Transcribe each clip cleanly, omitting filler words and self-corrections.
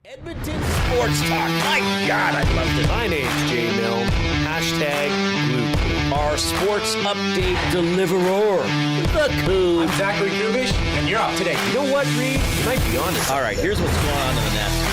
Edmonton Sports Talk. My God, I love this. My name's Jay Milne. #Blue. Our sports update deliverer, the Coon. I'm Zachary Kubish, and you're up today. You know what, Reid? You might be honest. All right, here's what's going on in the nest.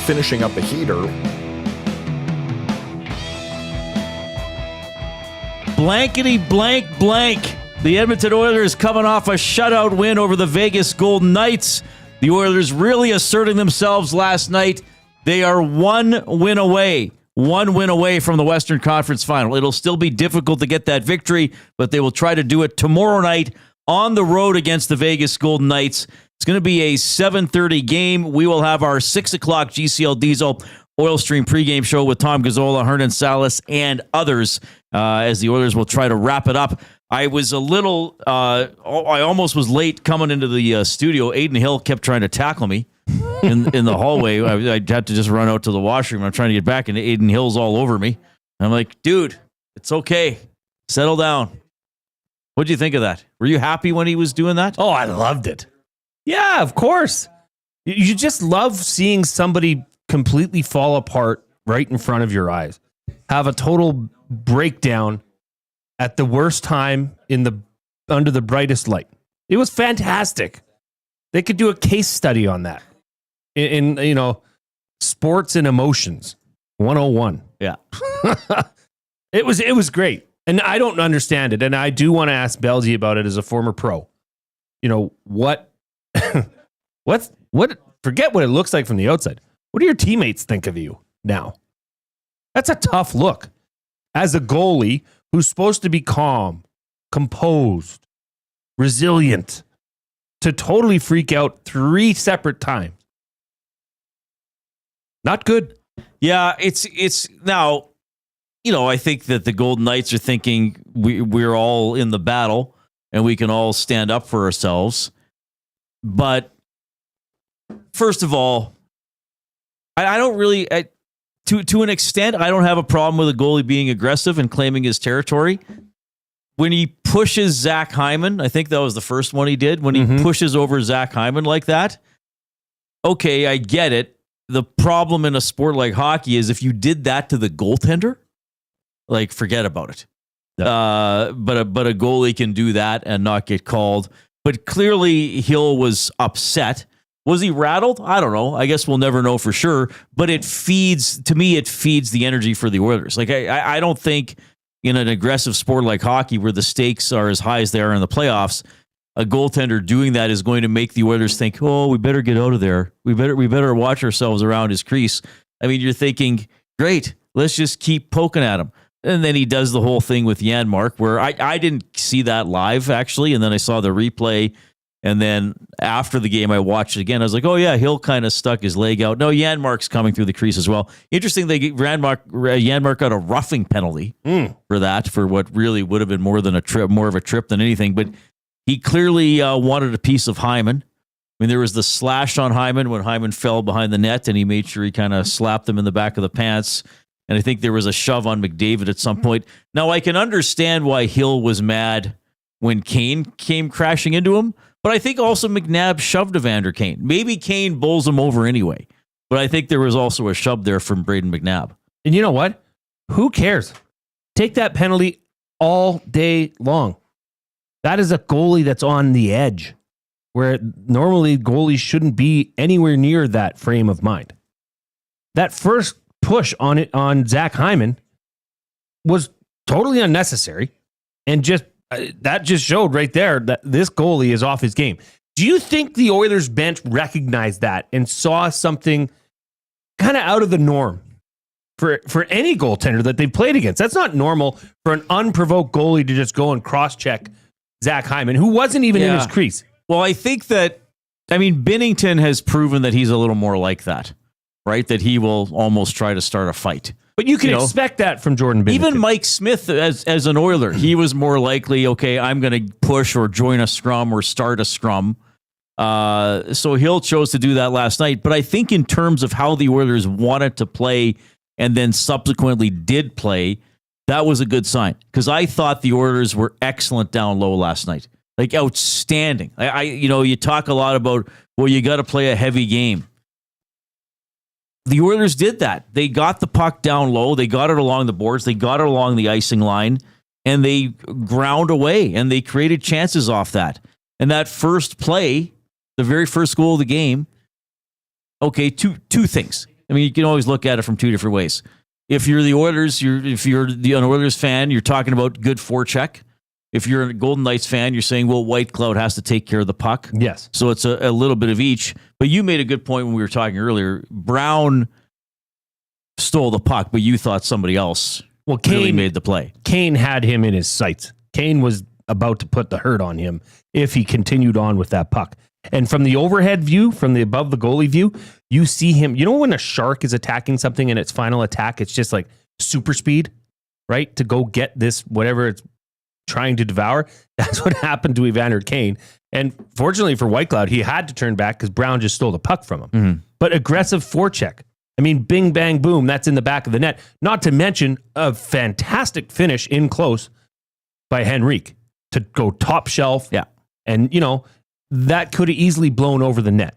Finishing up a heater. Blankety blank blank. The Edmonton Oilers coming off a shutout win over the Vegas Golden Knights. The Oilers really asserting themselves last night. They are one win away from the Western Conference Final. It'll still be difficult to get that victory, but they will try to do it tomorrow night on the road against the Vegas Golden Knights. It's going to be a 7:30 game. We will have our 6 o'clock GCL Diesel Oil Stream pregame show with Tom Gazzola, Hernan Salas, and others as the Oilers will try to wrap it up. I was a little, I almost was late coming into the studio. Aiden Hill kept trying to tackle me in the hallway. I had to just run out to the washroom. I'm trying to get back, and Aiden Hill's all over me. I'm like, dude, it's okay. Settle down. What'd you think of that? Were you happy when he was doing that? Oh, I loved it. Yeah, of course. You just love seeing somebody completely fall apart right in front of your eyes. Have a total breakdown at the worst time under the brightest light. It was fantastic. They could do a case study on that. In sports and emotions 101. Yeah. It was great. And I don't understand it. And I do want to ask Belzy about it as a former pro. What forget what it looks like from the outside. What do your teammates think of you now? That's a tough look. As a goalie who's supposed to be calm, composed, resilient, to totally freak out 3 separate times. Not good. Yeah, it's now, I think that the Golden Knights are thinking we're all in the battle and we can all stand up for ourselves. But first of all, I don't really, to an extent, I don't have a problem with a goalie being aggressive and claiming his territory. When he pushes Zach Hyman, I think that was the first one he did, when he pushes over Zach Hyman like that, okay, I get it. The problem in a sport like hockey is if you did that to the goaltender, like, forget about it. But a goalie can do that and not get called. But clearly Hill was upset. Was he rattled? I don't know. I guess we'll never know for sure. But it feeds the energy for the Oilers. Like, I don't think in an aggressive sport like hockey where the stakes are as high as they are in the playoffs, a goaltender doing that is going to make the Oilers think, oh, we better get out of there. We better watch ourselves around his crease. I mean, you're thinking, great, let's just keep poking at him. And then he does the whole thing with Janmark, where I didn't see that live, actually. And then I saw the replay. And then after the game, I watched it again. I was like, oh, yeah, Hill kind of stuck his leg out. No, Janmark's coming through the crease as well. Interesting, Janmark got a roughing penalty for what really would have been more of a trip than anything. But he clearly wanted a piece of Hyman. I mean, there was the slash on Hyman when Hyman fell behind the net, and he made sure he kind of slapped him in the back of the pants. And I think there was a shove on McDavid at some point. Now, I can understand why Hill was mad when Kane came crashing into him, but I think also McNabb shoved Evander Kane. Maybe Kane bowls him over anyway, but I think there was also a shove there from Braden McNabb. And you know what? Who cares? Take that penalty all day long. That is a goalie that's on the edge, where normally goalies shouldn't be anywhere near that frame of mind. That first push on Zach Hyman was totally unnecessary, and that just showed right there that this goalie is off his game. Do you think the Oilers bench recognized that and saw something kind of out of the norm for any goaltender that they've played against? That's not normal for an unprovoked goalie to just go and cross-check Zach Hyman, who wasn't even in his crease. Well, I think that I mean, Binnington has proven that he's a little more like that, right? That he will almost try to start a fight. But you can expect that from Jordan Binnington. Even Mike Smith, as an Oiler, he was more likely, okay, I'm going to push or join a scrum or start a scrum. So Hill chose to do that last night. But I think in terms of how the Oilers wanted to play and then subsequently did play, that was a good sign. Because I thought the Oilers were excellent down low last night. Like outstanding. You talk a lot about, well, you got to play a heavy game. The Oilers did that. They got the puck down low. They got it along the boards. They got it along the icing line, and they ground away, and they created chances off that. And that first play, the very first goal of the game, okay, two things. I mean, you can always look at it from two different ways. If you're the Oilers, if you're an Oilers fan, you're talking about good forecheck. If you're a Golden Knights fan, you're saying, well, White Cloud has to take care of the puck. Yes. So it's a little bit of each. But you made a good point when we were talking earlier. Brown stole the puck, but you thought somebody else really made the play. Kane had him in his sights. Kane was about to put the hurt on him if he continued on with that puck. And from the overhead view, from the above the goalie view, you see him. You know when a shark is attacking something and its final attack, it's just like super speed, right? To go get this, whatever it's trying to devour. That's what happened to Evander Kane. And fortunately for White Cloud, he had to turn back because Brown just stole the puck from him. Mm-hmm. But aggressive forecheck. I mean, bing, bang, boom, that's in the back of the net. Not to mention a fantastic finish in close by Henrique to go top shelf. Yeah. And, that could have easily blown over the net.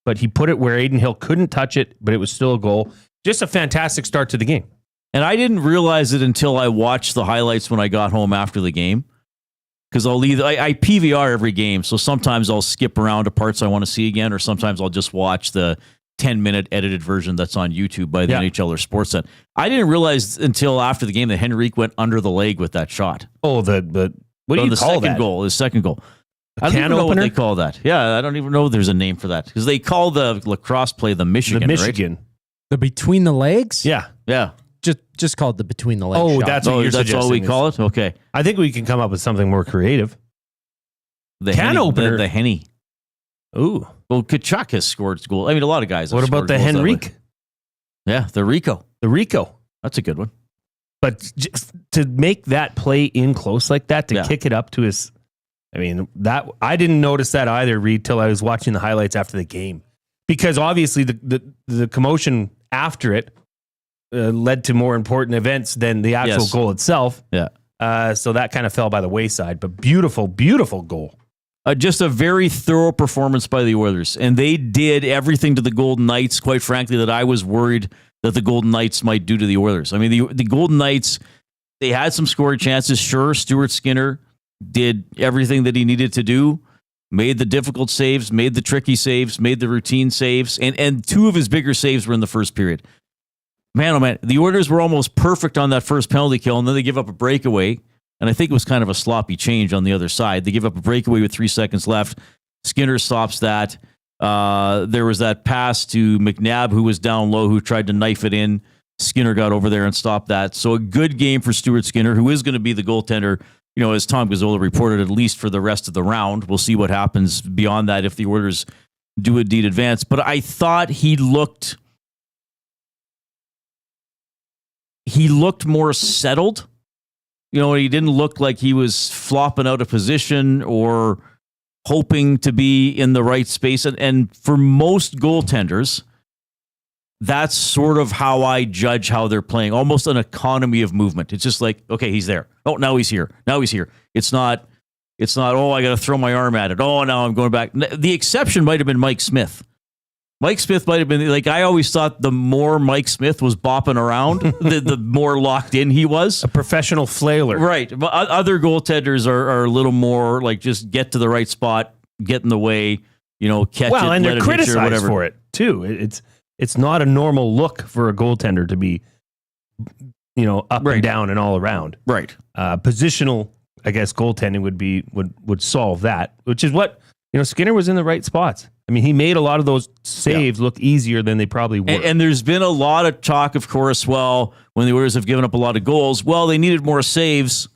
But he put it where Adin Hill couldn't touch it, but it was still a goal. Just a fantastic start to the game. And I didn't realize it until I watched the highlights when I got home after the game. Because I PVR every game, so sometimes I'll skip around to parts I want to see again, or sometimes I'll just watch the 10-minute edited version that's on YouTube by the NHL or Sportsnet. I didn't realize until after the game that Henrique went under the leg with that shot. Oh, what do you call that? The second goal. I don't even know what they call that. Yeah, I don't even know there's a name for that. Because they call the lacrosse play the Michigan, right? The between the legs? Yeah. Just called the between the legs. Oh, shot. that's all we call it? Okay. I think we can come up with something more creative. The can opener. The Henny. Ooh. Well, Kachuk has scored goals. I mean, a lot of guys have What about the Henrique? Yeah, the Rico. The Rico. That's a good one. But just to make that play in close like that, to kick it up to his... I mean, that I didn't notice that either, Reid, till I was watching the highlights after the game. Because obviously the commotion after it led to more important events than the actual goal itself. Yeah. So that kind of fell by the wayside. But beautiful, beautiful goal. Just a very thorough performance by the Oilers. And they did everything to the Golden Knights, quite frankly, that I was worried that the Golden Knights might do to the Oilers. I mean, the Golden Knights, they had some scoring chances. Sure, Stuart Skinner did everything that he needed to do, made the difficult saves, made the tricky saves, made the routine saves, and two of his bigger saves were in the first period. Man, oh man, the Oilers were almost perfect on that first penalty kill, and then they give up a breakaway, and I think it was kind of a sloppy change on the other side. They give up a breakaway with 3 seconds left. Skinner stops that. There was that pass to McNabb, who was down low, who tried to knife it in. Skinner got over there and stopped that. So a good game for Stuart Skinner, who is going to be the goaltender, as Tom Gazzola reported, at least for the rest of the round. We'll see what happens beyond that if the Oilers do indeed advance. But I thought he looked more settled. He didn't look like he was flopping out of position or hoping to be in the right space. And for most goaltenders, that's sort of how I judge how they're playing. Almost an economy of movement. It's just like, okay, he's there. Oh, now he's here. Now he's here. It's not, oh, I got to throw my arm at it. Oh, now I'm going back. The exception might have been Mike Smith. Mike Smith might have been, like, I always thought the more Mike Smith was bopping around, the more locked in he was. A professional flailer. Right. But other goaltenders are a little more like just get to the right spot, get in the way, catch it. Well, and they're criticized for it, too. It's not a normal look for a goaltender to be, up and down and all around. Right. Positional, I guess, goaltending would solve that, which is what, Skinner was in the right spots. I mean, he made a lot of those saves look easier than they probably were. And there's been a lot of talk, of course, when the Oilers have given up a lot of goals, they needed more saves.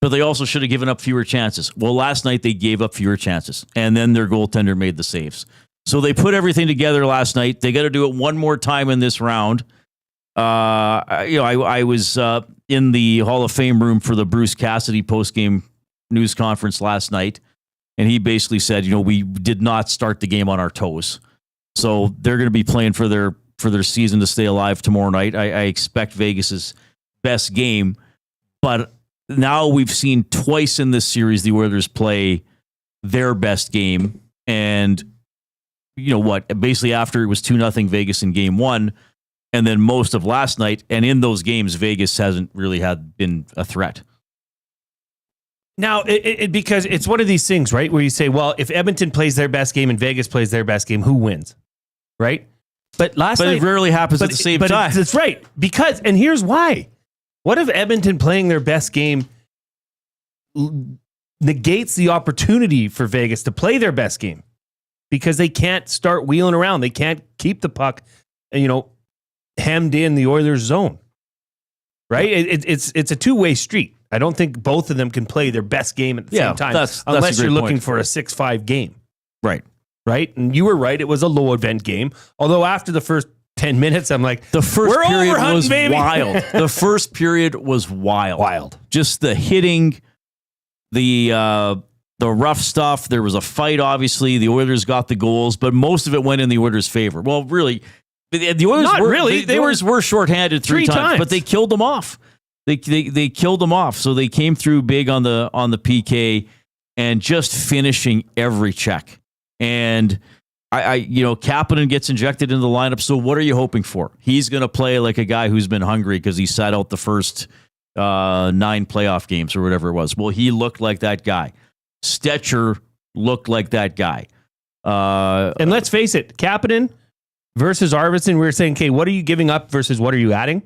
but they also should have given up fewer chances. Well, last night they gave up fewer chances, and then their goaltender made the saves. So they put everything together last night. They got to do it one more time in this round. I was in the Hall of Fame room for the Bruce Cassidy postgame news conference last night, and he basically said, we did not start the game on our toes. So they're going to be playing for their season to stay alive tomorrow night. I expect Vegas's best game, but now we've seen twice in this series the Oilers play their best game, and you know what? Basically, after it was 2-0 Vegas in game one, and then most of last night, and in those games, Vegas hasn't really been a threat. Now, because it's one of these things, right, where you say, well, if Edmonton plays their best game and Vegas plays their best game, who wins, right? But night, it rarely happens at the same time. That's right. Because, and here's why. What if Edmonton playing their best game negates the opportunity for Vegas to play their best game? Because they can't start wheeling around. They can't keep the puck, hemmed in the Oilers zone. Right? It's a two-way street. I don't think both of them can play their best game at the same time. Unless you're looking for a 6-5 game. Right. Right? And you were right. It was a low event game. Although after the first 10 minutes, I'm like, the first period was baby. wild. The first period was wild. Wild. Just the hitting, the rough stuff. There was a fight, obviously. The Oilers got the goals, but most of it went in the Oilers' favor. Well, really, the Oilers the Oilers were shorthanded three times, but they killed them off. They killed them off. So they came through big on the PK and just finishing every check. And Kapanen gets injected into the lineup. So what are you hoping for? He's going to play like a guy who's been hungry because he sat out the first 9 playoff games or whatever it was. Well, he looked like that guy. Stetcher looked like that guy. And let's face it, Kapanen versus Arvidsson, we were saying, okay, what are you giving up versus what are you adding?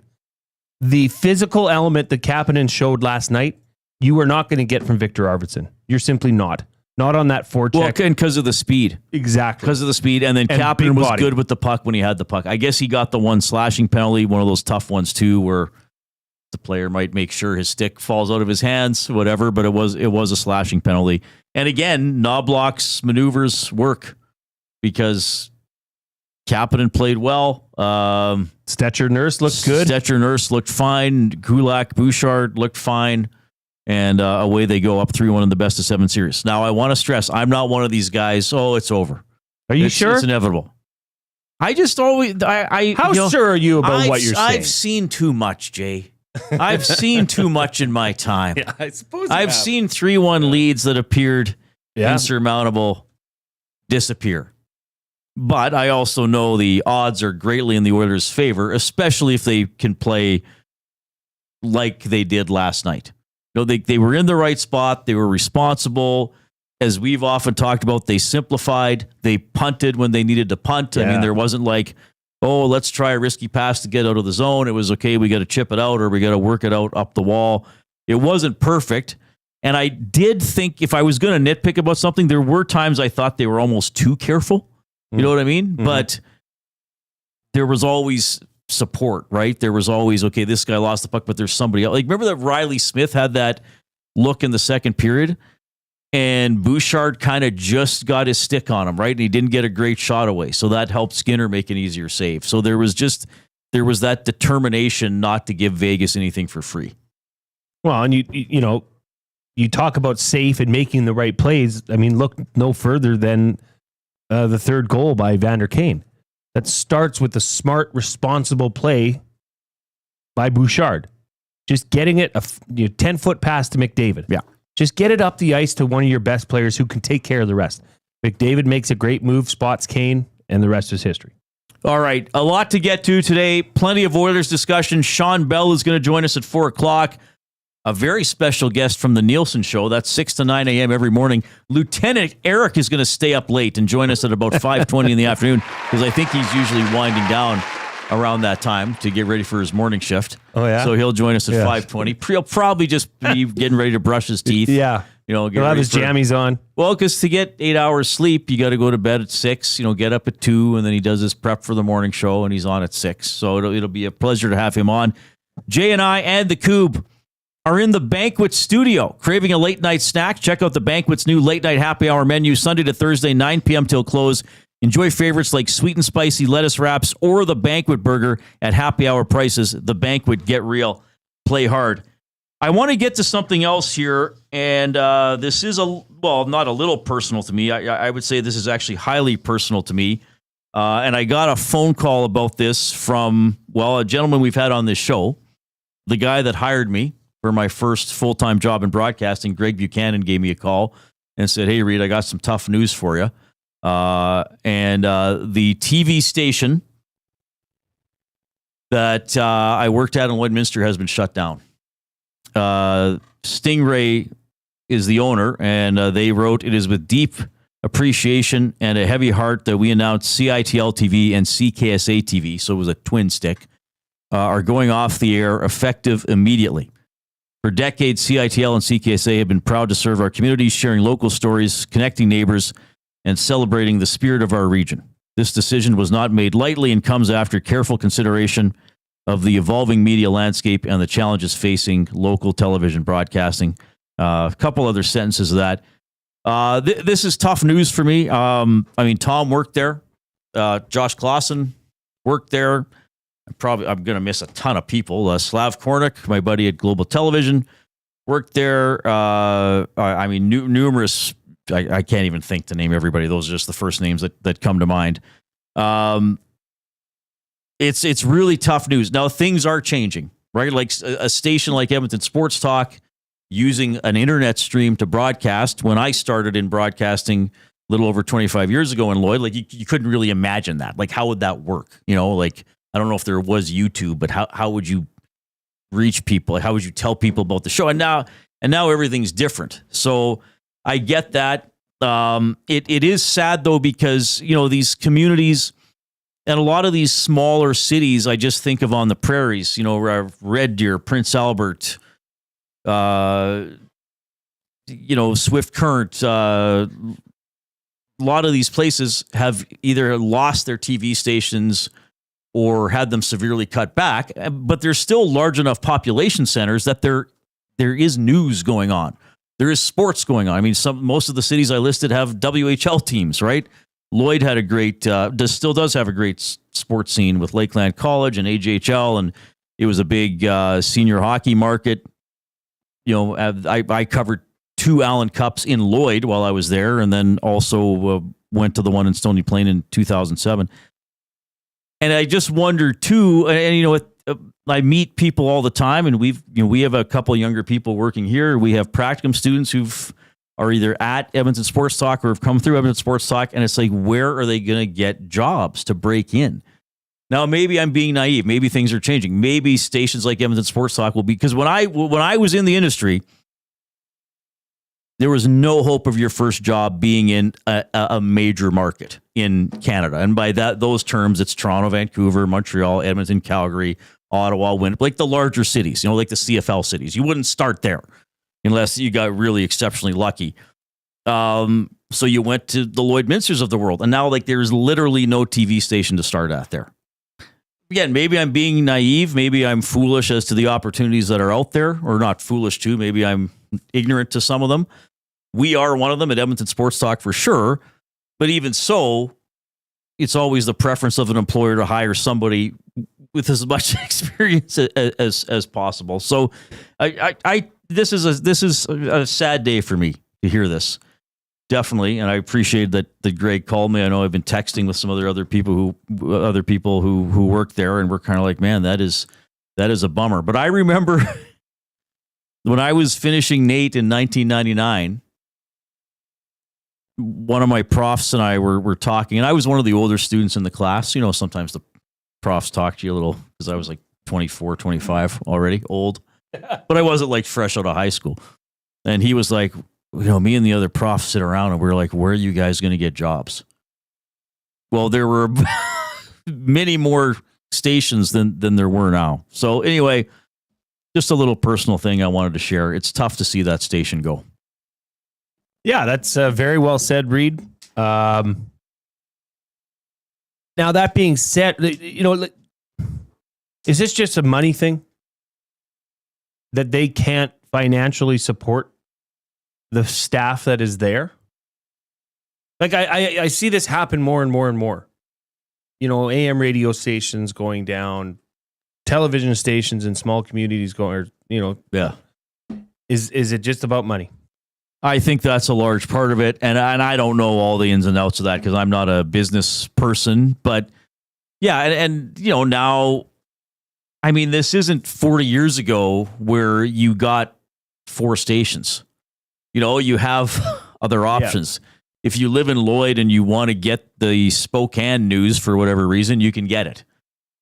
The physical element that Kapanen showed last night, you are not going to get from Victor Arvidsson. You're simply not. Not on that forecheck. Well, and because of the speed. Exactly. Because of the speed. And then Kapanen was good with the puck when he had the puck. I guess he got the one slashing penalty, one of those tough ones too, where the player might make sure his stick falls out of his hands, whatever, but it was a slashing penalty. And again, Knobloch's maneuvers work because Kapanen played well. Stetcher Nurse looked good. Stetcher Nurse looked fine. Kulak Bouchard looked fine. And away they go up 3-1 in the best of 7 series. Now, I want to stress, I'm not one of these guys, it's over. Are you sure? It's inevitable. I just always... How sure are you about what you're saying? I've seen too much, Jay. I've seen too much in my time. Yeah, I suppose I've seen 3-1 leads that appeared insurmountable disappear. But I also know the odds are greatly in the Oilers' favor, especially if they can play like they did last night. They were in the right spot. They were responsible. As we've often talked about, they simplified. They punted when they needed to punt. Yeah. I mean, there wasn't like, let's try a risky pass to get out of the zone. It was, okay, we got to chip it out or we got to work it out up the wall. It wasn't perfect. And I did think if I was going to nitpick about something, there were times I thought they were almost too careful. You know what I mean? Mm-hmm. But there was always support, right? There was always, okay, this guy lost the puck, but there's somebody else. Like, remember that Riley Smith had that look in the second period and Bouchard kind of just got his stick on him, right? And he didn't get a great shot away. So that helped Skinner make an easier save. So there was that determination not to give Vegas anything for free. Well, and you talk about safe and making the right plays. I mean, look no further than the third goal by Vander Kane. That starts with a smart, responsible play by Bouchard. Just getting it, 10-foot pass to McDavid. Yeah. Just get it up the ice to one of your best players who can take care of the rest. McDavid makes a great move, spots Kane, and the rest is history. All right. A lot to get to today. Plenty of Oilers discussion. Shawn Belle is going to join us at 4 o'clock. A very special guest from the Nielsen Show. That's 6 to 9 a.m. every morning. Lieutenant Eric is going to stay up late and join us at about 5:20 in the afternoon because I think he's usually winding down around that time to get ready for his morning shift. Oh, yeah? So he'll join us at 5:20. He'll probably just be getting ready to brush his teeth. Yeah. He'll have his jammies on. Well, because to get 8 hours sleep, you got to go to bed at 6, get up at 2, and then he does his prep for the morning show, and he's on at 6. So it'll be a pleasure to have him on. Jay and I and the Coob are in the Banquet studio. Craving a late night snack? Check out the Banquet's new late night happy hour menu, Sunday to Thursday, 9 p.m. till close. Enjoy favorites like sweet and spicy lettuce wraps or the Banquet burger at happy hour prices. The Banquet, get real, play hard. I want to get to something else here, and this is not a little personal to me. I would say this is actually highly personal to me. And I got a phone call about this from, a gentleman we've had on this show, the guy that hired me for my first full-time job in broadcasting. Greg Buchanan gave me a call and said, "Hey, Reid, I got some tough news for you." And the TV station that I worked at in Lloydminster has been shut down. Stingray is the owner, and they wrote, "It is with deep appreciation and a heavy heart that we announce CITL TV and CKSA TV," so it was a twin stick, "are going off the air effective immediately. For decades, CITL and CKSA have been proud to serve our communities, sharing local stories, connecting neighbors, and celebrating the spirit of our region. This decision was not made lightly and comes after careful consideration of the evolving media landscape and the challenges facing local television broadcasting." A couple other sentences of that. This is tough news for me. Tom worked there. Josh Clausen worked there. I'm going to miss a ton of people. Slav Kornick, my buddy at Global Television, worked there. Numerous. I can't even think to name everybody. Those are just the first names that come to mind. It's really tough news. Now, things are changing, right? Like a station like Edmonton Sports Talk using an internet stream to broadcast. When I started in broadcasting a little over 25 years ago in Lloyd, like you couldn't really imagine that. Like, how would that work? I don't know if there was YouTube, but how would you reach people? How would you tell people about the show? And now everything's different. So I get that. It is sad though, because, these communities and a lot of these smaller cities, I just think of on the prairies, Red Deer, Prince Albert, Swift Current, a lot of these places have either lost their TV stations or had them severely cut back, but there's still large enough population centers that there is news going on. There is sports going on. Most of the cities I listed have WHL teams, right? Lloyd had a great, still does have a great sports scene with Lakeland College and AJHL, and it was a big senior hockey market. I covered 2 Allen Cups in Lloyd while I was there, and then also went to the one in Stony Plain in 2007. And I just wonder too, I meet people all the time, and we have a couple of younger people working here. We have practicum students who are either at Edmonton Sports Talk or have come through Edmonton Sports Talk, and it's like, where are they going to get jobs to break in? Now, maybe I'm being naive. Maybe things are changing. Maybe stations like Edmonton Sports Talk will be, because when I was in the industry, there was no hope of your first job being in a major market in Canada. And by those terms, it's Toronto, Vancouver, Montreal, Edmonton, Calgary, Ottawa, Winnipeg, like the larger cities, like the CFL cities. You wouldn't start there unless you got really exceptionally lucky. So you went to the Lloydminsters of the world. And now there's literally no TV station to start at there. Again, maybe I'm being naive. Maybe I'm foolish as to the opportunities that are out there, or not foolish too. Maybe I'm ignorant to some of them. We are one of them at Edmonton Sports Talk for sure. But even so, it's always the preference of an employer to hire somebody with as much experience as possible. So this is a sad day for me to hear this. Definitely. And I appreciate that Greg called me. I know I've been texting with some other people who work there, and we're kind of like, man, that is a bummer. But I remember when I was finishing NAIT in 1999, one of my profs and I were talking, and I was one of the older students in the class. Sometimes the profs talk to you a little, because I was like 24, 25 already, old. But I wasn't fresh out of high school. And he was like, me and the other profs sit around and we're like, where are you guys going to get jobs? Well, there were many more stations than there were now. So anyway, just a little personal thing I wanted to share. It's tough to see that station go. Yeah, that's very well said, Reid. Now, that being said, is this just a money thing? That they can't financially support the staff that is there. Like I see this happen more and more and more. You know, AM radio stations going down, television stations in small communities going, or, you know, Yeah. Is it just about money? I think that's a large part of it. And I don't know all the ins and outs of that because I'm not a business person. But yeah, and you know, now, I mean, this isn't 40 years ago where you got 4 stations. You know, you have other options. If you live in Lloyd and you want to get the Spokane news for whatever reason, you can get it.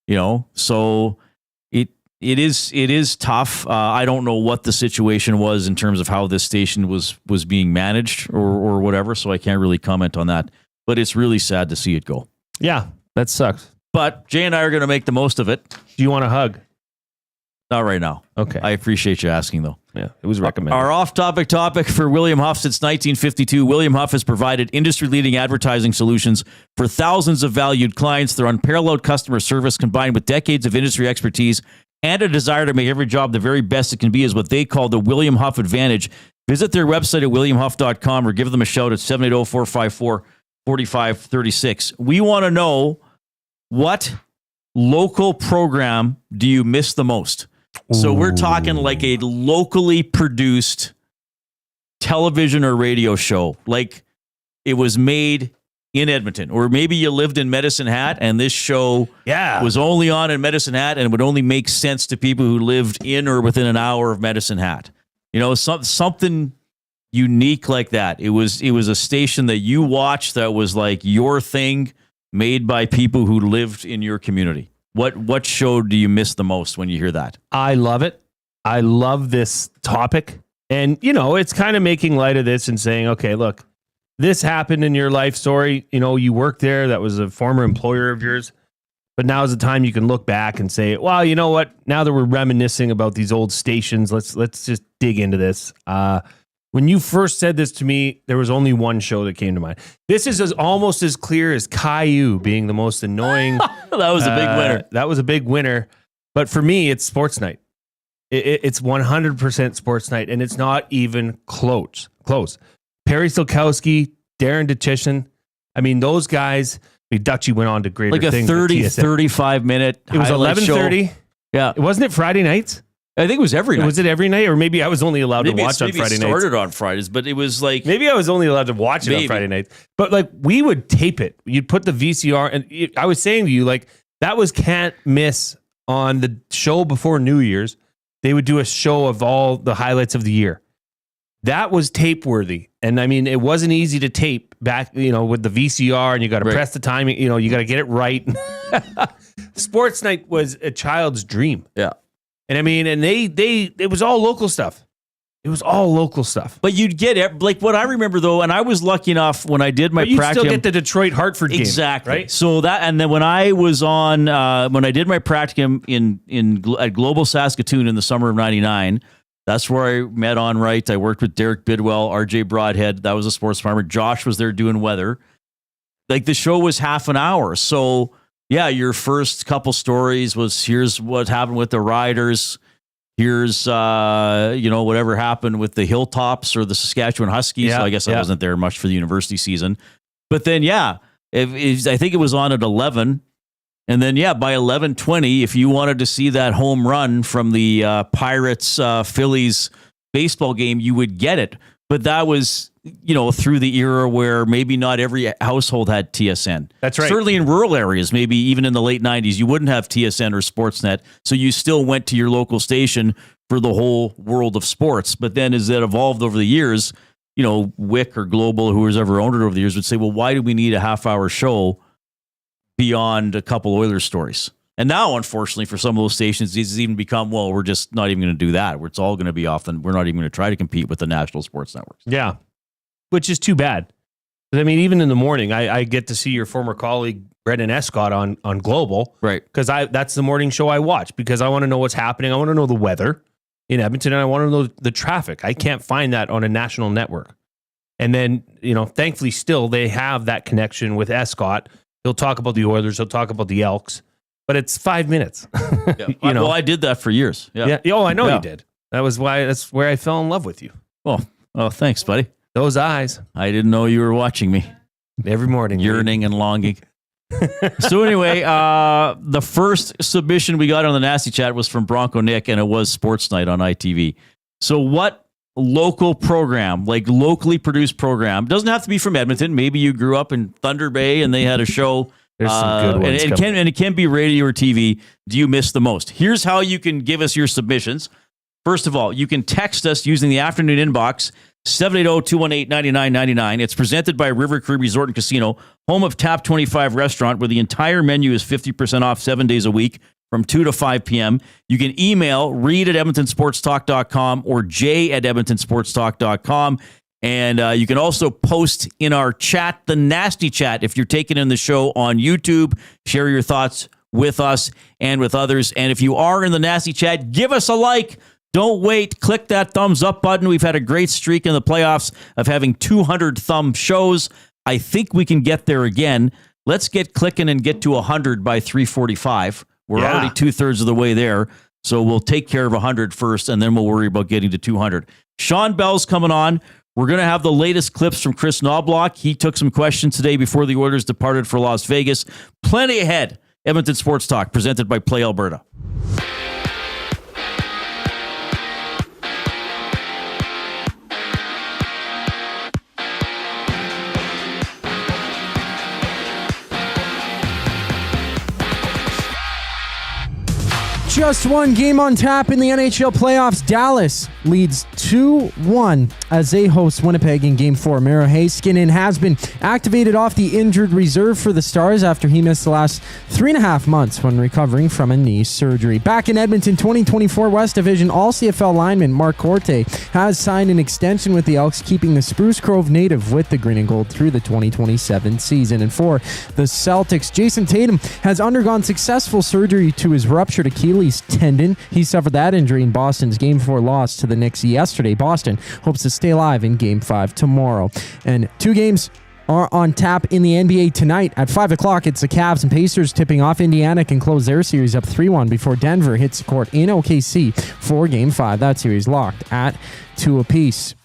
You know, so it is tough. I don't know what the situation was in terms of how this station was being managed or whatever, so I can't really comment on that. But it's really sad to see it go. Yeah, that sucks. But Jay and I are going to make the most of it. Do you want a hug? Not right now. Okay. I appreciate you asking, though. Yeah, it was recommended. Our off-topic topic for William Huff since 1952. William Huff has provided industry-leading advertising solutions for thousands of valued clients. Their unparalleled customer service combined with decades of industry expertise and a desire to make every job the very best it can be is what they call the William Huff Advantage. Visit their website at williamhuff.com or give them a shout at 780-454-4536. We want to know, what local program do you miss the most? So we're talking like a locally produced television or radio show. Like it was made in Edmonton, or maybe you lived in Medicine Hat and this show was only on in Medicine Hat and it would only make sense to people who lived in or within an hour of Medicine Hat. You know, something unique like that. It was a station that you watched that was like your thing, made by people who lived in your community. What show do you miss the most when you hear that? I love it. I love this topic. And, you know, it's kind of making light of this and saying, okay, look, this happened in your life story. You know, you worked there. That was a former employer of yours. But now is the time you can look back and say, well, you know what? Now that we're reminiscing about these old stations, let's just dig into this. When you first said this to me, there was only one show that came to mind. This is almost as clear as Caillou being the most annoying. That was a big winner. That was a big winner. But for me, it's Sports Night. It's 100% Sports Night, and it's not even close. Perry Stokowski, Darren DeChishin. I mean, those guys. I mean, Dutchie went on to greater like a things. 35 minute. It was 11:30. Yeah, wasn't it Friday nights? I think it was every night. Was it every night, or maybe I was only allowed to watch on Friday nights? Maybe it started on Fridays, but it was like maybe I was only allowed to watch it on Friday nights. But like we would tape it. You'd put the VCR, and I was saying to you, like that was can't miss on the show before New Year's. They would do a show of all the highlights of the year. That was tape worthy. And I mean, it wasn't easy to tape back, you know, with the VCR, and you got to press the timing, you know, you got to get it right. Sports Night was a child's dream. Yeah. And I mean, and it was all local stuff. It was all local stuff. But you'd get it, like what I remember though, and I was lucky enough when I did my you'd practicum. still get the Detroit Hartford game. Exactly. Right? So that, and then when I was on, when I did my practicum at Global Saskatoon in the summer of '99, that's where I met On Right. I worked with Derek Bidwell, RJ Broadhead. That was a sports farmer. Josh was there doing weather. Like the show was half an hour. So yeah, your first couple stories was here's what happened with the Riders. Here's, you know, whatever happened with the Hilltops or the Saskatchewan Huskies. Yeah, so I guess I wasn't there much for the university season. But then, yeah, I think it was on at 11. And then, yeah, by 11:20, if you wanted to see that home run from the Pirates Phillies baseball game, you would get it. But that was, you know, through the era where maybe not every household had TSN. That's right. Certainly in rural areas, maybe even in the late 90s, you wouldn't have TSN or Sportsnet. So you still went to your local station for the whole world of sports. But then as that evolved over the years, you know, Wick or Global, who was ever owned it over the years, would say, well, why do we need a half-hour show beyond a couple Oilers stories? And now, unfortunately, for some of those stations, it's even become, well, we're just not even going to do that. It's all going to be off, and we're not even going to try to compete with the national sports networks. Yeah, which is too bad. I mean, even in the morning, I get to see your former colleague, Brendan Escott, on Global. Right. Because that's the morning show I watch, because I want to know what's happening. I want to know the weather in Edmonton, and I want to know the traffic. I can't find that on a national network. And then, you know, thankfully, still, they have that connection with Escott. He'll talk about the Oilers. He'll talk about the Elks. But it's 5 minutes. Yeah. You know? Well, I did that for years. Yeah. Oh, I know you did. That's where I fell in love with you. Oh, thanks, buddy. Those eyes I didn't know you were watching me. every morning. Yearning and longing. So anyway, the first submission we got on the Nasty Chat was from Bronco Nick, and it was Sports Night on ITV. So what local program, like locally produced program, doesn't have to be from Edmonton. Maybe you grew up in Thunder Bay and they had a show. There's some good ones and it can be radio or TV. Do you miss the most? Here's how you can give us your submissions. First of all, you can text us using the afternoon inbox, 780-218-9999. It's presented by River Cree Resort and Casino, home of Tap 25 Restaurant, where the entire menu is 50% off 7 days a week from 2 to 5 p.m. You can email reid@edmontonsportstalk.com or jay@edmontonsportstalk.com. And you can also post in our chat, the Nasty Chat, if you're taking in the show on YouTube. Share your thoughts with us and with others. And if you are in the Nasty Chat, give us a like. Don't wait. Click that thumbs up button. We've had a great streak in the playoffs of having 200 thumb shows. I think we can get there again. Let's get clicking and get to 100 by 3:45. We're already 2/3 of the way there. So we'll take care of 100 first, and then we'll worry about getting to 200. Shawn Belle's coming on. We're going to have the latest clips from Chris Knobloch. He took some questions today before the Oilers departed for Las Vegas. Plenty ahead. Edmonton Sports Talk, presented by Play Alberta. Just one game on tap in the NHL playoffs. Dallas leads 2-1 as they host Winnipeg in Game 4. Miro Heiskanen has been activated off the injured reserve for the Stars after he missed the last 3.5 months when recovering from a knee surgery. Back in Edmonton, 2024 West Division All-CFL lineman Mark Corte has signed an extension with the Elks, keeping the Spruce Grove native with the green and gold through the 2027 season. And for the Celtics, Jason Tatum has undergone successful surgery to his ruptured Achilles tendon. He suffered that injury in Boston's Game 4 loss to the Knicks yesterday. Boston hopes to stay alive in Game 5 tomorrow. And 2 games are on tap in the NBA tonight. At 5 o'clock, it's the Cavs and Pacers tipping off. Indiana can close their series up 3-1 before Denver hits the court in OKC for Game 5. That series locked at 2 apiece.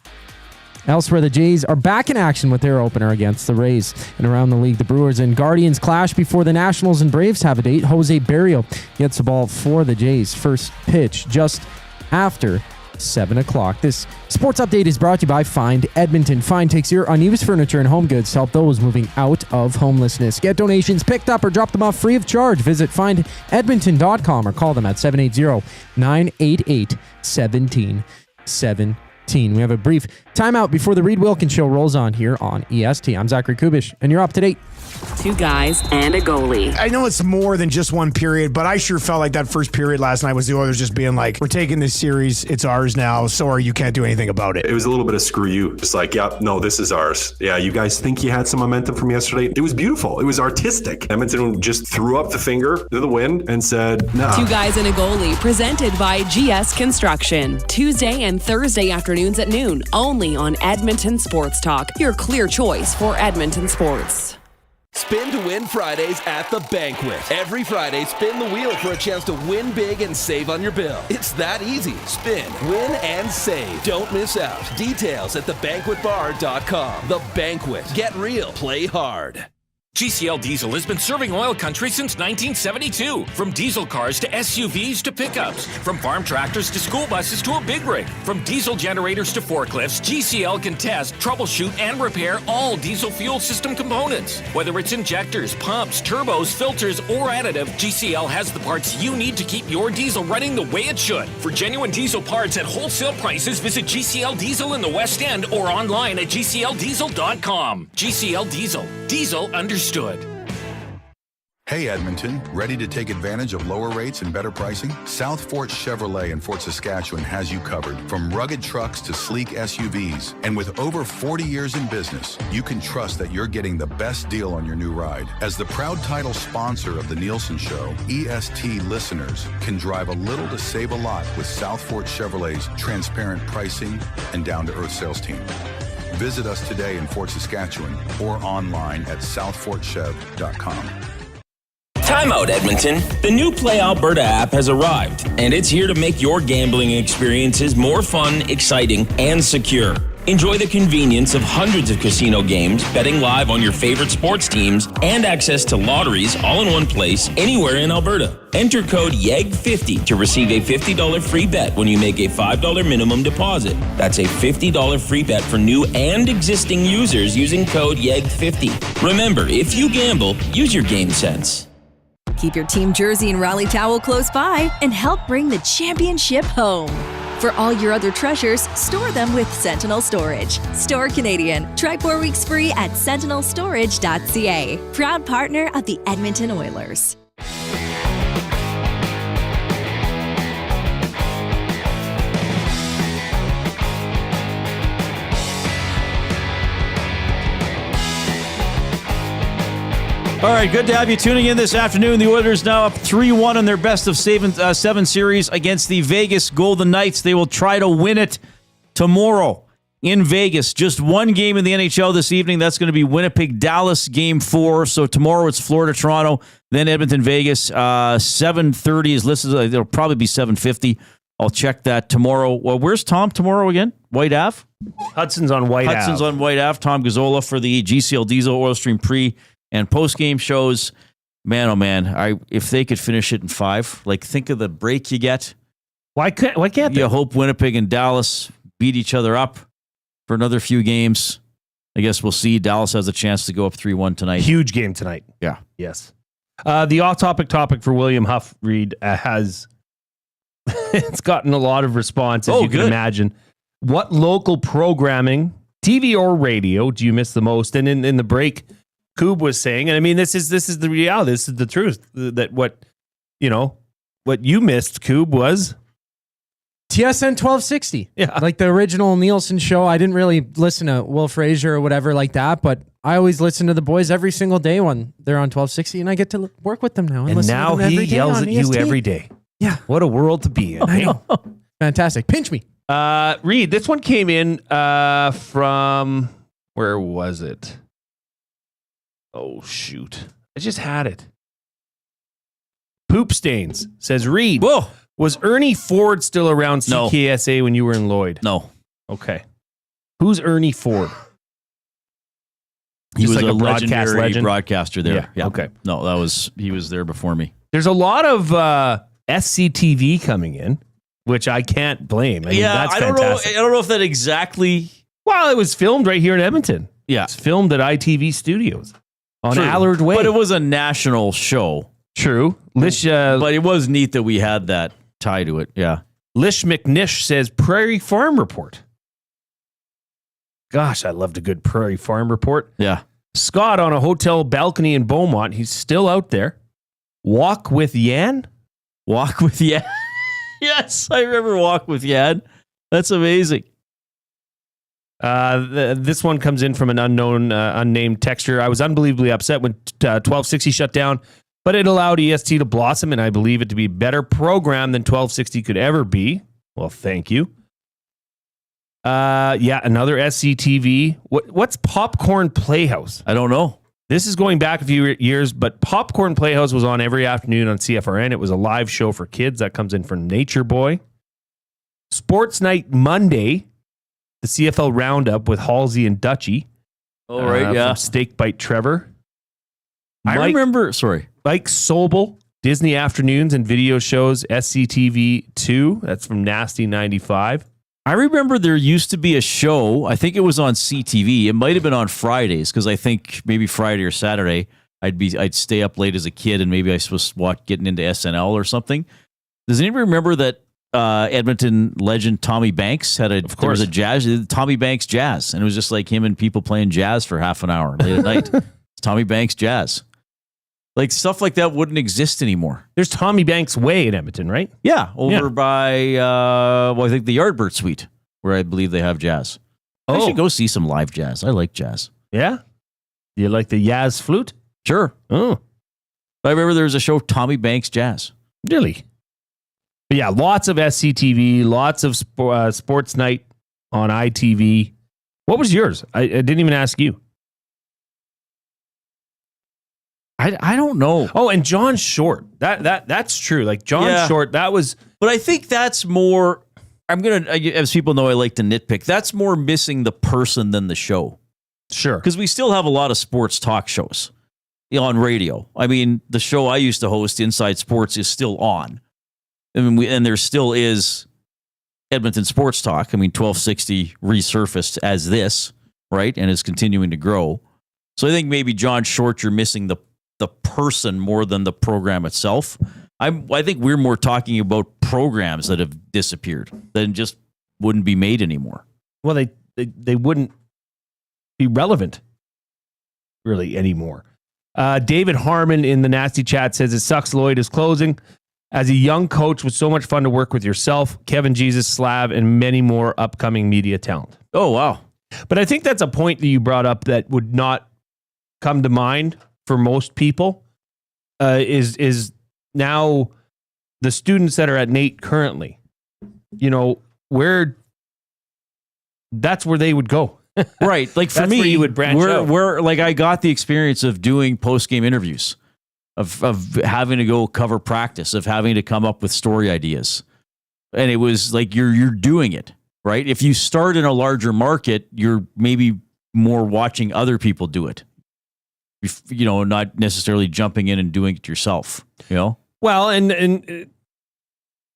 Elsewhere, the Jays are back in action with their opener against the Rays. And around the league, the Brewers and Guardians clash before the Nationals and Braves have a date. Jose Barrio gets the ball for the Jays. First pitch just after 7 o'clock. This sports update is brought to you by Find Edmonton. Find takes your unused furniture and home goods to help those moving out of homelessness. Get donations picked up or drop them off free of charge. Visit findedmonton.com or call them at 780-988-1717. We have a brief timeout before the Reid Wilkins Show rolls on here on EST. I'm Zachary Kubish, and you're up to date. 2 guys and a goalie. I know it's more than just one period, but I sure felt like that first period last night was the Oilers just being like, we're taking this series, it's ours now, sorry, you can't do anything about it. It was a little bit of screw you. Just like, yeah, no, this is ours. Yeah, you guys think you had some momentum from yesterday? It was beautiful. It was artistic. Edmonton just threw up the finger to the wind and said, nah. 2 guys and a goalie, presented by GS Construction. Tuesday and Thursday afternoons at noon, only on Edmonton Sports Talk, your clear choice for Edmonton sports. Spin to win Fridays at the Banquet. Every Friday, spin the wheel for a chance to win big and save on your bill. It's that easy. Spin, win, and save. Don't miss out. Details at thebanquetbar.com. The Banquet. Get real. Play hard. GCL Diesel has been serving oil country since 1972. From diesel cars to SUVs to pickups. From farm tractors to school buses to a big rig. From diesel generators to forklifts, GCL can test, troubleshoot, and repair all diesel fuel system components. Whether it's injectors, pumps, turbos, filters, or additive, GCL has the parts you need to keep your diesel running the way it should. For genuine diesel parts at wholesale prices, visit GCL Diesel in the West End or online at GCLDiesel.com. GCL Diesel. Diesel understood. Hey Edmonton, ready to take advantage of lower rates and better pricing? South Fort Chevrolet in Fort Saskatchewan has you covered. From rugged trucks to sleek SUVs. And with over 40 years in business, you can trust that you're getting the best deal on your new ride. As the proud title sponsor of the Nielsen Show, EST listeners can drive a little to save a lot with South Fort Chevrolet's transparent pricing and down-to-earth sales team. Visit us today in Fort Saskatchewan or online at southfortchev.com. Time out, Edmonton. The new Play Alberta app has arrived, and it's here to make your gambling experiences more fun, exciting, and secure. Enjoy the convenience of hundreds of casino games, betting live on your favorite sports teams, and access to lotteries all in one place, anywhere in Alberta. Enter code YEG50 to receive a $50 free bet when you make a $5 minimum deposit. That's a $50 free bet for new and existing users using code YEG50. Remember, if you gamble, use your game sense. Keep your team jersey and rally towel close by and help bring the championship home. For all your other treasures, store them with Sentinel Storage. Store Canadian. Try 4 weeks free at sentinelstorage.ca. Proud partner of the Edmonton Oilers. All right, good to have you tuning in this afternoon. The Oilers now up 3-1 in their best of seven series against the Vegas Golden Knights. They will try to win it tomorrow in Vegas. Just one game in the NHL this evening. That's going to be Winnipeg-Dallas Game 4. So tomorrow it's Florida-Toronto, then Edmonton-Vegas. 7:30 is listed. It'll probably be 7:50. I'll check that tomorrow. Well, where's Tom tomorrow again? White Ave? Hudson's on White Ave. Hudson's on White Ave. Tom Gazzola for the GCL Diesel Oil Stream pre- and post-game shows. Man, oh man, if they could finish it in 5, like think of the break you get. Why can't they? You hope Winnipeg and Dallas beat each other up for another few games. I guess we'll see. Dallas has a chance to go up 3-1 tonight. Huge game tonight. Yeah. Yes. The off-topic topic for William Huff, Reid, has it's gotten a lot of response, as you can imagine. What local programming, TV or radio, do you miss the most? And in the break, Koob was saying, and I mean, this is the reality. This is the truth. That what you missed, Koob, was TSN 1260. Yeah. Like the original Nielsen show. I didn't really listen to Will Frazier or whatever like that, but I always listen to the boys every single day when they're on 1260, and I get to work with them now. And now he yells at you every day. Yeah. What a world to be in. I know. Fantastic. Pinch me. Reid, this one came in from, where was it? Oh, shoot. I just had it. Poop Stains says, Reid, whoa, was Ernie Ford still around CKSA when you were in Lloyd? No. Okay. Who's Ernie Ford? He Just was like a legendary broadcaster there. Yeah. Okay. No, he was there before me. There's a lot of SCTV coming in, which I can't blame. I mean, that's fantastic. I don't know if that exactly. Well, it was filmed right here in Edmonton. Yeah. It's filmed at ITV Studios on True. Allard Way. But it was a national show. True. But it was neat that we had that tie to it. Yeah. Lish McNish says Prairie Farm Report. Gosh, I loved a good Prairie Farm Report. Yeah. Scott on a hotel balcony in Beaumont. He's still out there. Walk with Yan? Walk with Yan. Yes, I remember Walk with Yan. That's amazing. This one comes in from an unnamed texture. I was unbelievably upset when 1260 shut down, but it allowed EST to blossom, and I believe it to be a better program than 1260 could ever be. Well, thank you. Another SCTV. What's Popcorn Playhouse? I don't know. This is going back a few years, but Popcorn Playhouse was on every afternoon on CFRN. It was a live show for kids. That comes in from Nature Boy. Sports Night Monday, the CFL Roundup with Halsey and Dutchie. Oh, right, yeah. From Steak Bite Trevor. I remember, Mike Sobel, Disney Afternoons and Video Shows, SCTV 2. That's from Nasty 95. I remember there used to be a show, I think it was on CTV. It might have been on Fridays, because I think maybe Friday or Saturday I'd stay up late as a kid, and maybe I was getting into SNL or something. Does anybody remember that Edmonton legend Tommy Banks there was a jazz, Tommy Banks Jazz, and it was just like him and people playing jazz for half an hour late at night. It's Tommy Banks Jazz. Like stuff like that wouldn't exist anymore. There's Tommy Banks Way in Edmonton, right? Yeah, over by I think the Yardbird Suite, where I believe they have jazz. I should go see some live jazz. I like jazz. Yeah? You like the Yaz flute? Sure. Oh. I remember there was a show, Tommy Banks Jazz. Really? But yeah, lots of SCTV, lots of Sports Night on ITV. What was yours? I didn't even ask you. I don't know. Oh, and John Short. That's true. Like John Short, that was. But I think that's more. As people know, I like to nitpick. That's more missing the person than the show. Sure. Because we still have a lot of sports talk shows on radio. I mean, the show I used to host, Inside Sports, is still on. I mean, and there still is Edmonton Sports Talk. I mean, 1260 resurfaced as this, right? And is continuing to grow. So I think maybe John Short, you're missing the person more than the program itself. I think we're more talking about programs that have disappeared that just wouldn't be made anymore. Well, they wouldn't be relevant really anymore. David Harmon in the Nasty Chat says it sucks Lloyd is closing. As a young coach with so much fun to work with yourself, Kevin Jesus, Slav, and many more upcoming media talent. Oh, wow. But I think that's a point that you brought up that would not come to mind for most people is now the students that are at Nate currently, that's where they would go. Right. Like for me, you would branch out. We're like, I got the experience of doing post-game interviews, of having to go cover practice, of having to come up with story ideas. And it was like, you're doing it, right? If you start in a larger market, you're maybe more watching other people do it. Not necessarily jumping in and doing it yourself, Well, and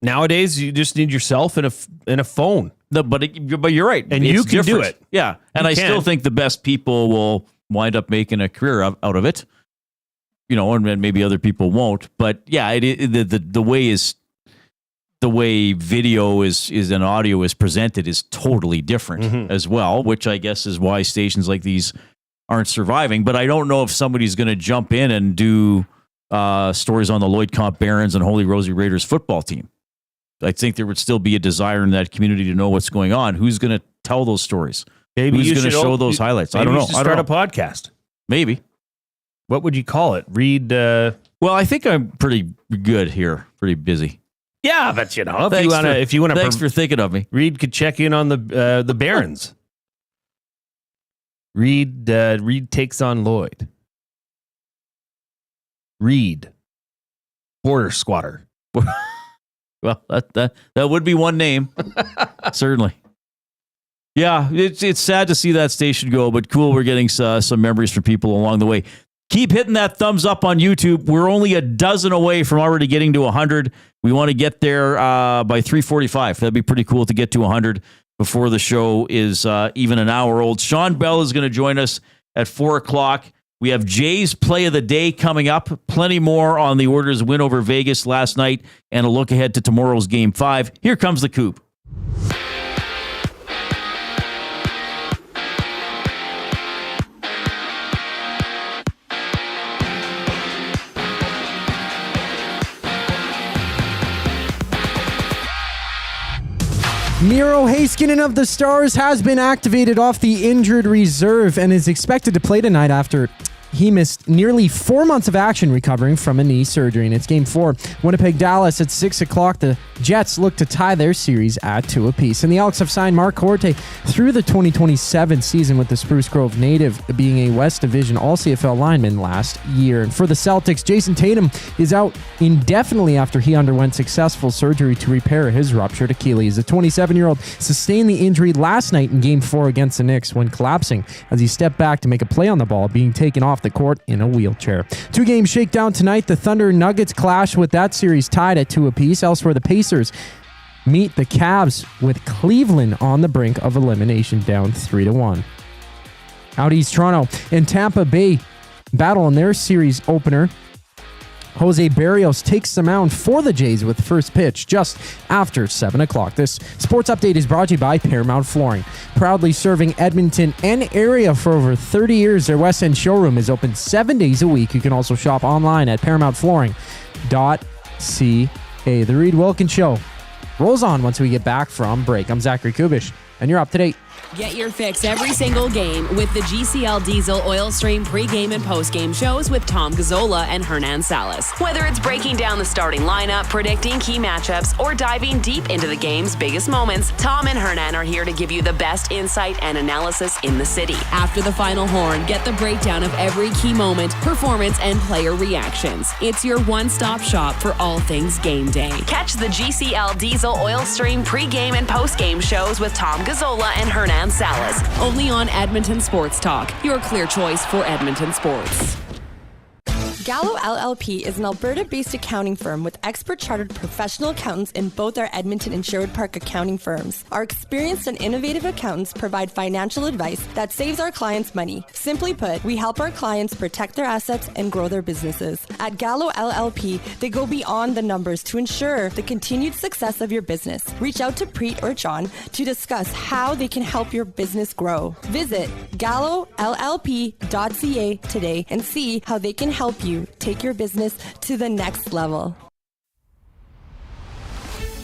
nowadays you just need yourself and a phone. No, but you're right, and you can do it. Yeah, and I still think the best people will wind up making a career out of it. And maybe other people won't. But yeah, the way video is and audio is presented is totally different as well, which I guess is why stations like these aren't surviving. But I don't know if somebody's going to jump in and do stories on the Lloyd Comp Barons and Holy Rosary Raiders football team. I think there would still be a desire in that community to know what's going on. Who's going to tell those stories? Maybe who's going to show those highlights? I don't know. You should start a podcast. Maybe. What would you call it? Read. Well, I think I'm pretty good here. Pretty busy. Yeah, but if you want to, thanks for thinking of me. Reid could check in on the Barons. Reid takes on Lloyd. Reid, border squatter. Well, that would be one name, certainly. Yeah, it's sad to see that station go, but cool. We're getting some memories from people along the way. Keep hitting that thumbs up on YouTube. We're only a dozen away from already getting to 100. We want to get there by 3:45. That'd be pretty cool to get to 100 before the show is even an hour old. Shawn Belle is going to join us at 4 o'clock. We have Jay's Play of the Day coming up. Plenty more on the Oilers' win over Vegas last night and a look ahead to tomorrow's Game 5. Here comes the Coop. Miro Heiskanen of the Stars has been activated off the injured reserve and is expected to play tonight after he missed nearly 4 months of action recovering from a knee surgery. And it's Game 4. Winnipeg-Dallas at 6 o'clock. The Jets look to tie their series at 2 apiece. And the Elks have signed Mark Corte through the 2027 season, with the Spruce Grove native being a West Division All-CFL lineman last year. And for the Celtics, Jason Tatum is out indefinitely after he underwent successful surgery to repair his ruptured Achilles. The 27-year-old sustained the injury last night in Game 4 against the Knicks when collapsing as he stepped back to make a play on the ball, being taken off the court in a wheelchair. 2-game shakedown tonight. The Thunder and Nuggets clash with that series tied at 2 apiece. Elsewhere, the Pacers meet the Cavs with Cleveland on the brink of elimination, down 3-1. Out east, Toronto and Tampa Bay battle in their series opener. Jose Barrios takes the mound for the Jays with first pitch just after 7 o'clock. This sports update is brought to you by Paramount Flooring. Proudly serving Edmonton and area for over 30 years, their West End showroom is open 7 days a week. You can also shop online at ParamountFlooring.ca. The Reid Wilkins Show rolls on once we get back from break. I'm Zachary Kubish. and you're up to date. Get your fix every single game with the GCL Diesel Oil Stream pregame and postgame shows with Tom Gazzola and Hernan Salas. Whether it's breaking down the starting lineup, predicting key matchups, or diving deep into the game's biggest moments, Tom and Hernan are here to give you the best insight and analysis in the city. After the final horn, get the breakdown of every key moment, performance, and player reactions. It's your one-stop shop for all things game day. Catch the GCL Diesel Oil Stream pregame and postgame shows with Tom Gazzola and Hernan Salas, only on Edmonton Sports Talk, your clear choice for Edmonton sports. Gallo LLP is an Alberta-based accounting firm with expert chartered professional accountants in both our Edmonton and Sherwood Park accounting firms. Our experienced and innovative accountants provide financial advice that saves our clients money. Simply put, we help our clients protect their assets and grow their businesses. At Gallo LLP, they go beyond the numbers to ensure the continued success of your business. Reach out to Preet or John to discuss how they can help your business grow. Visit gallollp.ca today and see how they can help you take your business to the next level.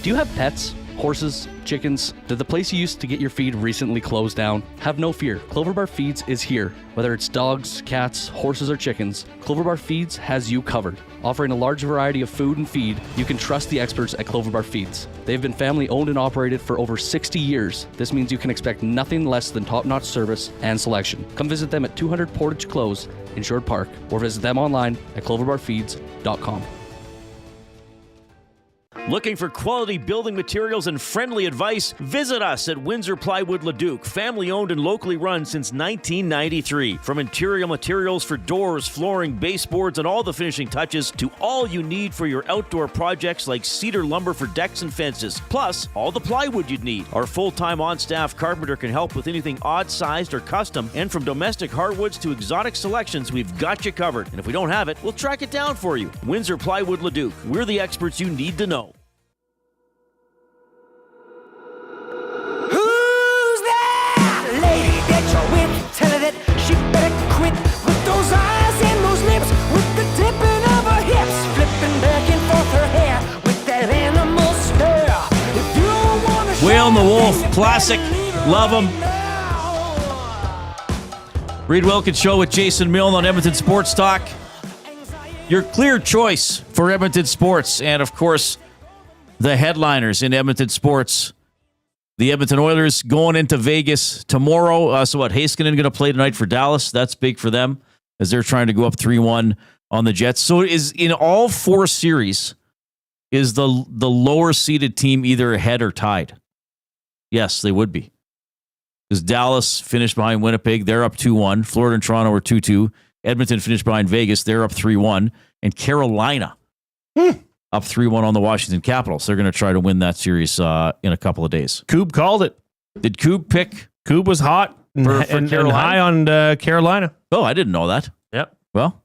Do you have pets? Horses? Chickens? Did the place you used to get your feed recently close down? Have no fear. Clover Bar Feeds is here. Whether it's dogs, cats, horses, or chickens, Clover Bar Feeds has you covered. Offering a large variety of food and feed, you can trust the experts at Clover Bar Feeds. They've been family owned and operated for over 60 years. This means you can expect nothing less than top-notch service and selection. Come visit them at 200 Portage Close in Sherwood Park or visit them online at cloverbarfeeds.com. Looking for quality building materials and friendly advice? Visit us at Windsor Plywood Leduc, family owned and locally run since 1993. From interior materials for doors, flooring, baseboards, and all the finishing touches to all you need for your outdoor projects like cedar lumber for decks and fences, plus all the plywood you'd need. Our full-time on-staff carpenter can help with anything odd-sized or custom, and from domestic hardwoods to exotic selections, we've got you covered. And if we don't have it, we'll track it down for you. Windsor Plywood Leduc. We're the experts you need to know. Tell her that she better quit with those eyes and those lips, with the tipping of her hips, flipping back and forth her hair with that animal stare. If you want to Whale and the Wolf, classic, love them. Reid Wilkins Show with Jason Milne on Edmonton Sports Talk. Your clear choice for Edmonton sports, and of course, the headliners in Edmonton sports. The Edmonton Oilers going into Vegas tomorrow. So what, Heiskanen going to play tonight for Dallas? That's big for them as they're trying to go up 3-1 on the Jets. So is in all four series, is the lower seeded team either ahead or tied? Yes, they would be. Because Dallas finished behind Winnipeg. They're up 2-1. Florida and Toronto are 2-2. Edmonton finished behind Vegas. They're up 3-1. And Carolina up 3-1 on the Washington Capitals. They're going to try to win that series in a couple of days. Coob called it. Did Coob pick? Coob was hot for and high on Carolina. Oh, I didn't know that. Yep. Well,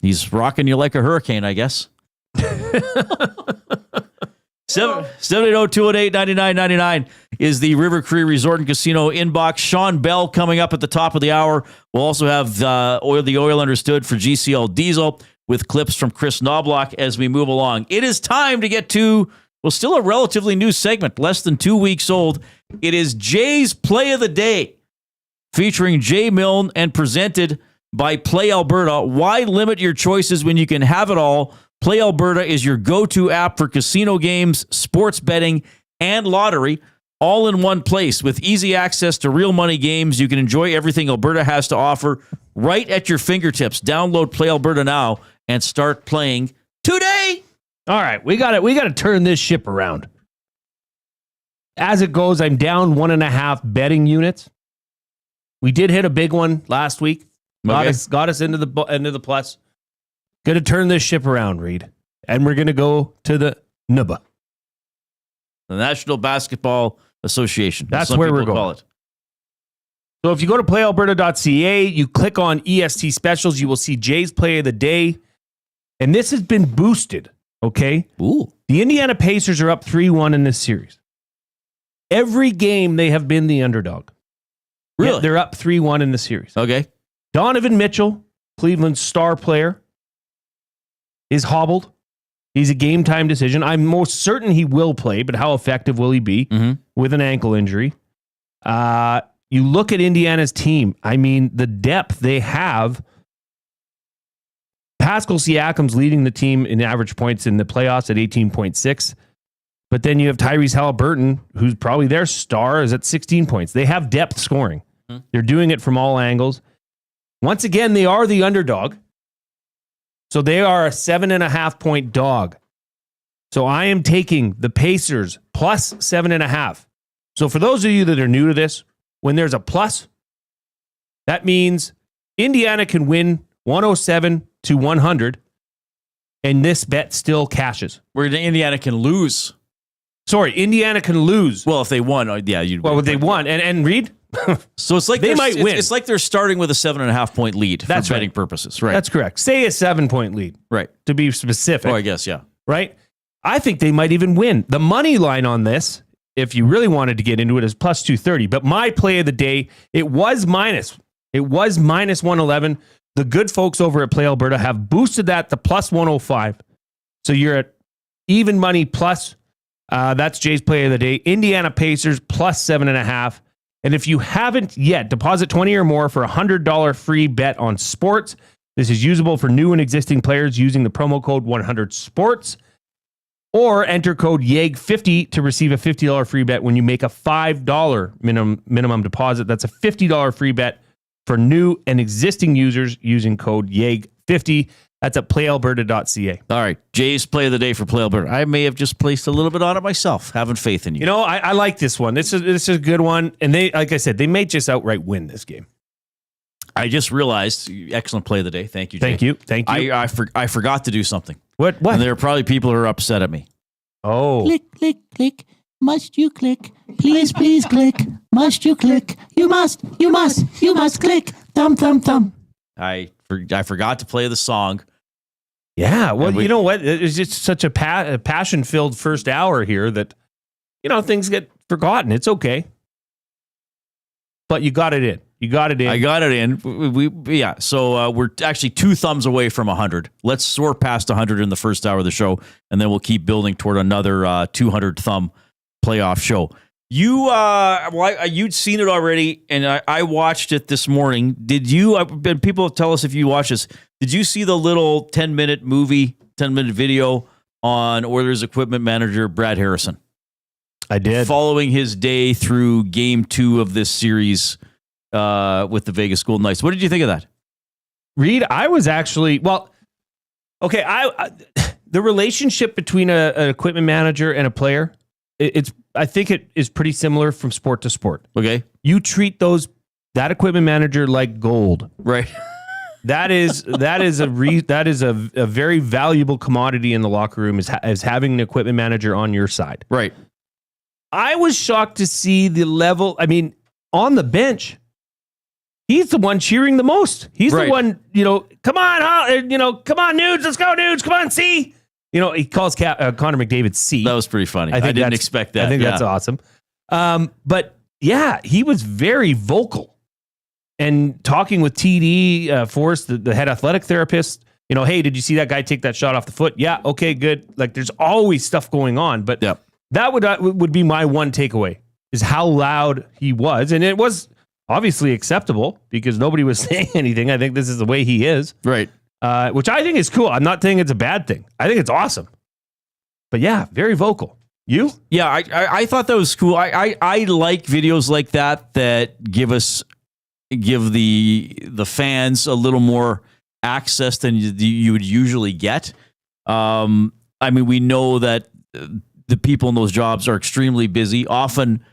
he's rocking you like a hurricane, I guess. 780-218-9999 is the River Cree Resort and Casino inbox. Shawn Belle coming up at the top of the hour. We'll also have the Oil Understood for GCL Diesel, with clips from Chris Knobloch as we move along. It is time to get to, well, still a relatively new segment, less than 2 weeks old. It is Jay's Play of the Day, featuring Jay Milne and presented by Play Alberta. Why limit your choices when you can have it all? Play Alberta is your go-to app for casino games, sports betting, and lottery, all in one place. With easy access to real money games, you can enjoy everything Alberta has to offer right at your fingertips. Download Play Alberta now and start playing today. All right, we got to turn this ship around. As it goes, I'm down 1.5 betting units. We did hit a big one last week. Got us into the plus. Going to turn this ship around, Reid, and we're going to go to the NBA, the National Basketball Association. That's where we're going. Call it. So if you go to playalberta.ca, you click on EST specials, you will see Jay's Play of the Day. And this has been boosted, okay? Ooh. The Indiana Pacers are up 3-1 in this series. Every game they have been the underdog. Really? Yet they're up 3-1 in the series. Okay. Donovan Mitchell, Cleveland's star player, is hobbled. He's a game-time decision. I'm most certain he will play, but how effective will he be with an ankle injury? You look at Indiana's team. I mean, the depth they have. Pascal Siakam's leading the team in average points in the playoffs at 18.6. But then you have Tyrese Halliburton, who's probably their star, is at 16 points. They have depth scoring. They're doing it from all angles. Once again, they are the underdog. So they are a 7.5 point dog. So I am taking the Pacers plus 7.5. So for those of you that are new to this, when there's a plus, that means Indiana can win 107-100, and this bet still cashes. Where Indiana can lose. Sorry, Indiana can lose. Well, if they won, yeah, you'd. Well, they won, and Reid. So it's like they might win. It's like they're starting with a 7.5 point lead for That's betting right. purposes, right? That's correct. Say a 7 point lead, right? To be specific. Oh, I guess, yeah. Right. I think they might even win. The money line on this, if you really wanted to get into it, is plus 230. But my play of the day, it was minus 111. The good folks over at Play Alberta have boosted that to plus 105. So you're at even money plus. That's Jay's play of the day. Indiana Pacers plus 7.5. And if you haven't yet, deposit 20 or more for a $100 free bet on sports. This is usable for new and existing players using the promo code 100sports. Or enter code YEG50 to receive a $50 free bet when you make a $5 minimum deposit. That's a $50 free bet for new and existing users using code YEG50. That's at playalberta.ca. All right. Jay's play of the day for Play Alberta. I may have just placed a little bit on it myself, having faith in you. You know, I like this one. This is a good one. And they, like I said, they may just outright win this game. I just realized, excellent play of the day. Thank you, Jay. Thank you. I forgot to do something. What? And there are probably people who are upset at me. Oh. Click, click, click. Must you click? Please, please click. Must you click? You must click. Thumb, thumb, thumb. I forgot to play the song. Yeah, well, you know what? It's just such a passion-filled first hour here that, you know, things get forgotten. It's okay. But you got it in. I got it in. So we're actually 2 thumbs away from 100. Let's soar past 100 in the first hour of the show, and then we'll keep building toward another 200 thumb playoff show. You'd seen it already, and I watched it this morning. Did you? People tell us if you watch this. Did you see the little 10-minute video on Oilers equipment manager Brad Harrison? I did. Following his day through Game 2 of this series with the Vegas Golden Knights. What did you think of that? Reid, I was actually, okay. The relationship between an equipment manager and a player, I think it is pretty similar from sport to sport. Okay. You treat that equipment manager like gold. Right. That is a very valuable commodity in the locker room is having an equipment manager on your side. Right. I was shocked to see the level. I mean, on the bench, he's the one cheering the most. He's the one, come on, come on, Nudes, let's go, Nudes, come on, C. He calls Connor McDavid C. That was pretty funny. I didn't expect that. I think that's awesome. But yeah, he was very vocal and talking with TD Forrest, the head athletic therapist. Hey, did you see that guy take that shot off the foot? Yeah, okay, good. Like, there's always stuff going on, but that would be my one takeaway is how loud he was, and it was obviously acceptable because nobody was saying anything. I think this is the way he is, right? Which I think is cool. I'm not saying it's a bad thing. I think it's awesome. But yeah, very vocal. You? Yeah, I thought that was cool. I like videos like that give the fans a little more access than you would usually get. I mean, we know that the people in those jobs are extremely busy, often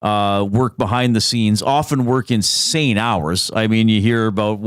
work behind the scenes, often work insane hours. I mean, you hear about,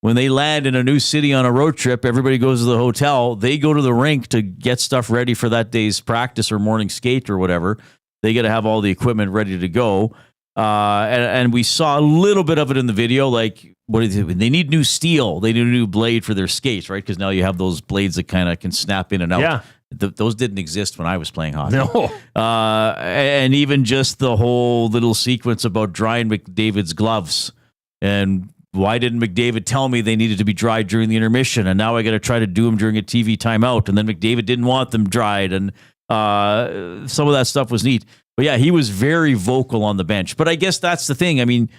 when they land in a new city on a road trip, everybody goes to the hotel. They go to the rink to get stuff ready for that day's practice or morning skate or whatever. They got to have all the equipment ready to go. And we saw a little bit of it in the video. Like, they need new steel. They need a new blade for their skates, right? Because now you have those blades that kind of can snap in and out. Yeah. Those didn't exist when I was playing hockey. No. And even just the whole little sequence about drying McDavid's gloves. And why didn't McDavid tell me they needed to be dried during the intermission? And now I got to try to do them during a TV timeout. And then McDavid didn't want them dried. And Some of that stuff was neat. But yeah, he was very vocal on the bench. But I guess that's the thing. I mean,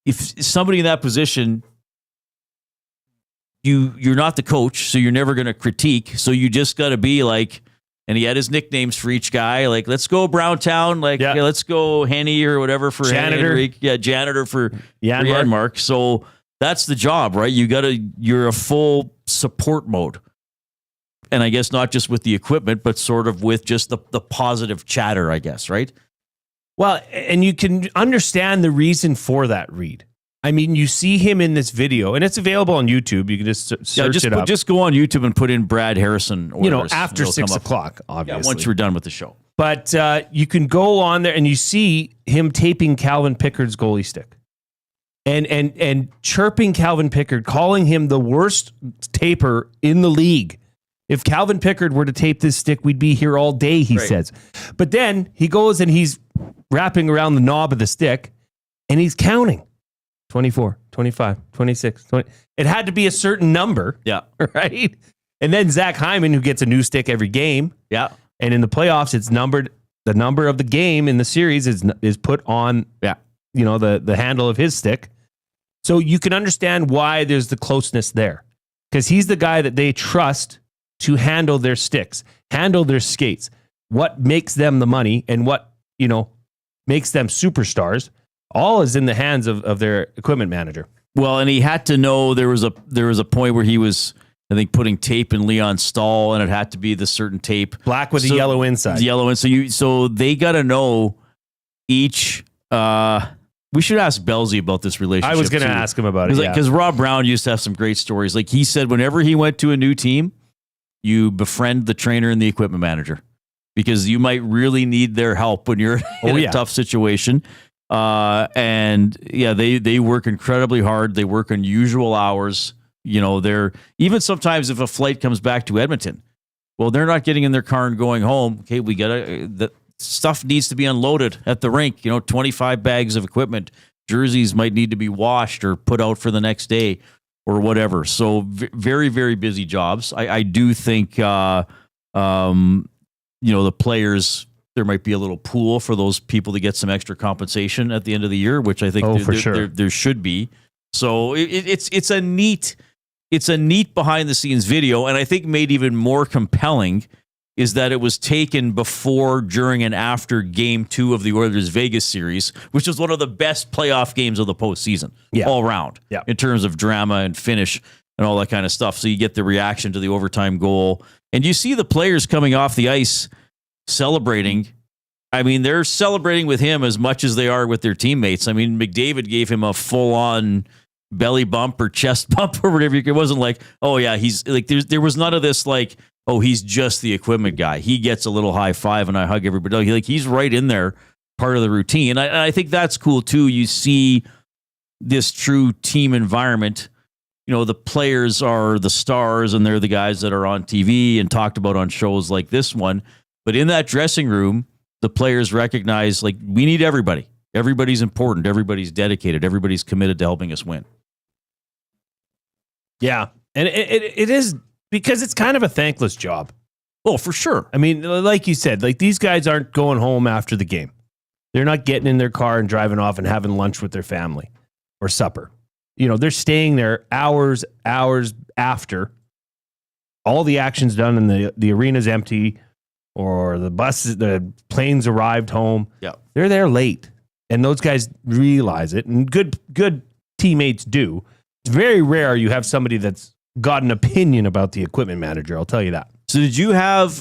if somebody in that position, you're not the coach, so you're never going to critique. So you just got to be like, and he had his nicknames for each guy. Like, let's go Browntown. Like, yeah, let's go Henny or whatever for Janitor. Henrique. Yeah, janitor for Janmark. So that's the job, right? You're a full support mode. And I guess not just with the equipment, but sort of with just the positive chatter, I guess, right? Well, and you can understand the reason for that, Reid. I mean, you see him in this video, and it's available on YouTube. You can just search it up. Just go on YouTube and put in Brad Harrison. Oilers, after 6 o'clock, obviously. Yeah, once you're done with the show. But you can go on there, and you see him taping Calvin Pickard's goalie stick. And chirping Calvin Pickard, calling him the worst taper in the league. If Calvin Pickard were to tape this stick, we'd be here all day, he says. But then he goes and he's wrapping around the knob of the stick, and he's counting. 24, 25, 26, 20. It had to be a certain number. Yeah. Right? And then Zach Hyman, who gets a new stick every game. Yeah. And in the playoffs, it's numbered. The number of the game in the series is put on, the handle of his stick. So you can understand why there's the closeness there. Because he's the guy that they trust to handle their sticks, handle their skates, what makes them the money and what, makes them superstars. All is in the hands of their equipment manager. Well, and he had to know there was a point where he was, I think, putting tape in Leon Stahl, and it had to be the certain tape, black with the yellow inside. The yellow, and so they got to know each. We should ask Belsey about this relationship. I was going to ask him about it because Rob Brown used to have some great stories. Like he said, whenever he went to a new team, you befriend the trainer and the equipment manager because you might really need their help when you're in a tough situation. They work incredibly hard. They work unusual hours. They're even sometimes if a flight comes back to Edmonton, well, they're not getting in their car and going home. Okay, the stuff needs to be unloaded at the rink. 25 bags of equipment, jerseys might need to be washed or put out for the next day or whatever. So very, very busy jobs. I do think, the players, there might be a little pool for those people to get some extra compensation at the end of the year, which I think there should be. So it's a neat behind the scenes video. And I think made even more compelling is that it was taken before, during, and after Game 2 of the Oilers Vegas series, which was one of the best playoff games of the postseason all around in terms of drama and finish and all that kind of stuff. So you get the reaction to the overtime goal. And you see the players coming off the ice celebrating. I mean, they're celebrating with him as much as they are with their teammates. I mean, McDavid gave him a full-on belly bump or chest bump or whatever. It wasn't like, oh yeah, he's like, there was none of this like, oh, he's just the equipment guy. He gets a little high five and I hug everybody. Like he's right in there, part of the routine. And I think that's cool too. You see this true team environment. The players are the stars and they're the guys that are on TV and talked about on shows like this one. But in that dressing room, the players recognize, like, we need everybody. Everybody's important. Everybody's dedicated. Everybody's committed to helping us win. Yeah. And it is because it's kind of a thankless job. Oh, for sure. I mean, like you said, like these guys aren't going home after the game. They're not getting in their car and driving off and having lunch with their family or supper. They're staying there hours after all the action's done and the arena's empty. Or the planes arrived home. Yeah, they're there late, and those guys realize it. And good teammates do. It's very rare you have somebody that's got an opinion about the equipment manager. I'll tell you that. So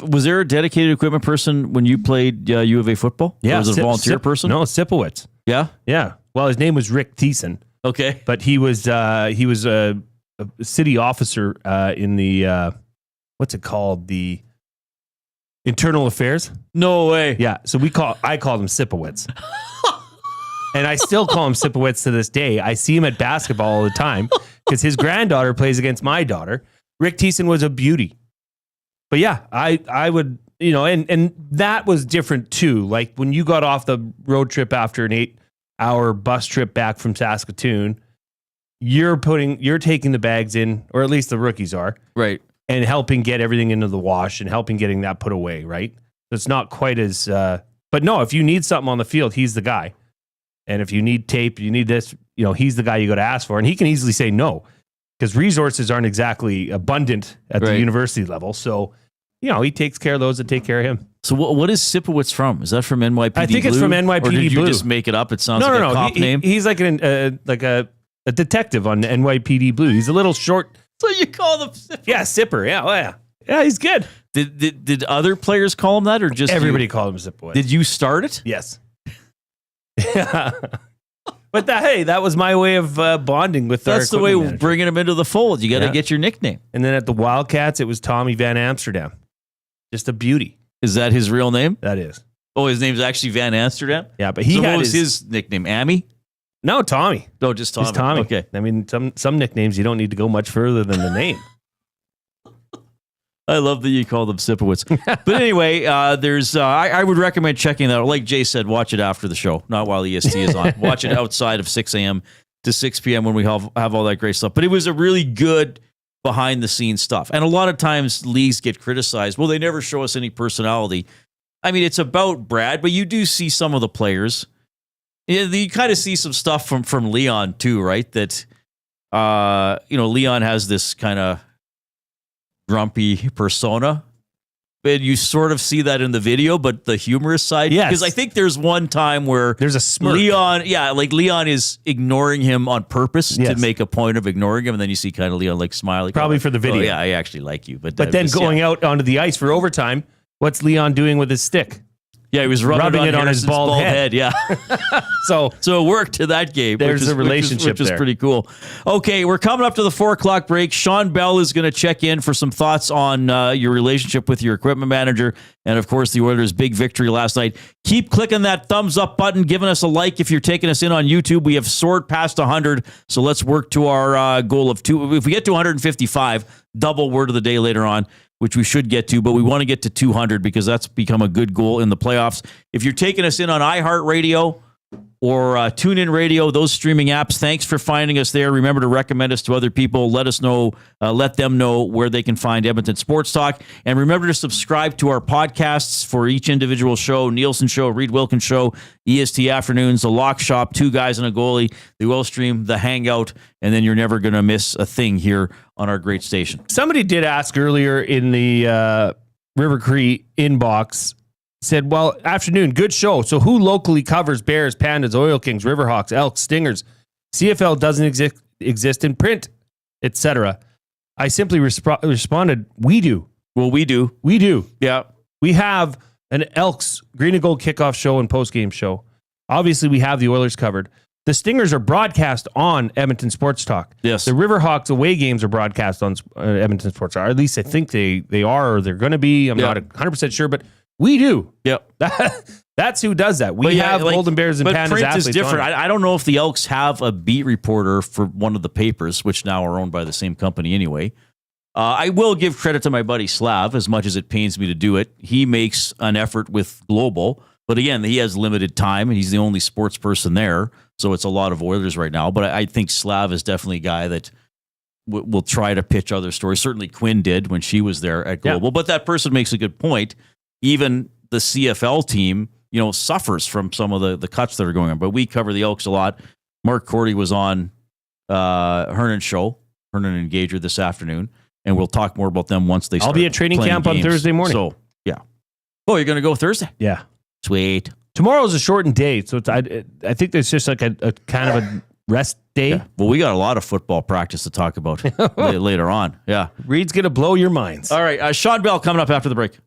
was there a dedicated equipment person when you played U of A football? Yeah, or was it a volunteer person? No, Sipowicz. Yeah, yeah. Well, his name was Rick Thiessen. Okay, but he was a city officer in the what's it called, the Internal Affairs? No way. Yeah. So I called him Sipowicz. And I still call him Sipowicz to this day. I see him at basketball all the time because his granddaughter plays against my daughter. Rick Thiessen was a beauty. But yeah, I would, and that was different too. Like when you got off the road trip after an 8-hour bus trip back from Saskatoon, you're taking the bags in, or at least the rookies are. Right. And helping get everything into the wash and helping getting that put away, right? it's not quite as. But no, if you need something on the field, he's the guy. And if you need tape, you need this, he's the guy you got to ask for. And he can easily say no, because resources aren't exactly abundant at the university level. So, he takes care of those that take care of him. So what is Sipowicz from? Is that from NYPD Blue? I think it's from NYPD Blue. Or did you Blue. just make it up? It sounds like a cop name. He's like a detective on NYPD Blue. He's a little short. So you call them Sipper? Yeah, Sipper. Yeah, yeah. Yeah, he's good. Did other players call him that, or just everybody called him Sipowicz? Did you start it? Yes. But that was my way of bonding with. That's the way of bringing him into the fold. You got to get your nickname. And then at the Wildcats, it was Tommy Van Amsterdam. Just a beauty. Is that his real name? That is. Oh, his name's actually Van Amsterdam? Yeah, but what was his nickname? Ammy? No, Tommy. No, just Tommy. Just Tommy. Okay. I mean, some nicknames you don't need to go much further than the name. I love that you call them Sipowicz. But anyway, I would recommend checking that out. Like Jay said, watch it after the show, not while EST is on. Watch it outside of 6 a.m. to 6 p.m. when we have all that great stuff. But it was a really good behind-the-scenes stuff. And a lot of times leagues get criticized. Well, they never show us any personality. I mean, it's about Brad, but you do see some of the players. You kind of see some stuff from Leon, too, right? That, Leon has this kind of grumpy persona, and you sort of see that in the video, but the humorous side, because I think there's one time where there's a smirk. Leon is ignoring him on purpose to make a point of ignoring him, and then you see kind of Leon like smiling, probably for the video. Oh, yeah, I actually like you, but then going out onto the ice for overtime, what's Leon doing with his stick? Yeah, he was rubbing it on his bald head. Yeah. so it worked to that game. There's a relationship which is pretty cool. Okay, we're coming up to the 4:00 break. Shawn Belle is going to check in for some thoughts on your relationship with your equipment manager. And, of course, the Oilers' big victory last night. Keep clicking that thumbs up button, giving us a like if you're taking us in on YouTube. We have soared past 100, so let's work to our goal of 2. If we get to 155, double word of the day later on, which we should get to, but we want to get to 200 because that's become a good goal in the playoffs. If you're taking us in on iHeartRadio or TuneIn Radio, those streaming apps, thanks for finding us there. Remember to recommend us to other people. Let us know, let them know where they can find Edmonton Sports Talk. And remember to subscribe to our podcasts for each individual show, Nielsen Show, Reid Wilkins Show, EST Afternoons, The Lock Shop, Two Guys and a Goalie, The Oil Stream, The Hangout, and then you're never going to miss a thing here on our great station. Somebody did ask earlier in the River Cree inbox, said, well, afternoon, good show. So who locally covers Bears, Pandas, Oil Kings, Riverhawks, Elks, Stingers? CFL doesn't exist in print, etc. I simply responded, we do. Well, we do. We do. Yeah. We have an Elks Green and Gold kickoff show and postgame show. Obviously, we have the Oilers covered. The Stingers are broadcast on Edmonton Sports Talk. Yes. The Riverhawks away games are broadcast on Edmonton Sports Talk. Or at least I think they are, or they're going to be. I'm not 100% sure, but we do. Yep. That's who does that. We have Golden Bears and Pandas print athletes is different. I don't know if the Elks have a beat reporter for one of the papers, which now are owned by the same company anyway. I will give credit to my buddy Slav, as much as it pains me to do it. He makes an effort with Global, but again, he has limited time, and he's the only sports person there, so it's a lot of Oilers right now. But I think Slav is definitely a guy that will try to pitch other stories. Certainly Quinn did when she was there at Global, but that person makes a good point. Even the CFL team, suffers from some of the cuts that are going on. But we cover the Elks a lot. Mark Cordy was on Hernan's show, Hernan and Gager, this afternoon, and we'll talk more about them once they start. I'll be at training camp on Thursday morning. So, yeah. Oh, you're going to go Thursday? Yeah. Sweet. Tomorrow's a shortened day, so I think there's just like a kind of a rest day. Yeah. Well, we got a lot of football practice to talk about later on. Yeah. Reid's going to blow your minds. All right. Shawn Belle coming up after the break.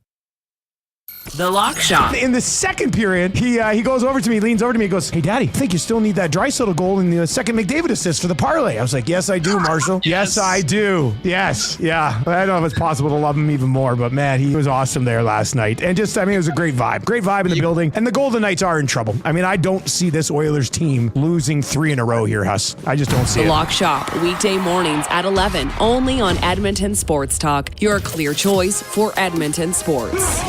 The Lock Shop. In the second period, he goes over to me, leans over to me, goes, "Hey, Daddy, I think you still need that Draisaitl goal in the second McDavid assist for the parlay." I was like, "Yes, I do, Marshall. Yes, I do. Yes, yeah." I don't know if it's possible to love him even more, but man, he was awesome there last night. And just, it was a great vibe in the building. And the Golden Knights are in trouble. I don't see this Oilers team losing 3 in a row here, Huss. I just don't see The it. Lock Shop, weekday mornings at 11, only on Edmonton Sports Talk, your clear choice for Edmonton sports.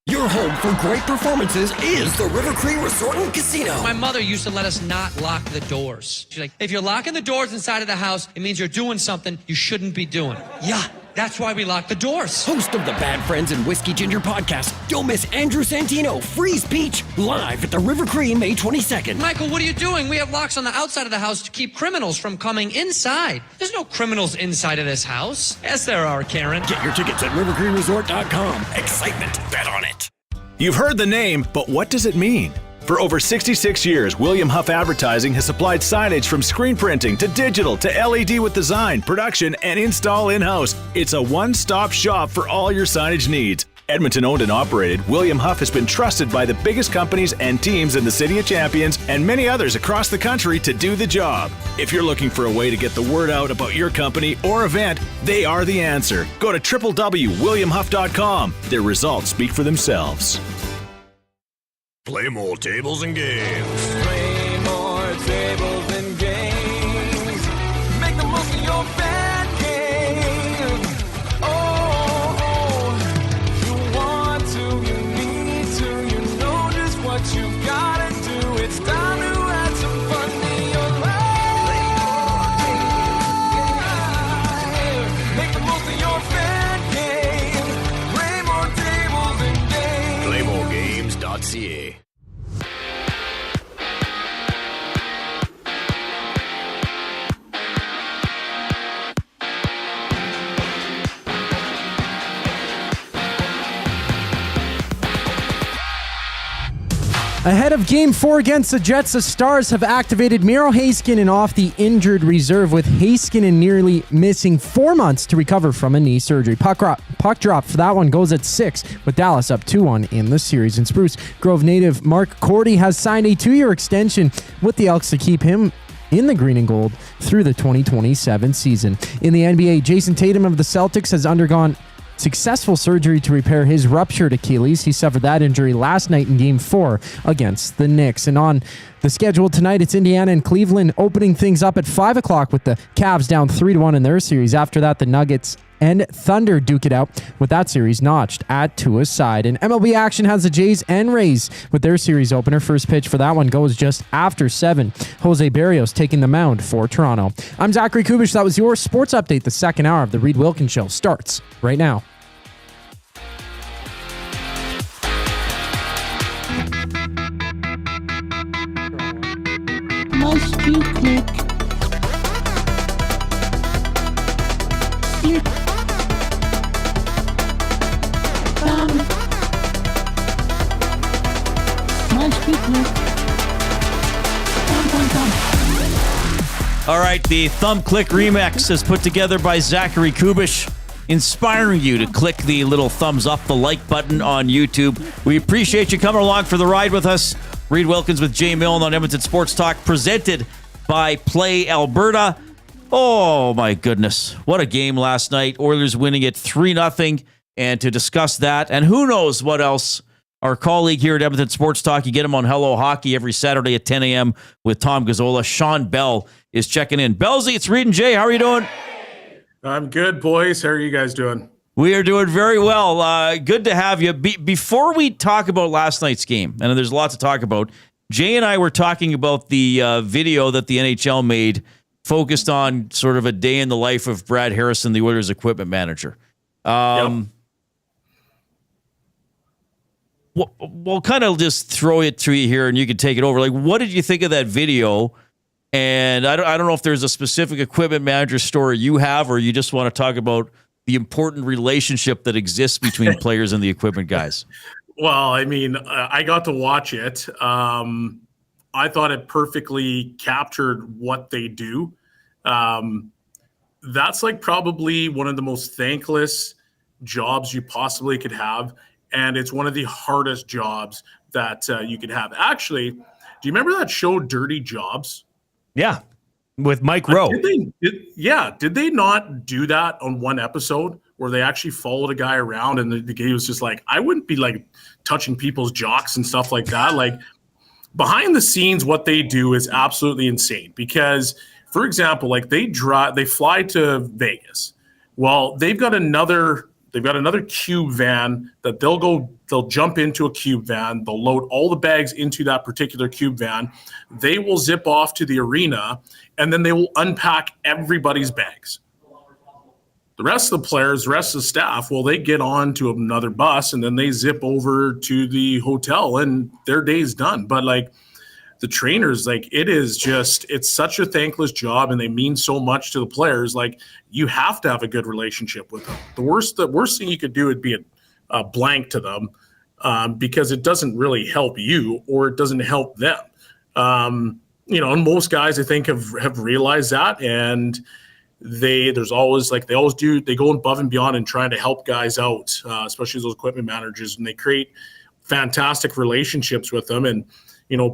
Your home for great performances is the River Cree Resort and Casino. My mother used to let us not lock the doors. She's like, if you're locking the doors inside of the house, it means you're doing something you shouldn't be doing. Yeah, That's why we lock the doors. Host of the Bad Friends and Whiskey Ginger podcast, don't miss Andrew Santino, Freeze Peach, live at the River Cree May 22nd. Michael, what are you doing? We have locks on the outside of the house to keep criminals from coming inside. There's no criminals inside of this house. Yes, there are, Karen. Get your tickets at rivercreeresort.com. Excitement, bet on it. You've heard the name, but what does it mean? For over 66 years, William Huff Advertising has supplied signage from screen printing to digital to LED with design, production, and install in-house. It's a one-stop shop for all your signage needs. Edmonton owned and operated, William Huff has been trusted by the biggest companies and teams in the City of Champions and many others across the country to do the job. If you're looking for a way to get the word out about your company or event, they are the answer. Go to www.williamhuff.com. Their results speak for themselves. Play more tables and games. Play more tables and games. Make the most of your bad game. Oh, you want to, you need to, you know just what you've got to do. It's time to add some fun to your life. Make the most of your bad game. Play more tables and games. Playmoregames.ca. Ahead of Game 4 against the Jets, the Stars have activated Miro Heiskanen off the injured reserve, with Heiskanen nearly missing 4 months to recover from a knee surgery. Puck drop for that one goes at 6, with Dallas up 2-1 in the series. And Spruce Grove native Mark Cordy has signed a 2-year extension with the Elks to keep him in the green and gold through the 2027 season. In the NBA, Jason Tatum of the Celtics has undergone successful surgery to repair his ruptured Achilles. He suffered that injury last night in Game 4 against the Knicks. And on the schedule tonight, it's Indiana and Cleveland opening things up at 5 o'clock with the Cavs down 3-1 in their series. After that, the Nuggets and Thunder duke it out with that series notched at 2 aside. And MLB action has the Jays and Rays with their series opener. First pitch for that one goes just after 7. Jose Barrios taking the mound for Toronto. I'm Zachary Kubish. That was your sports update. The second hour of the Reid Wilkins Show starts right now. Must you click? Click. Must you click? All right, the Thumb Click Remix is put together by Zachary Kubish, inspiring you to click the little thumbs up, the like button on YouTube. We appreciate you coming along for the ride with us. Reid Wilkins with Jay Milne on Edmonton Sports Talk, presented by Play Alberta. Oh, my goodness. What a game last night. Oilers winning it 3-0. And to discuss that, and who knows what else, our colleague here at Edmonton Sports Talk, you get him on Hello Hockey every Saturday at 10 a.m. with Tom Gazzola. Shawn Belle is checking in. Bellsy, it's Reid and Jay. How are you doing? I'm good, boys. How are you guys doing? We are doing very well. Good to have you. Before we talk about last night's game, and there's a lot to talk about, Jay and I were talking about the video that the NHL made focused on sort of a day in the life of Brad Harrison, the Oilers equipment manager. We'll kind of just throw it to you here and you can take it over. Like, what did you think of that video? And I don't know if there's a specific equipment manager story you have, or you just want to talk about the important relationship that exists between players and the equipment guys. Well, I mean, I got to watch it. I thought it perfectly captured what they do. That's like probably one of the most thankless jobs you possibly could have. And it's one of the hardest jobs that you could have. Actually, do you remember that show Dirty Jobs? Yeah, with Mike Rowe. Did they not do that on one episode where they actually followed a guy around and the guy was just like, I wouldn't be like touching people's jocks and stuff like that. Like behind the scenes, what they do is absolutely insane because, for example, like they fly to Vegas. Well, they've got another cube van that they'll jump into a cube van. They'll load all the bags into that particular cube van. They will zip off to the arena and then they will unpack everybody's bags. The rest of the players, the rest of the staff, well, they get on to another bus and then they zip over to the hotel and their day's done. But like the trainers, like it's such a thankless job and they mean so much to the players. Like you have to have a good relationship with them. The worst thing you could do would be a blank to them because it doesn't really help you or it doesn't help them. And most guys I think have realized that, and they go above and beyond in trying to help guys out, especially those equipment managers, and they create fantastic relationships with them. And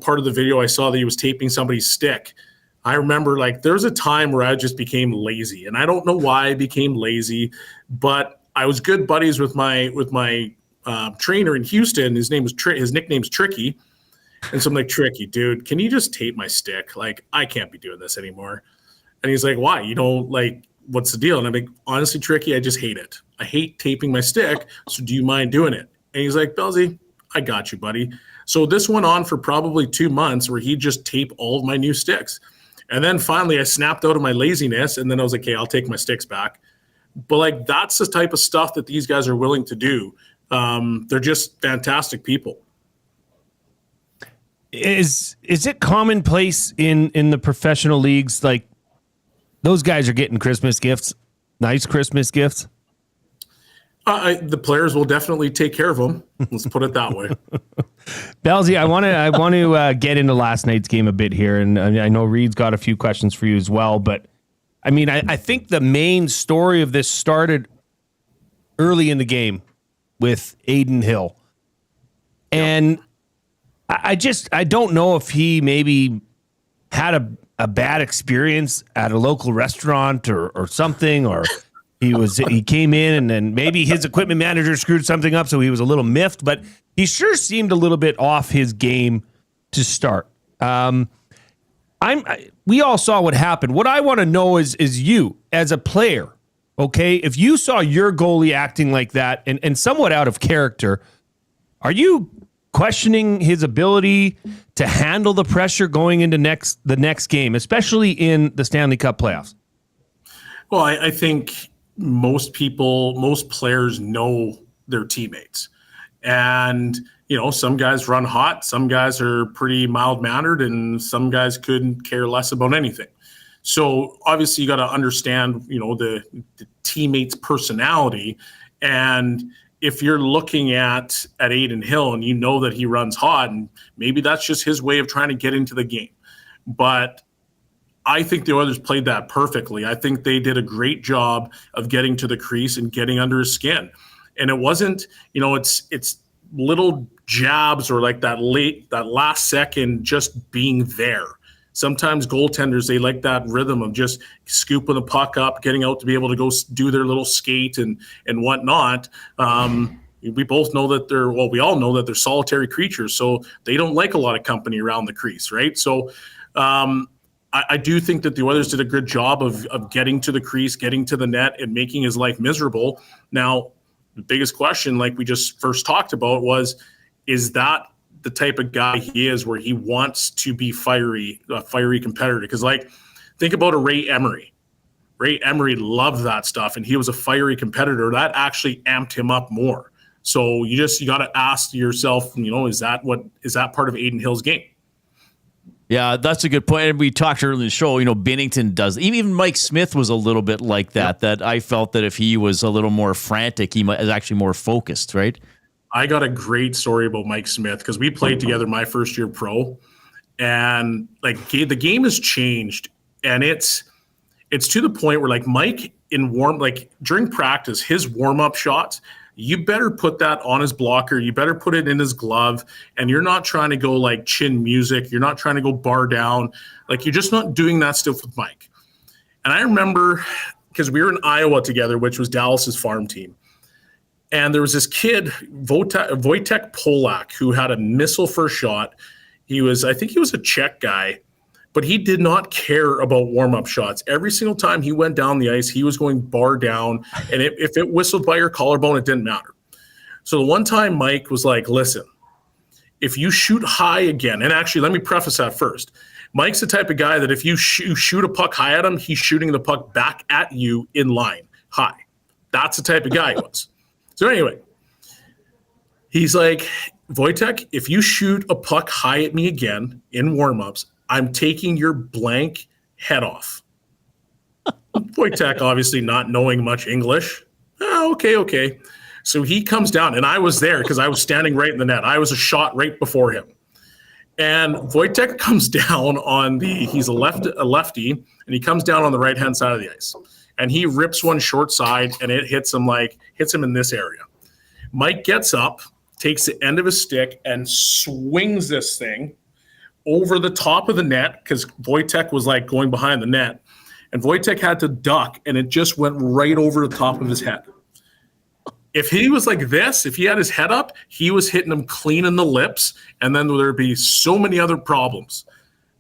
part of the video I saw that he was taping somebody's stick. I remember there's a time where I just became lazy, and I don't know why I became lazy, but I was good buddies with my trainer in Houston. His nickname's Tricky. And so I'm like, Tricky, dude, can you just tape my stick? Like, I can't be doing this anymore. And he's like, why? You don't what's the deal? And I'm like, honestly, Tricky, I just hate it. I hate taping my stick. So do you mind doing it? And he's like, Belsey, I got you, buddy. So this went on for probably 2 months where he'd just tape all of my new sticks. And then finally I snapped out of my laziness. And then I was like, okay, I'll take my sticks back. But that's the type of stuff that these guys are willing to do. They're just fantastic people. Is it commonplace in the professional leagues? Like those guys are getting Christmas gifts, nice Christmas gifts. The players will definitely take care of them. Let's put it that way. Belsey, I want to get into last night's game a bit here, and I know Reid's got a few questions for you as well. But I mean, I think the main story of this started early in the game with Adin Hill, and I don't know if he maybe had a bad experience at a local restaurant or something, or he came in and then maybe his equipment manager screwed something up, so he was a little miffed, but he sure seemed a little bit off his game to start. We all saw what happened. What I want to know is you as a player, okay? If you saw your goalie acting like that and somewhat out of character, are you questioning his ability to handle the pressure going into the next game, especially in the Stanley Cup playoffs? Well, I think most players know their teammates. And, some guys run hot, some guys are pretty mild-mannered, and some guys couldn't care less about anything. So obviously you got to understand, the teammate's personality. And if you're looking at Adin Hill and you know that he runs hot, and maybe that's just his way of trying to get into the game. But I think the Oilers played that perfectly. I think they did a great job of getting to the crease and getting under his skin. And it wasn't, it's little jabs or that last second just being there. Sometimes goaltenders, they like that rhythm of just scooping the puck up, getting out to be able to go do their little skate and whatnot. We both know that we all know that they're solitary creatures, so they don't like a lot of company around the crease, right? So I do think that the Oilers did a good job of getting to the crease, getting to the net, and making his life miserable. Now, the biggest question, like we just first talked about, is that the type of guy he is where he wants to be a fiery competitor? Because think about a Ray Emery. Ray Emery loved that stuff, and he was a fiery competitor. That actually amped him up more. So you got to ask yourself, is that part of Adin Hill's game? Yeah, that's a good point. And we talked earlier in the show, Binnington does. Even Mike Smith was a little bit like that, that I felt that if he was a little more frantic, he is actually more focused, right? I got a great story about Mike Smith because we played together my first year pro, and the game has changed, and it's to the point where Mike during practice, his warm-up shots, you better put that on his blocker, you better put it in his glove, and you're not trying to go chin music, you're not trying to go bar down, you're just not doing that stuff with Mike. And I remember because we were in Iowa together, which was Dallas's farm team. And there was this kid, Wojtek Polak, who had a missile first shot. I think he was a Czech guy, but he did not care about warm-up shots. Every single time he went down the ice, he was going bar down. And if it whistled by your collarbone, it didn't matter. So the one time Mike was like, listen, if you shoot high again, and actually let me preface that first. Mike's the type of guy that if you shoot a puck high at him, he's shooting the puck back at you in line, high. That's the type of guy he was. So anyway, he's like, Wojtek, if you shoot a puck high at me again in warmups, I'm taking your blank head off. Wojtek, obviously not knowing much English. Oh, okay. So he comes down, and I was there because I was standing right in the net. I was a shot right before him. And Wojtek comes down on he's a lefty, and he comes down on the right-hand side of the ice. And he rips one short side, and it hits him in this area. Mike gets up, takes the end of his stick, and swings this thing over the top of the net because Wojtek was like going behind the net. And Wojtek had to duck, and it just went right over the top of his head. If he was like this, if he had his head up, he was hitting him clean in the lips, and then there'd be so many other problems.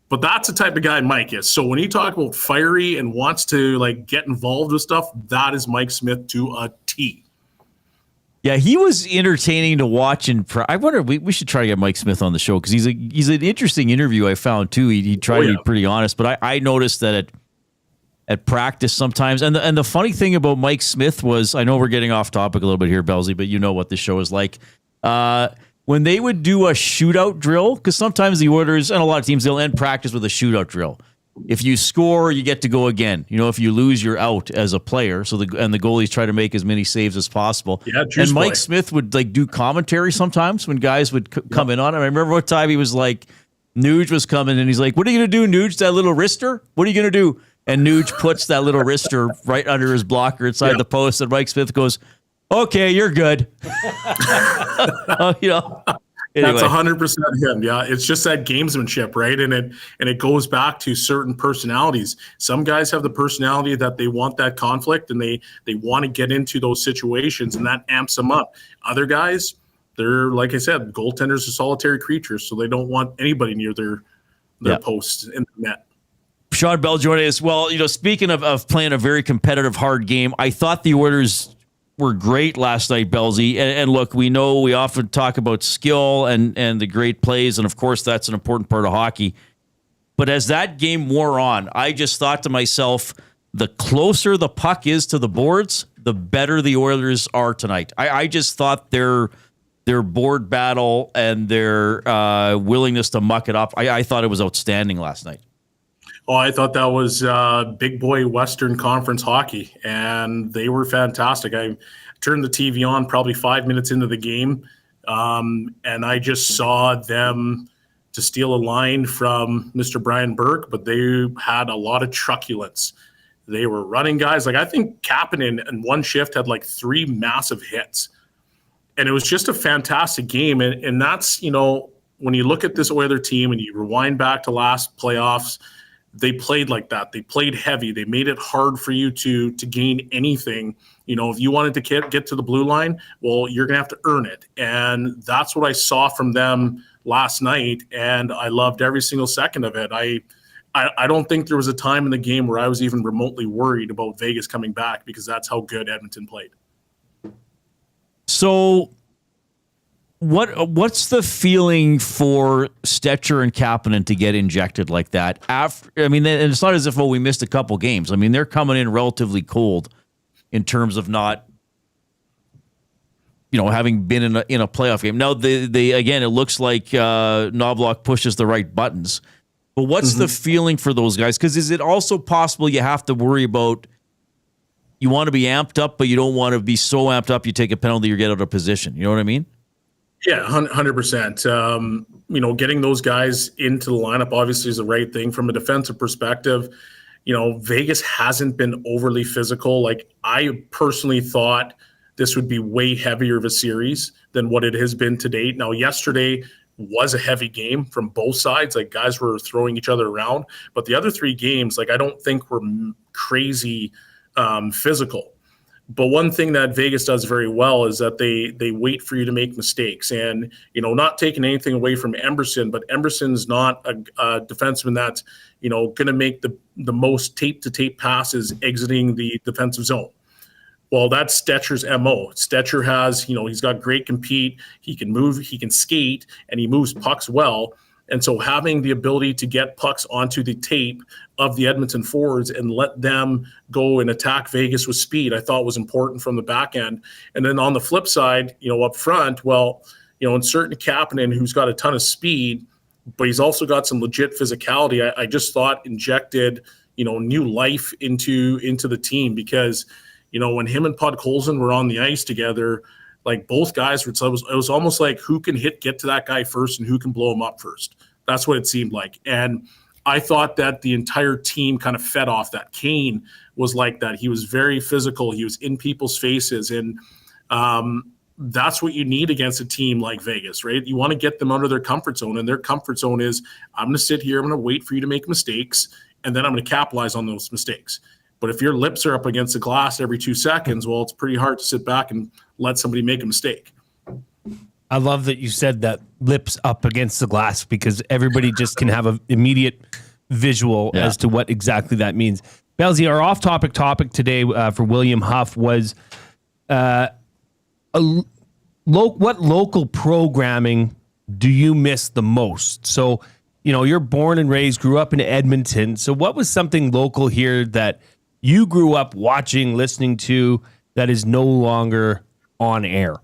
But that's the type of guy Mike is. So when you talk about fiery and wants to like get involved with stuff, that is Mike Smith to a T. Yeah, he was entertaining to watch. And I wonder, we should try to get Mike Smith on the show because he's an interesting interview I found too. He tried to be pretty honest, but I noticed that at practice sometimes. And the funny thing about Mike Smith was, I know we're getting off topic a little bit here, Belsey, but you know what the show is like. When they would do a shootout drill, because sometimes the Oilers and a lot of teams, they'll end practice with a shootout drill. If you score, you get to go again. You know, if you lose, you're out as a player. So the goalies try to make as many saves as possible. Yeah, and Mike Smith would like do commentary sometimes when guys would come in on it. I remember one time he was like, Nuge was coming and he's like, "What are you going to do, Nuge? That little wrister? What are you going to do?" And Nuge puts that little wrister right under his blocker inside the post, and Mike Smith goes, "Okay, you're good." Anyway. That's 100% him. Yeah, it's just that gamesmanship, right? And it goes back to certain personalities. Some guys have the personality that they want that conflict and they want to get into those situations, and that amps them up. Other guys, they're, like I said, goaltenders are solitary creatures, so they don't want anybody near their post in the net. Shawn Belle joining us. Well, speaking of playing a very competitive, hard game, I thought the Oilers were great last night, Belsey. And look, we know we often talk about skill and the great plays, and of course that's an important part of hockey. But as that game wore on, I just thought to myself, the closer the puck is to the boards, the better the Oilers are tonight. I just thought their board battle and their willingness to muck it up, I thought it was outstanding last night. Oh, I thought that was big boy Western Conference hockey, and they were fantastic. I turned the TV on probably 5 minutes into the game, and I just saw them to steal a line from Mr. Brian Burke, but they had a lot of truculence. They were running guys. Like, I think Kapanen in one shift had like 3 massive hits, and it was just a fantastic game. And that's, when you look at this Oiler team and you rewind back to last playoffs, they played like that. They played heavy. They made it hard for you to gain anything. If you wanted to get to the blue line, well, you're going to have to earn it. And that's what I saw from them last night, and I loved every single second of it. I don't think there was a time in the game where I was even remotely worried about Vegas coming back, because that's how good Edmonton played. So what's the feeling for Stetcher and Kapanen to get injected like that? And it's not as if we missed a couple games. I mean, they're coming in relatively cold in terms of not, having been in a playoff game. Now, they again, it looks like Knobloch pushes the right buttons. But what's the feeling for those guys? Because is it also possible you have to worry about, you want to be amped up, but you don't want to be so amped up you take a penalty or get out of position? You know what I mean? Yeah, 100%. Getting those guys into the lineup obviously is the right thing. From a defensive perspective, Vegas hasn't been overly physical. Like, I personally thought this would be way heavier of a series than what it has been to date. Now, yesterday was a heavy game from both sides. Like, guys were throwing each other around. But the other 3 games, I don't think were crazy physical. But one thing that Vegas does very well is that they wait for you to make mistakes. And, not taking anything away from Emberson, but Emberson's not a defenseman that's, going to make the most tape-to-tape passes exiting the defensive zone. Well, that's Stetcher's MO. Stetcher has, he's got great compete. He can move, he can skate, and he moves pucks well. And so having the ability to get pucks onto the tape of the Edmonton forwards and let them go and attack Vegas with speed, I thought was important from the back end. And then on the flip side, up front, in certain Kapanen, who's got a ton of speed, but he's also got some legit physicality, I just thought injected, new life into the team because, when him and Podkolzin were on the ice together, like both guys, it was almost like who can get to that guy first and who can blow him up first. That's what it seemed like. And I thought that the entire team kind of fed off that. Kane was like that. He was very physical. He was in people's faces. And that's what you need against a team like Vegas, right? You want to get them under their comfort zone. And their comfort zone is, I'm going to sit here, I'm going to wait for you to make mistakes, and then I'm going to capitalize on those mistakes. But if your lips are up against the glass every 2 seconds, well, it's pretty hard to sit back and let somebody make a mistake. I love that you said that lips up against the glass because everybody just can have an immediate visual as to what exactly that means. Belzy, our off-topic topic today for William Huff was what local programming do you miss the most? So, you're born and raised, grew up in Edmonton. So what was something local here that you grew up watching, listening to, that is no longer on air?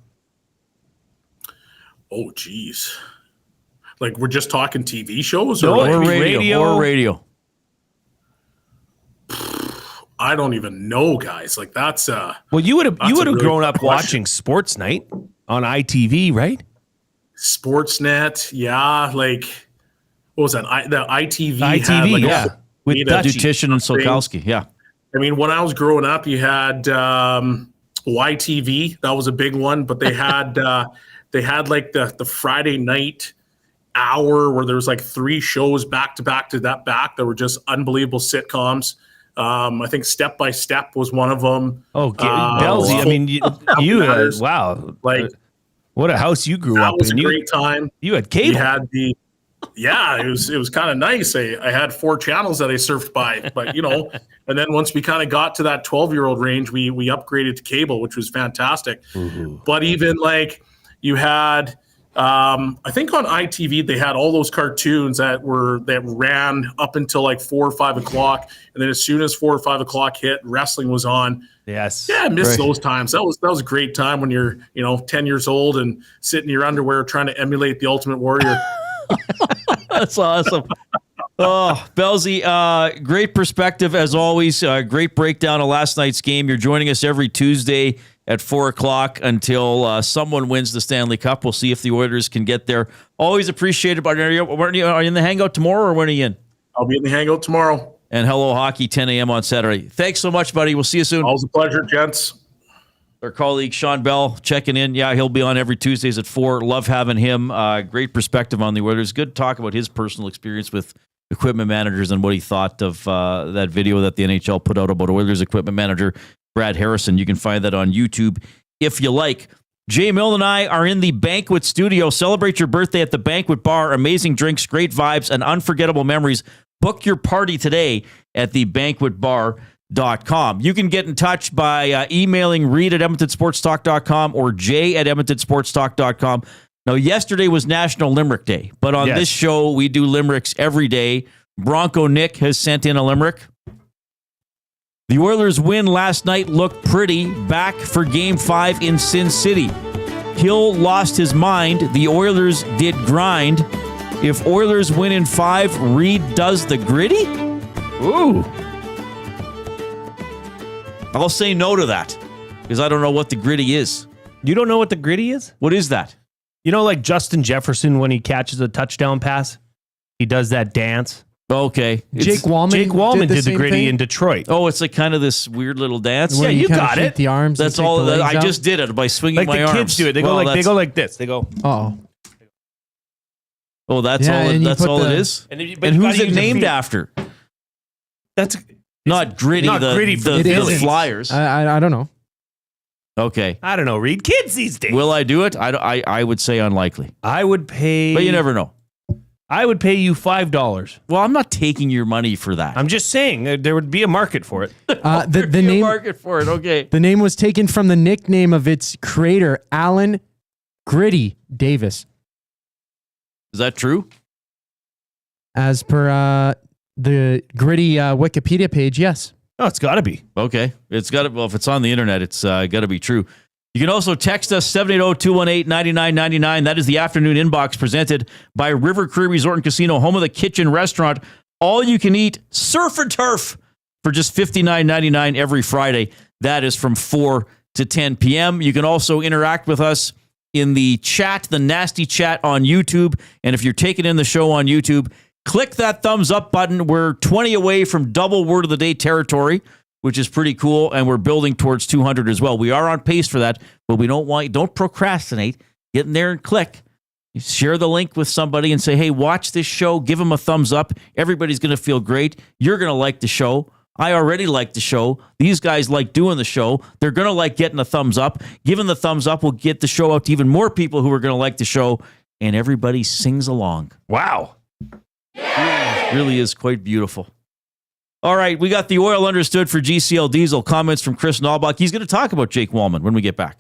Oh, geez. Like, we're just talking TV shows? Or radio. I don't even know, guys. Like, that's well, you would have really grown up watching Sports Night on ITV, right? Sportsnet, yeah. Like, what was that? The ITV had, like, yeah. With Dutishin and Solkowski, yeah. I mean, when I was growing up, you had YTV. That was a big one. But they had like the Friday night hour where there was like 3 shows back to back that were just unbelievable sitcoms. I think Step by Step was one of them. Oh, Belzy. I mean, you had, wow. Like, what a house you grew up in. That was a great time. You had cable. You had it was kind of nice. I had 4 channels that I surfed by, but and then once we kind of got to that 12-year-old range, we upgraded to cable, which was fantastic. Mm-hmm. But even like you had, I think on ITV they had all those cartoons that ran up until like 4 or 5 o'clock, and then as soon as 4 or 5 o'clock hit, wrestling was on. Yes. Yeah, I miss those times. That was a great time when you're 10 years old and sitting in your underwear trying to emulate the Ultimate Warrior. That's awesome. Oh, Belzy, great perspective as always. Great breakdown of last night's game. You're joining us every Tuesday at 4 o'clock until someone wins the Stanley Cup. We'll see if the Oilers can get there. Always appreciated. Are you in the hangout tomorrow or when are you in? I'll be in the hangout tomorrow. And Hello Hockey, 10 a.m. on Saturday. Thanks so much, buddy. We'll see you soon. Always a pleasure, gents. Our colleague Shawn Belle checking in. Yeah, he'll be on every Tuesdays at 4. Love having him. Great perspective on the Oilers. Good talk about his personal experience with equipment managers and what he thought of that video that the NHL put out about Oilers equipment manager Brad Harrison. You can find that on YouTube if you like. Jay Milne and I are in the Banquet Studio. Celebrate your birthday at the Banquet Bar. Amazing drinks, great vibes, and unforgettable memories. Book your party today at thebanquetbar.com. You can get in touch by emailing Reid at EdmontonSportsTalk.com or Jay at EdmontonSportsTalk.com. Now, yesterday was National Limerick Day, but on this show, we do limericks every day. Bronco Nick has sent in a limerick. The Oilers' win last night looked pretty. Back for Game 5 in Sin City. Hill lost his mind. The Oilers did grind. If Oilers win in 5, Reid does the gritty? Ooh. I'll say no to that because I don't know what the gritty is. You don't know what the gritty is? What is that? You know, like Justin Jefferson when he catches a touchdown pass, he does that dance. Okay. Jake Wallman did the gritty in Detroit. Oh, it's like kind of this weird little dance. Yeah, you got it. The arms. That's all. I just did it by swinging my arms. Like the kids do it. They go like this. They go. Oh. Oh, that's all. That's all it is. And who's it named after? That's not gritty. Not gritty for the Flyers. I don't know. Okay. I don't know. Reid, kids these days. Will I do it? I would say unlikely. I would pay. But you never know. I would pay you $5. Well, I'm not taking your money for that. I'm just saying there would be a market for it. The name market for it. Okay. The name was taken from the nickname of its creator, Alan Gritty Davis. Is that true? As per the gritty Wikipedia page, yes. Oh, it's got to be. Okay. It's got to, well, if it's on the internet, it's got to be true. You can also text us 780-218-9999. That is the afternoon inbox presented by River Cree Resort and Casino, home of the Kitchen Restaurant. All you can eat surf and turf for just $59.99 every Friday. That is from 4 to 10 p.m. You can also interact with us in the chat, the nasty chat on YouTube. And if you're taking in the show on YouTube, click that thumbs up button. We're 20 away from double word of the day territory, which is pretty cool. And we're building towards 200 as well. We are on pace for that, but we don't procrastinate. Get in there and click. Share the link with somebody and say, hey, watch this show. Give them a thumbs up. Everybody's going to feel great. You're going to like the show. I already like the show. These guys like doing the show. They're going to like getting a thumbs up. Giving the thumbs up will get the show out to even more people who are going to like the show. And everybody sings along. Wow. It really is quite beautiful. All right, we got the oil understood for GCL Diesel. Comments from Chris Nalbach. He's going to talk about Jake Wallman when we get back.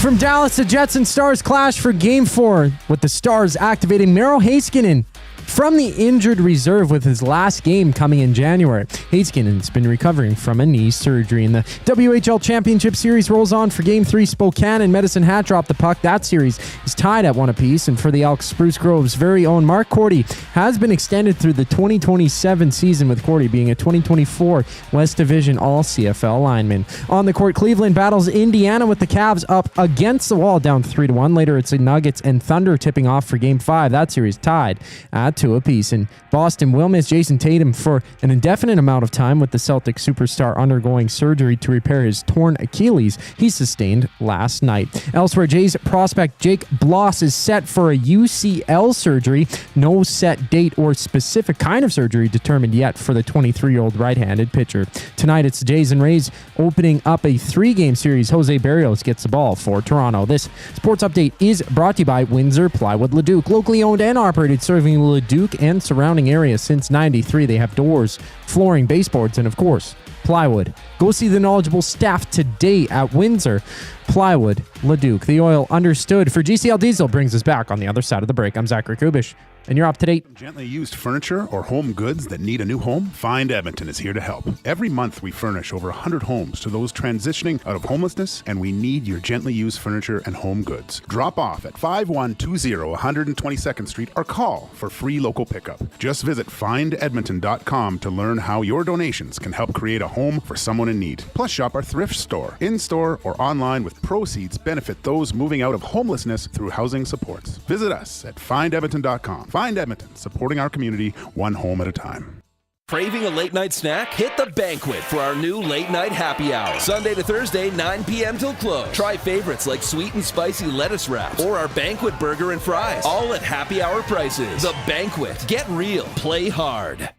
From Dallas, the Jets and Stars clash for Game 4, with the Stars activating Miro Heiskanen from the injured reserve with his last game coming in January. Heiskanen's been recovering from a knee surgery. And the WHL Championship Series rolls on for Game 3. Spokane and Medicine Hat drop the puck. That series is tied at 1 apiece. And for the Elks, Spruce Grove's very own Mark Cordy has been extended through the 2027 season, with Cordy being a 2024 West Division All-CFL lineman. On the court, Cleveland battles Indiana with the Cavs up against the wall, down 3-1. Later, it's the Nuggets and Thunder tipping off for Game 5. That series tied at 2 apiece. And Boston will miss Jason Tatum for an indefinite amount of time, with the Celtic superstar undergoing surgery to repair his torn Achilles he sustained last night. Elsewhere, Jays prospect Jake Bloss is set for a UCL surgery. No set date or specific kind of surgery determined yet for the 23-year-old right-handed pitcher. Tonight, it's the Jays and Rays opening up a 3-game series. Jose Barrios gets the ball for Toronto. This sports update is brought to you by Windsor Plywood Leduc, locally owned and operated, serving Leduc and surrounding areas since '93. They have doors, flooring, baseboards, and of course, plywood. Go see the knowledgeable staff today at Windsor Plywood Leduc. The oil understood for GCL Diesel brings us back on the other side of the break. I'm Zachary Kubish, and you're up to date. Gently used furniture or home goods that need a new home? Find Edmonton is here to help. Every month we furnish over 100 homes to those transitioning out of homelessness, and we need your gently used furniture and home goods. Drop off at 5120 122nd Street or call for free local pickup. Just visit findedmonton.com to learn how your donations can help create a home for someone in need. Plus, shop our thrift store, in-store or online, with proceeds benefit those moving out of homelessness through housing supports. Visit us at findedmonton.com. Find Edmonton, supporting our community one home at a time. Craving a late night snack? Hit the Banquet for our new late night happy hour. Sunday to Thursday, 9 p.m. till close. Try favorites like sweet and spicy lettuce wraps or our Banquet burger and fries, all at happy hour prices. The Banquet. Get real. Play hard.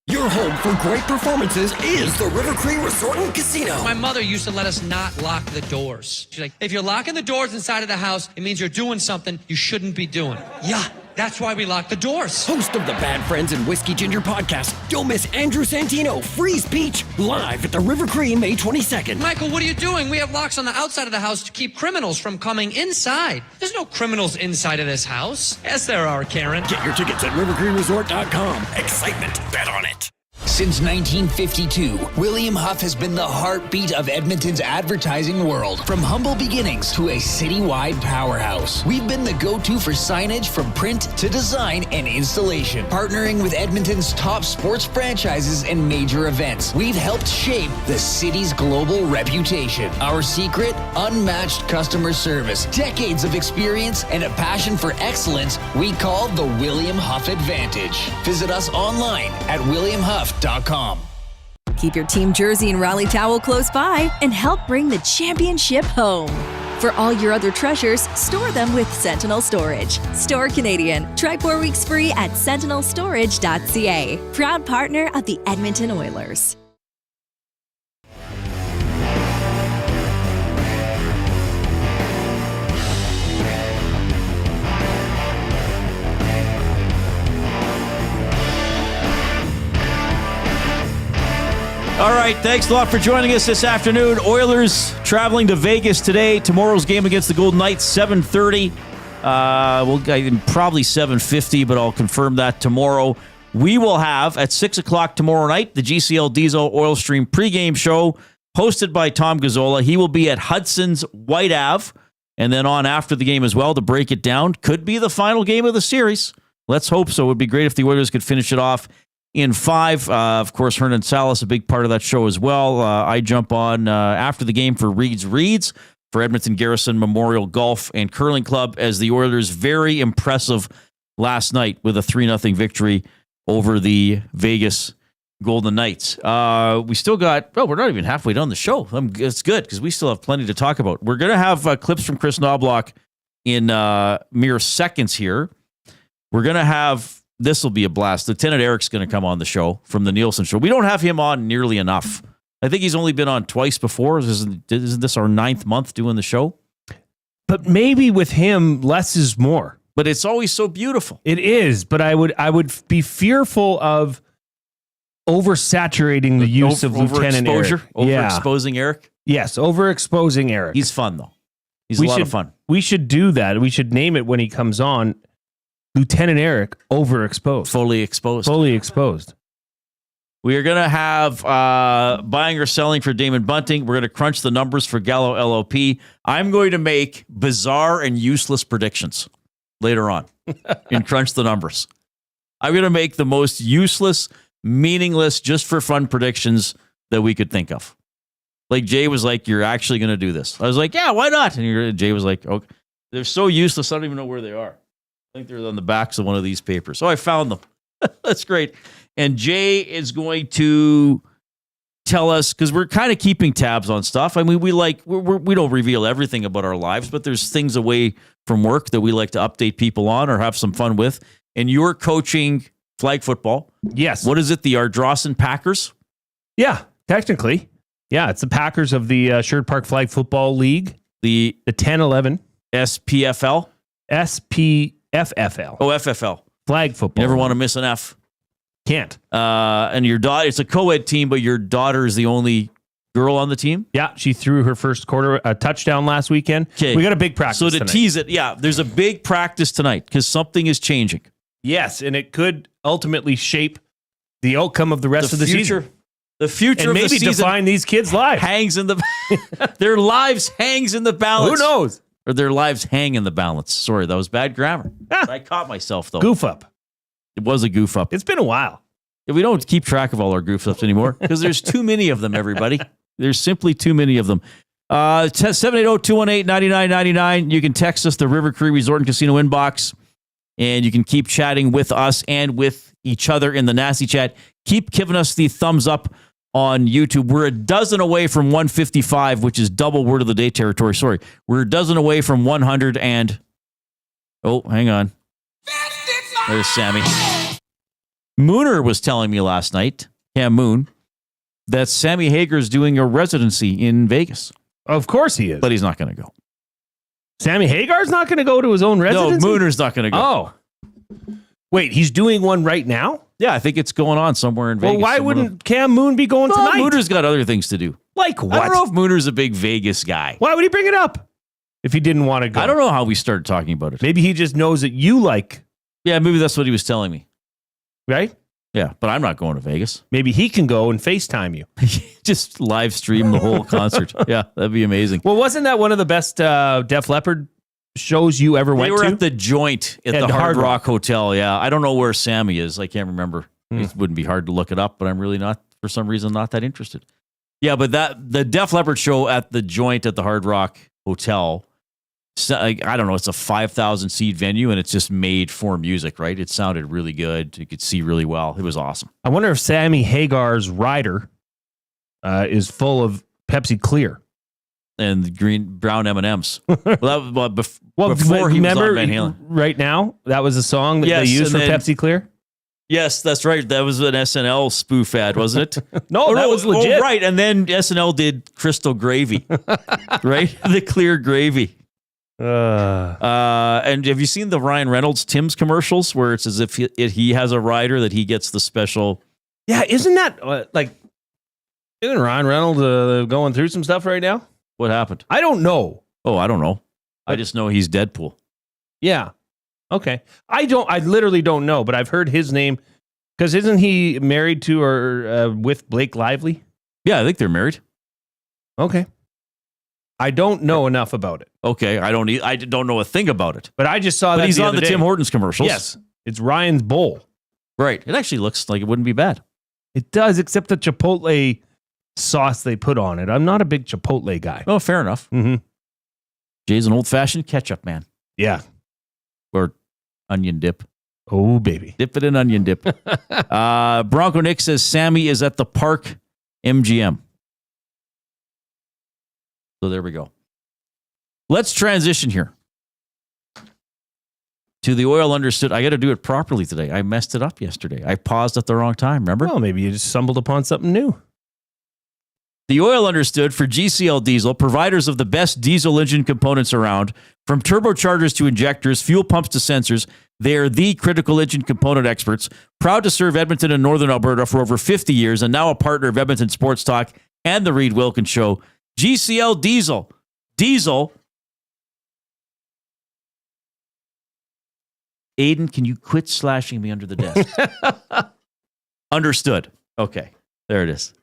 Your home for great performances is the River Cree Resort and Casino. My mother used to let us not lock the doors. She's like, if you're locking the doors inside of the house, it means you're doing something you shouldn't be doing. Yeah, that's why we lock the doors. Host of the Bad Friends and Whiskey Ginger podcast, don't miss Andrew Santino, Freeze Peach, live at the River Cree May 22nd. Michael, what are you doing? We have locks on the outside of the house to keep criminals from coming inside. There's no criminals inside of this house. Yes, there are, Karen. Get your tickets at rivercreeresort.com. Excitement, bet on it. Since 1952, William Huff has been the heartbeat of Edmonton's advertising world. From humble beginnings to a citywide powerhouse, we've been the go-to for signage from print to design and installation. Partnering with Edmonton's top sports franchises and major events, we've helped shape the city's global reputation. Our secret? Unmatched customer service, decades of experience, and a passion for excellence we call the William Huff Advantage. Visit us online at williamhuff.com. Keep your team jersey and rally towel close by and help bring the championship home. For all your other treasures, store them with Sentinel Storage. Store Canadian. Try 4 weeks free at sentinelstorage.ca. Proud partner of the Edmonton Oilers. All right, thanks a lot for joining us this afternoon. Oilers traveling to Vegas today. Tomorrow's game against the Golden Knights, 7:30. We'll get probably 7:50, but I'll confirm that tomorrow. We will have, at 6 o'clock tomorrow night, the GCL Diesel Oil Stream pregame show hosted by Tom Gazzola. He will be at Hudson's White Ave, and then on after the game as well to break it down. Could be the final game of the series. Let's hope so. It would be great if the Oilers could finish it off in 5. Of course, Hernan Salas, a big part of that show as well. I jump on after the game for Reeds for Edmonton Garrison Memorial Golf and Curling Club as the Oilers very impressive last night with a 3-0 victory over the Vegas Golden Knights. We still got, we're not even halfway done the show. It's good because we still have plenty to talk about. We're going to have clips from Chris Knobloch in mere seconds here. We're going to have, this will be a blast. Lieutenant Eric's going to come on the show from the Nielsen Show. We don't have him on nearly enough. I think he's only been on twice before. Isn't this our 9th month doing the show? But maybe with him, less is more. But it's always so beautiful. It is, but I would be fearful of oversaturating the use of Lieutenant Eric. Overexposing Eric? Yes, overexposing Eric. He's fun, though. He's a lot of fun. We should do that. We should name it when he comes on, Lieutenant Eric Overexposed. Fully exposed. Fully exposed. We are going to have buying or selling for Damon Bunting. We're going to crunch the numbers for Gallo LOP. I'm going to make bizarre and useless predictions later on and crunch the numbers. I'm going to make the most useless, meaningless, just for fun predictions that we could think of. Like Jay was like, you're actually going to do this. I was like, yeah, why not? And Jay was like, okay. They're so useless, I don't even know where they are. I think they're on the backs of one of these papers. So I found them. That's great. And Jay is going to tell us, because we're kind of keeping tabs on stuff. I mean, we don't reveal everything about our lives, but there's things away from work that we like to update people on or have some fun with. And you're coaching flag football. Yes. What is it? The Ardrossan Packers? Yeah, technically. Yeah, it's the Packers of the Sherwood Park Flag Football League. The 10-11. SPFL? SPFFL. Oh, FFL. Flag football. You never want to miss an F. Can't. And your daughter, it's a co-ed team, but your daughter is the only girl on the team? Yeah, she threw her first quarter touchdown last weekend. Okay. We got a big practice So to tonight. tease it, yeah, there's a big practice tonight because something is changing. Yes, and it could ultimately shape the outcome of the rest of the season. The future and of maybe the season define these kids' lives. Hangs in the their lives hangs in the balance. Who knows? Or their lives hang in the balance. Sorry, that was bad grammar. I caught myself though. Goof up. It was a goof up. It's been a while. We don't keep track of all our goof ups anymore because there's too many of them, everybody. There's simply too many of them. 780-218-9999. You can text us the River Cree Resort and Casino inbox, and you can keep chatting with us and with each other in the Nasty Chat. Keep giving us the thumbs up on YouTube. We're a dozen away from 155, which is double word of the day territory. Sorry. We're a dozen away from 100 and... Oh, hang on. There's Sammy. Mooner was telling me last night, Cam Moon, that Sammy Hager's doing a residency in Vegas. Of course he is. But he's not going to go. Sammy Hagar's not going to go to his own residency? No, Mooner's not going to go. Oh. Wait, he's doing one right now? Yeah, I think it's going on somewhere in Vegas. Well, why wouldn't Cam Moon be going tonight? Mooner's got other things to do. Like what? I don't know if Mooner's a big Vegas guy. Why would he bring it up if he didn't want to go? I don't know how we started talking about it. Maybe he just knows that you like. Yeah, maybe that's what he was telling me. Right? Yeah, but I'm not going to Vegas. Maybe he can go and FaceTime you. Just live stream the whole concert. Yeah, that'd be amazing. Well, wasn't that one of the best Def Leppard shows you ever went to? They were at the Joint at the Hard Rock Hotel. Yeah, I don't know where Sammy is. I can't remember. It wouldn't be hard to look it up, but I'm really not, for some reason, not that interested. Yeah, but the Def Leppard show at the Joint at the Hard Rock Hotel, I don't know, it's a 5,000 seat venue and it's just made for music, right? It sounded really good. You could see really well. It was awesome. I wonder if Sammy Hagar's rider is full of Pepsi Clear. And brown M&Ms. Well, before he was on Van Halen. Right Now, that was a song that they used for Pepsi Clear? Yes, that's right. That was an SNL spoof ad, wasn't it? No, that was legit. Oh, right, and then SNL did Crystal Gravy, right? The clear gravy. And have you seen the Ryan Reynolds Tim's commercials where it's as if he has a rider that he gets the special? Yeah, isn't that like Isn't Ryan Reynolds going through some stuff right now? What happened? I don't know. Oh, I don't know. I just know he's Deadpool. Yeah. Okay. I literally don't know, but I've heard his name because isn't he married to or with Blake Lively? Yeah, I think they're married. Okay. I don't know enough about it. Okay, I don't know a thing about it. But I just saw that he's on the day. Tim Hortons commercials. Yes. It's Ryan's bowl. Right. It actually looks like it wouldn't be bad. It does, except the Chipotle sauce they put on it. I'm not a big Chipotle guy. Oh, fair enough. Mm-hmm. Jay's an old-fashioned ketchup man. Yeah. Or onion dip. Oh, baby. Dip it in onion dip. Bronco Nick says Sammy is at the Park MGM. So there we go. Let's transition here to the Oil Understood. I got to do it properly today. I messed it up yesterday. I paused at the wrong time, remember? Well, maybe you just stumbled upon something new. The Oil Understood for GCL Diesel, providers of the best diesel engine components around, from turbochargers to injectors, fuel pumps to sensors. They are the critical engine component experts, proud to serve Edmonton and Northern Alberta for over 50 years, and now a partner of Edmonton Sports Talk and the Reid Wilkins Show. GCL Diesel. Diesel. Aiden, can you quit slashing me under the desk? Understood. Okay, there it is.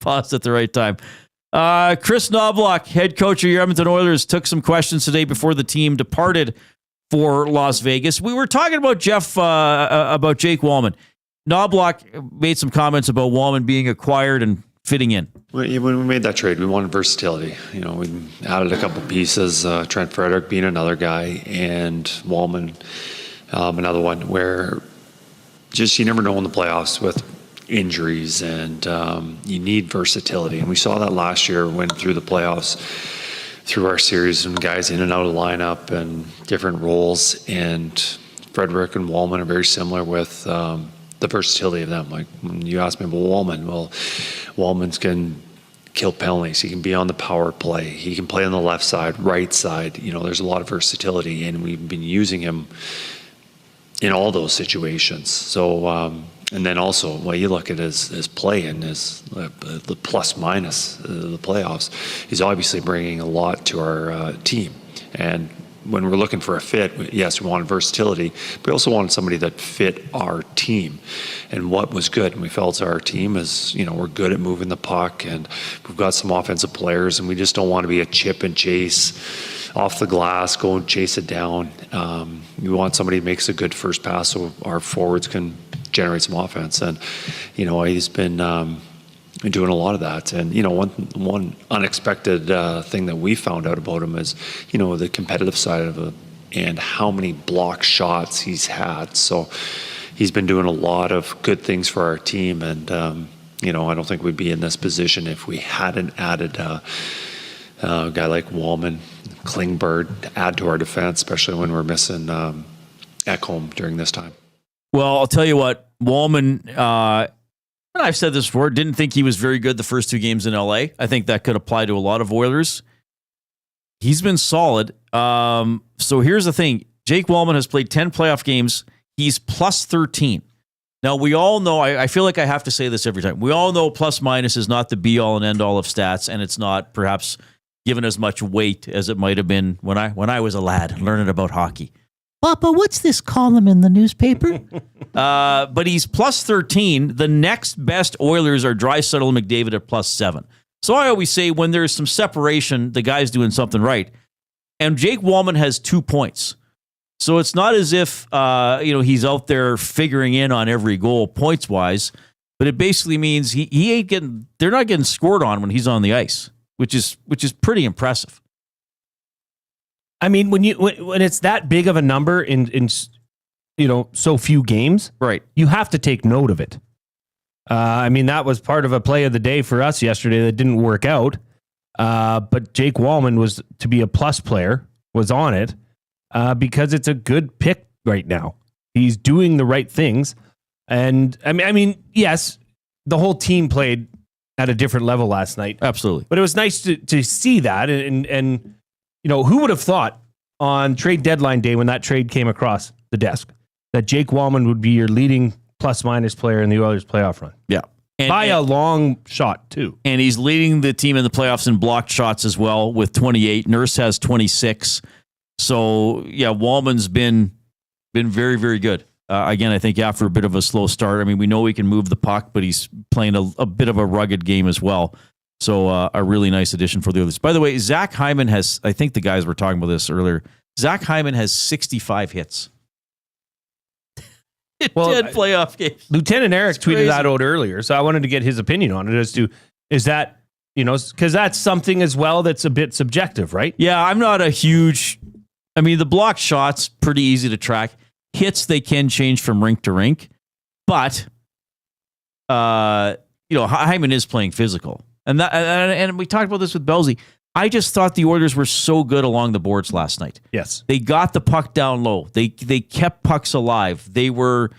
Paused at the right time. Chris Knobloch, head coach of your Edmonton Oilers, took some questions today before the team departed for Las Vegas. We were talking about about Jake Wallman. Knobloch made some comments about Wallman being acquired and fitting in. When we made that trade, we wanted versatility. We added a couple pieces, Trent Frederick being another guy, and Wallman another one, where just you never know in the playoffs with injuries, and you need versatility. And we saw that last year, went through the playoffs, through our series, and guys in and out of the lineup and different roles. And Frederick and Wallman are very similar with the versatility of them. Like when you ask me about Wallman, well, Wallman's can kill penalties. He can be on the power play. He can play on the left side, right side. There's a lot of versatility, and we've been using him in all those situations. So, and then also, you look at his play and the plus minus the playoffs, he's obviously bringing a lot to our team. And when we're looking for a fit, yes, we wanted versatility, but we also wanted somebody that fit our team. And what was good, and we felt our team is, we're good at moving the puck, and we've got some offensive players, and we just don't want to be a chip and chase off the glass, go and chase it down. We want somebody who makes a good first pass so our forwards can generate some offense. And, he's been doing a lot of that. And, one unexpected thing that we found out about him is, the competitive side of it and how many block shots he's had. So he's been doing a lot of good things for our team. And, I don't think we'd be in this position if we hadn't added a guy like Wallman, Klingberg to add to our defense, especially when we're missing Ekholm during this time. Well, I'll tell you what, Wallman, and I've said this before, didn't think he was very good the first two games in LA. I think that could apply to a lot of Oilers. He's been solid. So here's the thing. Jake Wallman has played 10 playoff games. He's plus 13. Now, we all know, I feel like I have to say this every time. We all know plus minus is not the be-all and end-all of stats, and it's not perhaps given as much weight as it might have been when I was a lad learning about hockey. Papa, what's this column in the newspaper? But he's plus 13. The next best Oilers are Draisaitl and McDavid at plus 7. So I always say when there's some separation, the guy's doing something right. And Jake Wallman has 2 points. So it's not as if he's out there figuring in on every goal points-wise, but it basically means he ain't getting. They're not getting scored on when he's on the ice, which is pretty impressive. I mean, when it's that big of a number in so few games, right? You have to take note of it. That was part of a play of the day for us yesterday that didn't work out. But Jake Wallman was to be a plus player, was on it because it's a good pick right now. He's doing the right things, and yes, the whole team played at a different level last night. Absolutely, but it was nice to see that and. Who would have thought on trade deadline day when that trade came across the desk that Jake Wallman would be your leading plus-minus player in the Oilers playoff run? Yeah. by a long shot, too. And he's leading the team in the playoffs in blocked shots as well with 28. Nurse has 26. So, yeah, Wallman's been very, very good. Again, I think after a bit of a slow start, I mean, we know he can move the puck, but he's playing a bit of a rugged game as well. So a really nice addition for the Oilers. By the way, Zach Hyman has, I think the guys were talking about this earlier, Zach Hyman has 65 hits. 10 playoff games. Lieutenant Eric tweeted that out earlier, so I wanted to get his opinion on it as to, is that, because that's something as well that's a bit subjective, right? Yeah, I'm not a huge, the blocked shots, pretty easy to track. Hits, they can change from rink to rink, but, Hyman is playing physical. And we talked about this with Belzy. I just thought the Oilers were so good along the boards last night. Yes. They got the puck down low. They kept pucks alive. They were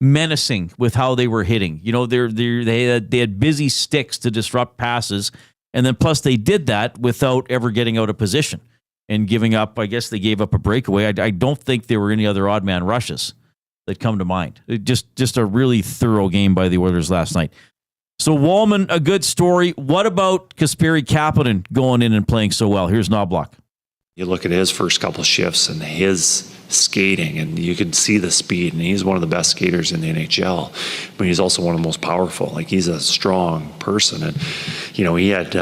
menacing with how they were hitting. They had busy sticks to disrupt passes. And then plus they did that without ever getting out of position and giving up. I guess they gave up a breakaway. I don't think there were any other odd man rushes that come to mind. Just a really thorough game by the Oilers last night. So Wallman, a good story. What about Kasperi Kapanen going in and playing so well? Here's Knobloch. You look at his first couple shifts and his skating, and you can see the speed, and he's one of the best skaters in the NHL, but he's also one of the most powerful. Like, he's a strong person, and, he had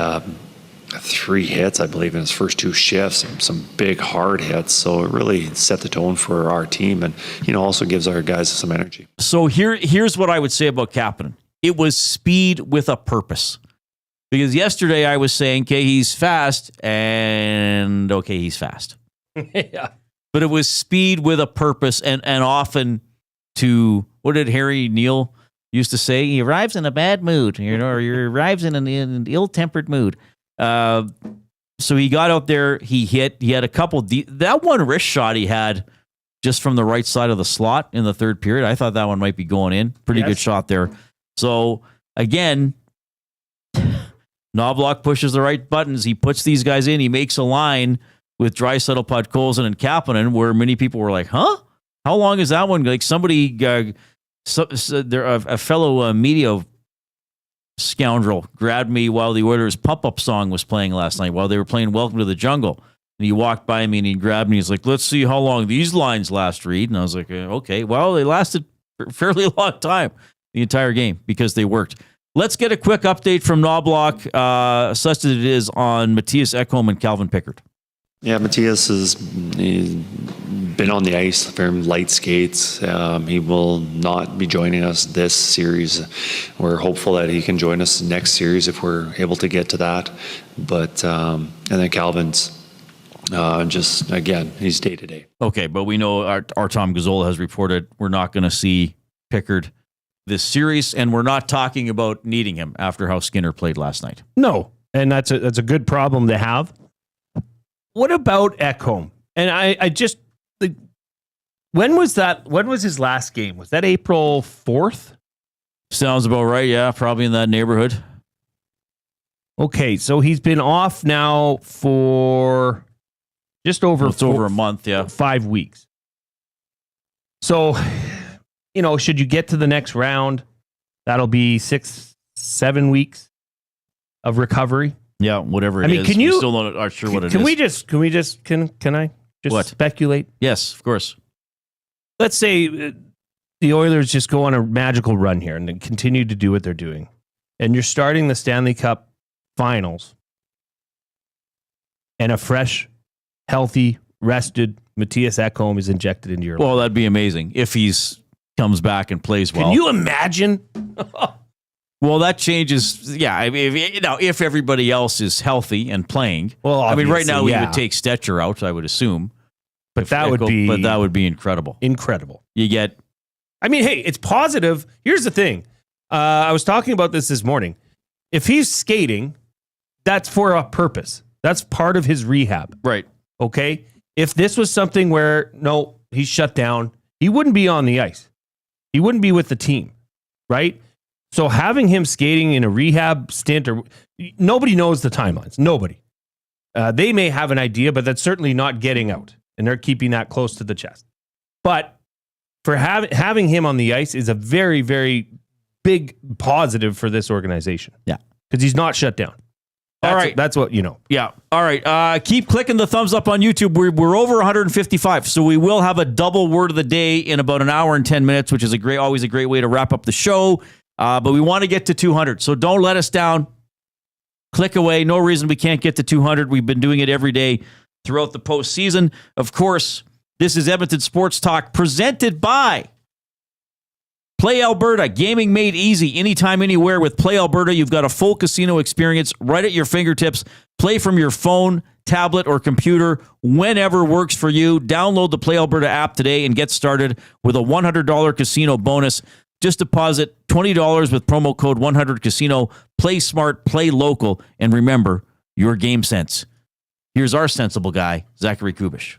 3 hits, I believe, in his first 2 shifts, some big, hard hits, so it really set the tone for our team and, also gives our guys some energy. So here's what I would say about Kapanen. It was speed with a purpose. Because yesterday I was saying, okay, he's fast, and okay, he's fast. Yeah. But it was speed with a purpose, and often to, what did Harry Neal used to say? He arrives in a bad mood, or he arrives in an ill-tempered mood. So he got out there, he hit, he had a couple, that one wrist shot he had just from the right side of the slot in the third period. I thought that one might be going in. Pretty good shot there. So, again, Knobloch pushes the right buttons. He puts these guys in. He makes a line with Draisaitl, Podkolzin, and Kapanen, where many people were like, huh? How long is that one? Like, somebody, a fellow media scoundrel grabbed me while the Oilers pump-up song was playing last night, while they were playing Welcome to the Jungle. And he walked by me and he grabbed me. He's like, let's see how long these lines last, Reid. And I was like, okay. Well, they lasted a fairly long time. The entire game, because they worked. Let's get a quick update from Knobloch, such as it is on Mattias Ekholm and Calvin Pickard. Yeah, Mattias has been on the ice, very light skates. He will not be joining us this series. We're hopeful that he can join us next series if we're able to get to that. But and then Calvin's just, again, he's day to day. Okay, but we know our Tom Gazzola has reported we're not going to see Pickard this series, and we're not talking about needing him after how Skinner played last night. No, and that's a good problem to have. What about Ekholm? And I just, when was that? When was his last game? Was that April 4th? Sounds about right. Yeah, probably in that neighborhood. Okay, so he's been off now for just over over a month. Yeah, 5 weeks. So, should you get to the next round, that'll be 6-7 weeks of recovery. Yeah, whatever it is. We still aren't sure what it is. Can I just speculate? Yes, of course. Let's say the Oilers just go on a magical run here and then continue to do what they're doing. And you're starting the Stanley Cup Finals, and a fresh, healthy, rested Mattias Ekholm is injected into your life. Well, that'd be amazing if he's comes back and plays well. Can you imagine? Well, that changes. Yeah, if everybody else is healthy and playing. Well, right now we would take Stetcher out, I would assume. But that would be incredible. Incredible. You get. Hey, it's positive. Here's the thing. I was talking about this morning. If he's skating, that's for a purpose. That's part of his rehab. Right. Okay. If this was something where he's shut down, he wouldn't be on the ice. He wouldn't be with the team, right? So having him skating in a rehab stint, or nobody knows the timelines. Nobody. They may have an idea, but that's certainly not getting out, and they're keeping that close to the chest. But for having him on the ice is a very, very big positive for this organization. Yeah. Because he's not shut down. That's what you know. Yeah. All right. Keep clicking the thumbs up on YouTube. We're over 155, so we will have a double word of the day in about an hour and 10 minutes, which is always a great way to wrap up the show. But we want to get to 200, so don't let us down. Click away. No reason we can't get to 200. We've been doing it every day throughout the postseason. Of course, this is Edmonton Sports Talk presented by Play Alberta, gaming made easy anytime, anywhere. With Play Alberta, you've got a full casino experience right at your fingertips. Play from your phone, tablet, or computer whenever works for you. Download the Play Alberta app today and get started with a $100 casino bonus. Just deposit $20 with promo code 100casino. Play smart, play local, and remember your game sense. Here's our sensible guy, Zachary Kubish.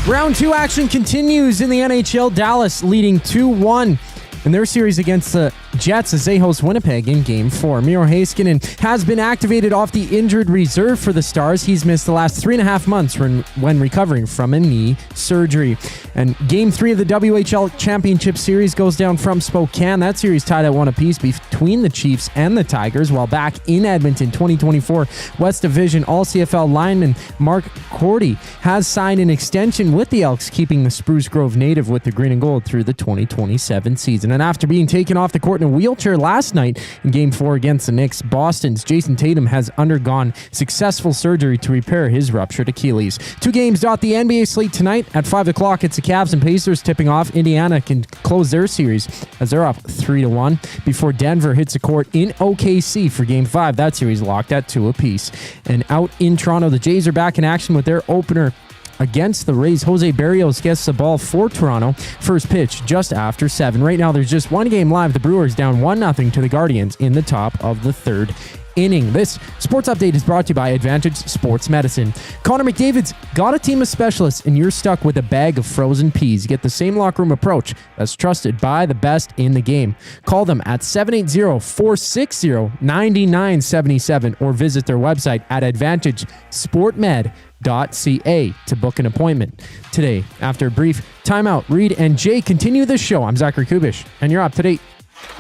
Round 2 action continues in the NHL. Dallas leading 2-1 in their series against the Jets as they host Winnipeg in Game 4. Miro Heiskanen has been activated off the injured reserve for the Stars. He's missed the last 3.5 months when recovering from a knee surgery. And Game 3 of the WHL Championship Series goes down from Spokane. That series tied at 1 apiece between the Chiefs and the Tigers, while back in Edmonton, 2024 West Division All-CFL lineman Mark Cordy has signed an extension with the Elks, keeping the Spruce Grove native with the green and gold through the 2027 season. And after being taken off the court in a wheelchair last night in Game 4 against the Knicks, Boston's Jason Tatum has undergone successful surgery to repair his ruptured Achilles. 2 games dot the NBA slate tonight. At 5 o'clock, it's the Cavs and Pacers tipping off. Indiana can close their series as they're up 3-1 before Denver hits the court in OKC for Game 5. That series locked at 2 apiece. And out in Toronto, the Jays are back in action with their opener against the Rays. Jose Barrios gets the ball for Toronto. First pitch just after 7. Right now, there's just 1 game live. The Brewers down 1-0 to the Guardians in the top of the 3rd inning. This sports update is brought to you by Advantage Sports Medicine. Connor McDavid's got a team of specialists, and you're stuck with a bag of frozen peas. Get the same locker room approach that's trusted by the best in the game. Call them at 780-460-9977 or visit their website at AdvantageSportMed.ca to book an appointment today. After a brief timeout, Reid and Jay continue the show. I'm Zachary Kubish, and you're up to date.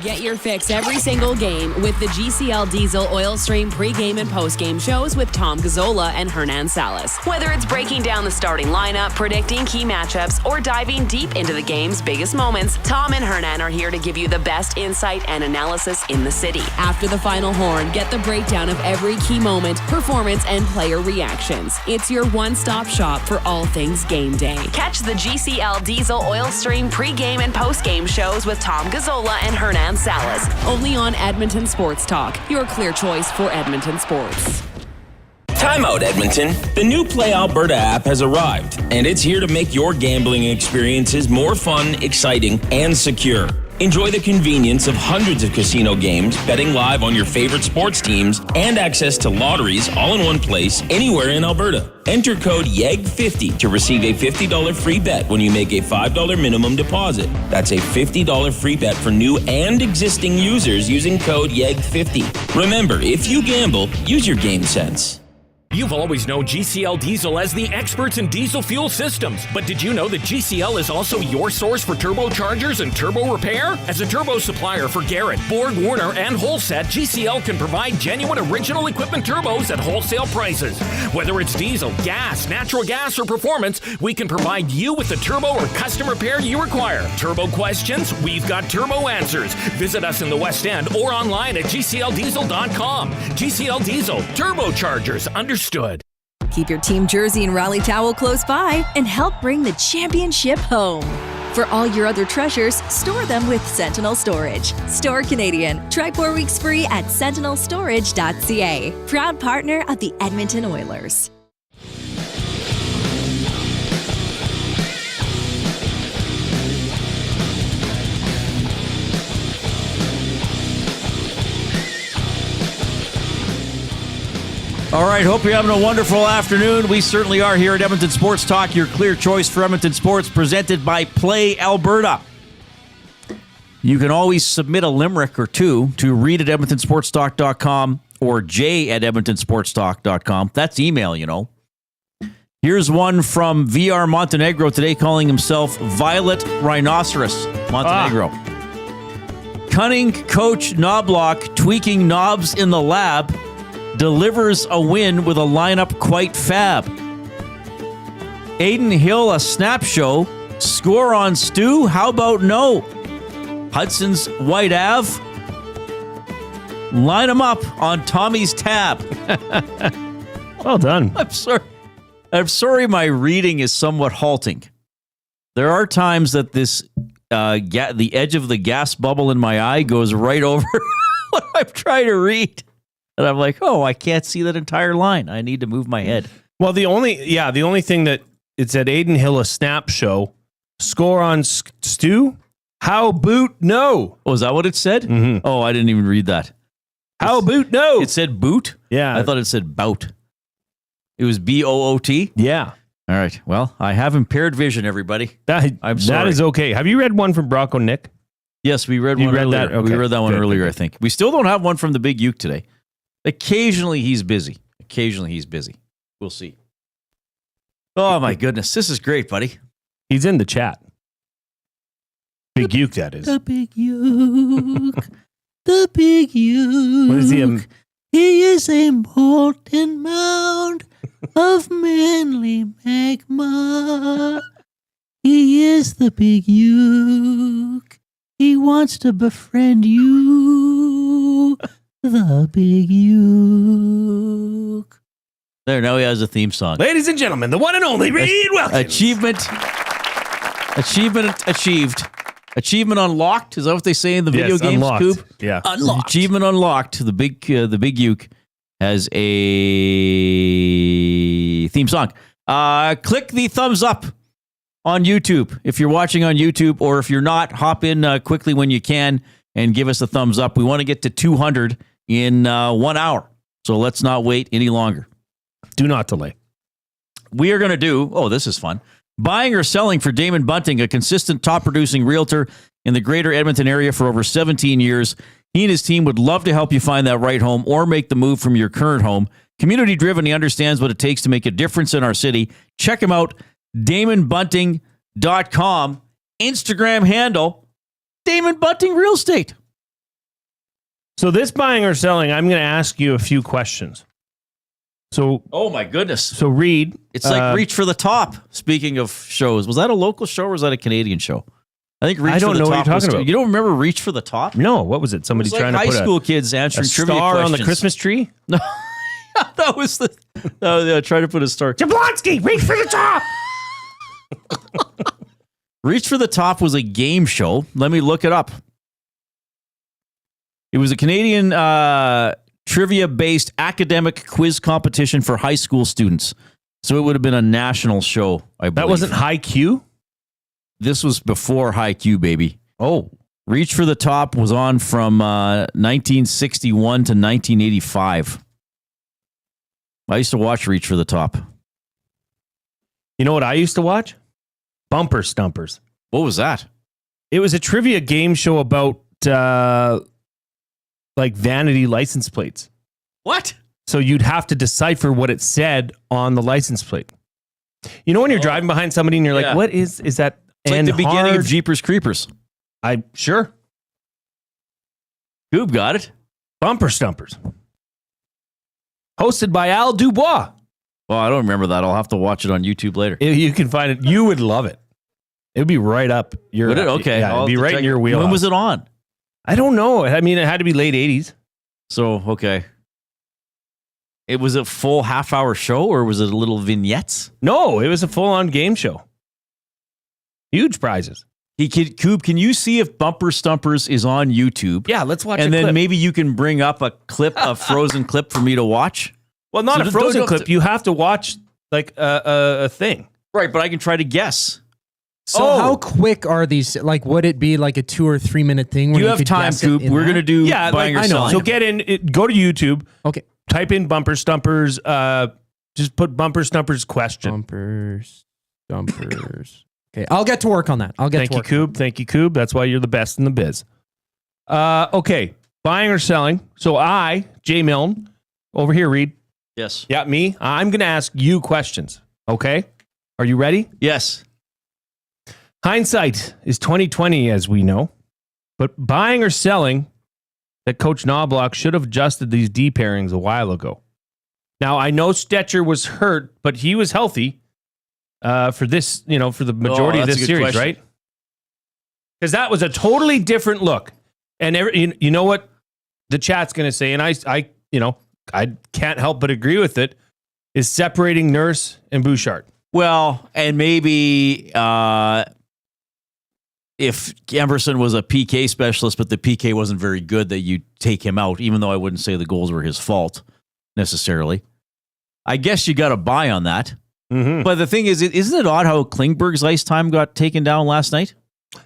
Get your fix every single game with the GCL Diesel Oil Stream pregame and postgame shows with Tom Gazzola and Hernan Salas. Whether it's breaking down the starting lineup, predicting key matchups, or diving deep into the game's biggest moments, Tom and Hernan are here to give you the best insight and analysis in the city. After the final horn, get the breakdown of every key moment, performance, and player reactions. It's your one-stop shop for all things game day. Catch the GCL Diesel Oil Stream pregame and postgame shows with Tom Gazzola and Hernan Salas, only on Edmonton Sports Talk, your clear choice for Edmonton sports. Timeout, Edmonton. The new Play Alberta app has arrived, and it's here to make your gambling experiences more fun, exciting, and secure. Enjoy the convenience of hundreds of casino games, betting live on your favorite sports teams, and access to lotteries all in one place, anywhere in Alberta. Enter code YEG50 to receive a $50 free bet when you make a $5 minimum deposit. That's a $50 free bet for new and existing users using code YEG50. Remember, if you gamble, use your game sense. You've always known GCL Diesel as the experts in diesel fuel systems, but did you know that GCL is also your source for turbochargers and turbo repair? As a turbo supplier for Garrett, Borg Warner, and Holset, GCL can provide genuine original equipment turbos at wholesale prices. Whether it's diesel, gas, natural gas, or performance, we can provide you with the turbo or custom repair you require. Turbo questions? We've got turbo answers. Visit us in the West End or online at GCLDiesel.com. GCL Diesel, turbochargers, understood. Keep your team jersey and rally towel close by and help bring the championship home. For all your other treasures, store them with Sentinel Storage. Store Canadian. Try 4 weeks free at sentinelstorage.ca. Proud partner of the Edmonton Oilers. All right, hope you're having a wonderful afternoon. We certainly are here at Edmonton Sports Talk, your clear choice for Edmonton sports, presented by Play Alberta. You can always submit a limerick or two to reid@edmontonsportstalk.com or j@edmontonsportstalk.com. That's email, you know. Here's one from VR Montenegro today, calling himself Violet Rhinoceros Montenegro. Cunning coach Knobloch tweaking knobs in the lab delivers a win with a lineup quite fab. Aiden Hill, a snap show. Score on Stu? How about no? Hudson's White Ave. Line them up on Tommy's tab. Well done. I'm sorry my reading is somewhat halting. There are times that this the edge of the gas bubble in my eye goes right over what I'm trying to read. And I'm like, oh, I can't see that entire line. I need to move my head. Well, the only thing that it said Aiden Hill, a snap show. Score on Stu? How boot no? Oh, is that what it said? Mm-hmm. Oh, I didn't even read that. How boot no? It said boot? Yeah. I thought it said bout. It was BOOT? Yeah. All right. Well, I have impaired vision, everybody. I'm sorry. That is okay. Have you read one from Bronco Nick? Yes, we read one earlier. That? Okay. We read that one Good, earlier, good. I think. We still don't have one from the Big Uke today. Occasionally he's busy. We'll see. Oh, my goodness. This is great, buddy. He's in the chat. Big Uke, that is. The Big Uke. The Big Uke. What is he? He is a molten mound of manly magma. He is the Big Uke. He wants to befriend you. The Big Uke. There, now he has a theme song. Ladies and gentlemen, the one and only Reid Wilkins. Achievement achieved. Achievement unlocked. Is that what they say in the video games, unlocked. Coop? Yeah. Unlocked. Achievement unlocked. The big Uke has a theme song. Click the thumbs up on YouTube if you're watching on YouTube, or if you're not, hop in quickly when you can and give us a thumbs up. We want to get to 200 in 1 hour, so let's not wait any longer. Do not delay. We are going to do, oh, this is fun, buying or selling for Damon Bunting, a consistent top-producing realtor in the greater Edmonton area for over 17 years. He and his team would love to help you find that right home or make the move from your current home. Community-driven, he understands what it takes to make a difference in our city. Check him out, DamonBunting.com. Instagram handle, Damon Bunting Real Estate. So this buying or selling, I'm going to ask you a few questions. So, oh my goodness. So Reid, it's like Reach for the Top. Speaking of shows, was that a local show or was that a Canadian show? I think Reach I don't for the know Top what you're talking about. You don't remember Reach for the Top? No, what was it? Somebody It was trying like to put high school kids answering trivia star questions on the Christmas tree? No, that was the. No, try to put a star. Jablonski, reach for the top. Reach for the Top was a game show. Let me look it up. It was a Canadian trivia-based academic quiz competition for high school students. So it would have been a national show, I believe. That wasn't High Q? This was before High Q, baby. Oh. Reach for the Top was on from 1961 to 1985. I used to watch Reach for the Top. You know what I used to watch? Bumper Stumpers. What was that? It was a trivia game show about like vanity license plates. What? So you'd have to decipher what it said on the license plate. You know when you're driving behind somebody and you're like, what is that? It's like the beginning of Jeepers Creepers. I'm sure. Goob got it. Bumper Stumpers. Hosted by Al Dubois. Well, I don't remember that. I'll have to watch it on YouTube later. You can find it. You would love it. It would be right up your... Would it? Okay. Yeah, it'd be right in your wheelhouse. When was it on? I don't know. I mean, it had to be late 80s. So, okay. It was a full half-hour show, or was it a little vignettes? No, it was a full-on game show. Huge prizes. Coop, can you see if Bumper Stumpers is on YouTube? Yeah, let's watch and a then clip. Maybe you can bring up a clip, a frozen clip for me to watch? Well, not a frozen clip. You have to watch like a thing. Right, but I can try to guess. So how quick are these? Like, would it be like a 2 or 3 minute thing? You have time, Coop. We're going to do buying or selling. So get in, go to YouTube. Okay. Type in Bumper Stumpers. Just put Bumper Stumpers question. Bumper Stumpers Okay, I'll get to work on that. Thank you, Coob. Thank you, Coob. That's why you're the best in the biz. Okay, buying or selling. So I, Jay Milne, over here, Reid. Yes. Yeah, me. I'm going to ask you questions. Okay, are you ready? Yes. Hindsight is 20/20, as we know. But buying or selling, that Coach Knobloch should have adjusted these D pairings a while ago. Now I know Stetcher was hurt, but he was healthy. For this, for the majority of this series, right? Because that was a totally different look. And you know what the chat's going to say, and I can't help but agree with it, is separating Nurse and Bouchard. Well, and maybe if Emerson was a PK specialist, but the PK wasn't very good, that you take him out, even though I wouldn't say the goals were his fault necessarily. I guess you got to buy on that. Mm-hmm. But the thing is, isn't it odd how Klingberg's ice time got taken down last night?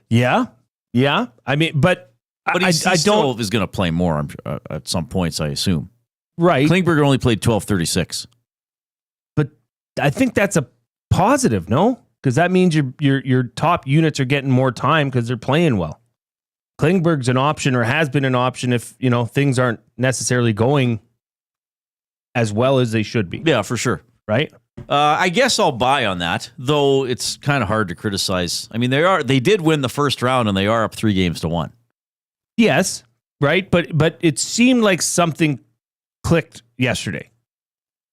Yeah. I mean, but he still is going to play more at some points, I assume. Right. Klingberg only played 12:36. But I think that's a positive, no? Because that means your top units are getting more time because they're playing well. Klingberg's an option, or has been an option, if things aren't necessarily going as well as they should be. Yeah, for sure. Right. I guess I'll buy on that, though it's kind of hard to criticize. I mean, they did win the first round, and they are up 3-1. Yes, right, but it seemed like something clicked yesterday.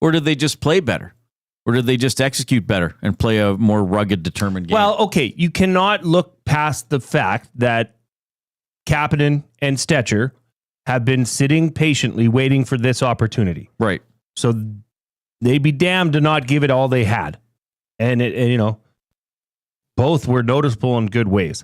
Or did they just play better? Or did they just execute better and play a more rugged, determined game? Well, okay, you cannot look past the fact that Kapanen and Stetcher have been sitting patiently waiting for this opportunity. Right. So they'd be damned to not give it all they had. And both were noticeable in good ways.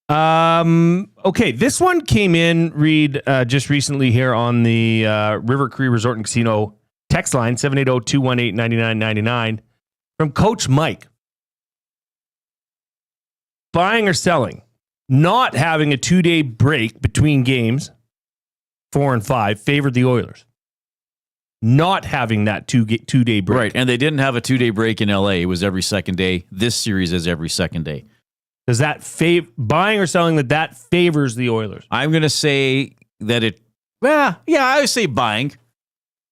Okay, this one came in, Reid, just recently here on the River Cree Resort and Casino text line, 780-218-9999, from Coach Mike. Buying or selling? Not having a 2-day break between games, 4 and 5, favored the Oilers. Not having that two-day break. Right, and they didn't have a 2-day break in LA. It was every second day. This series is every second day. Does that buying or selling that favors the Oilers? I'm going to say that I would say buying.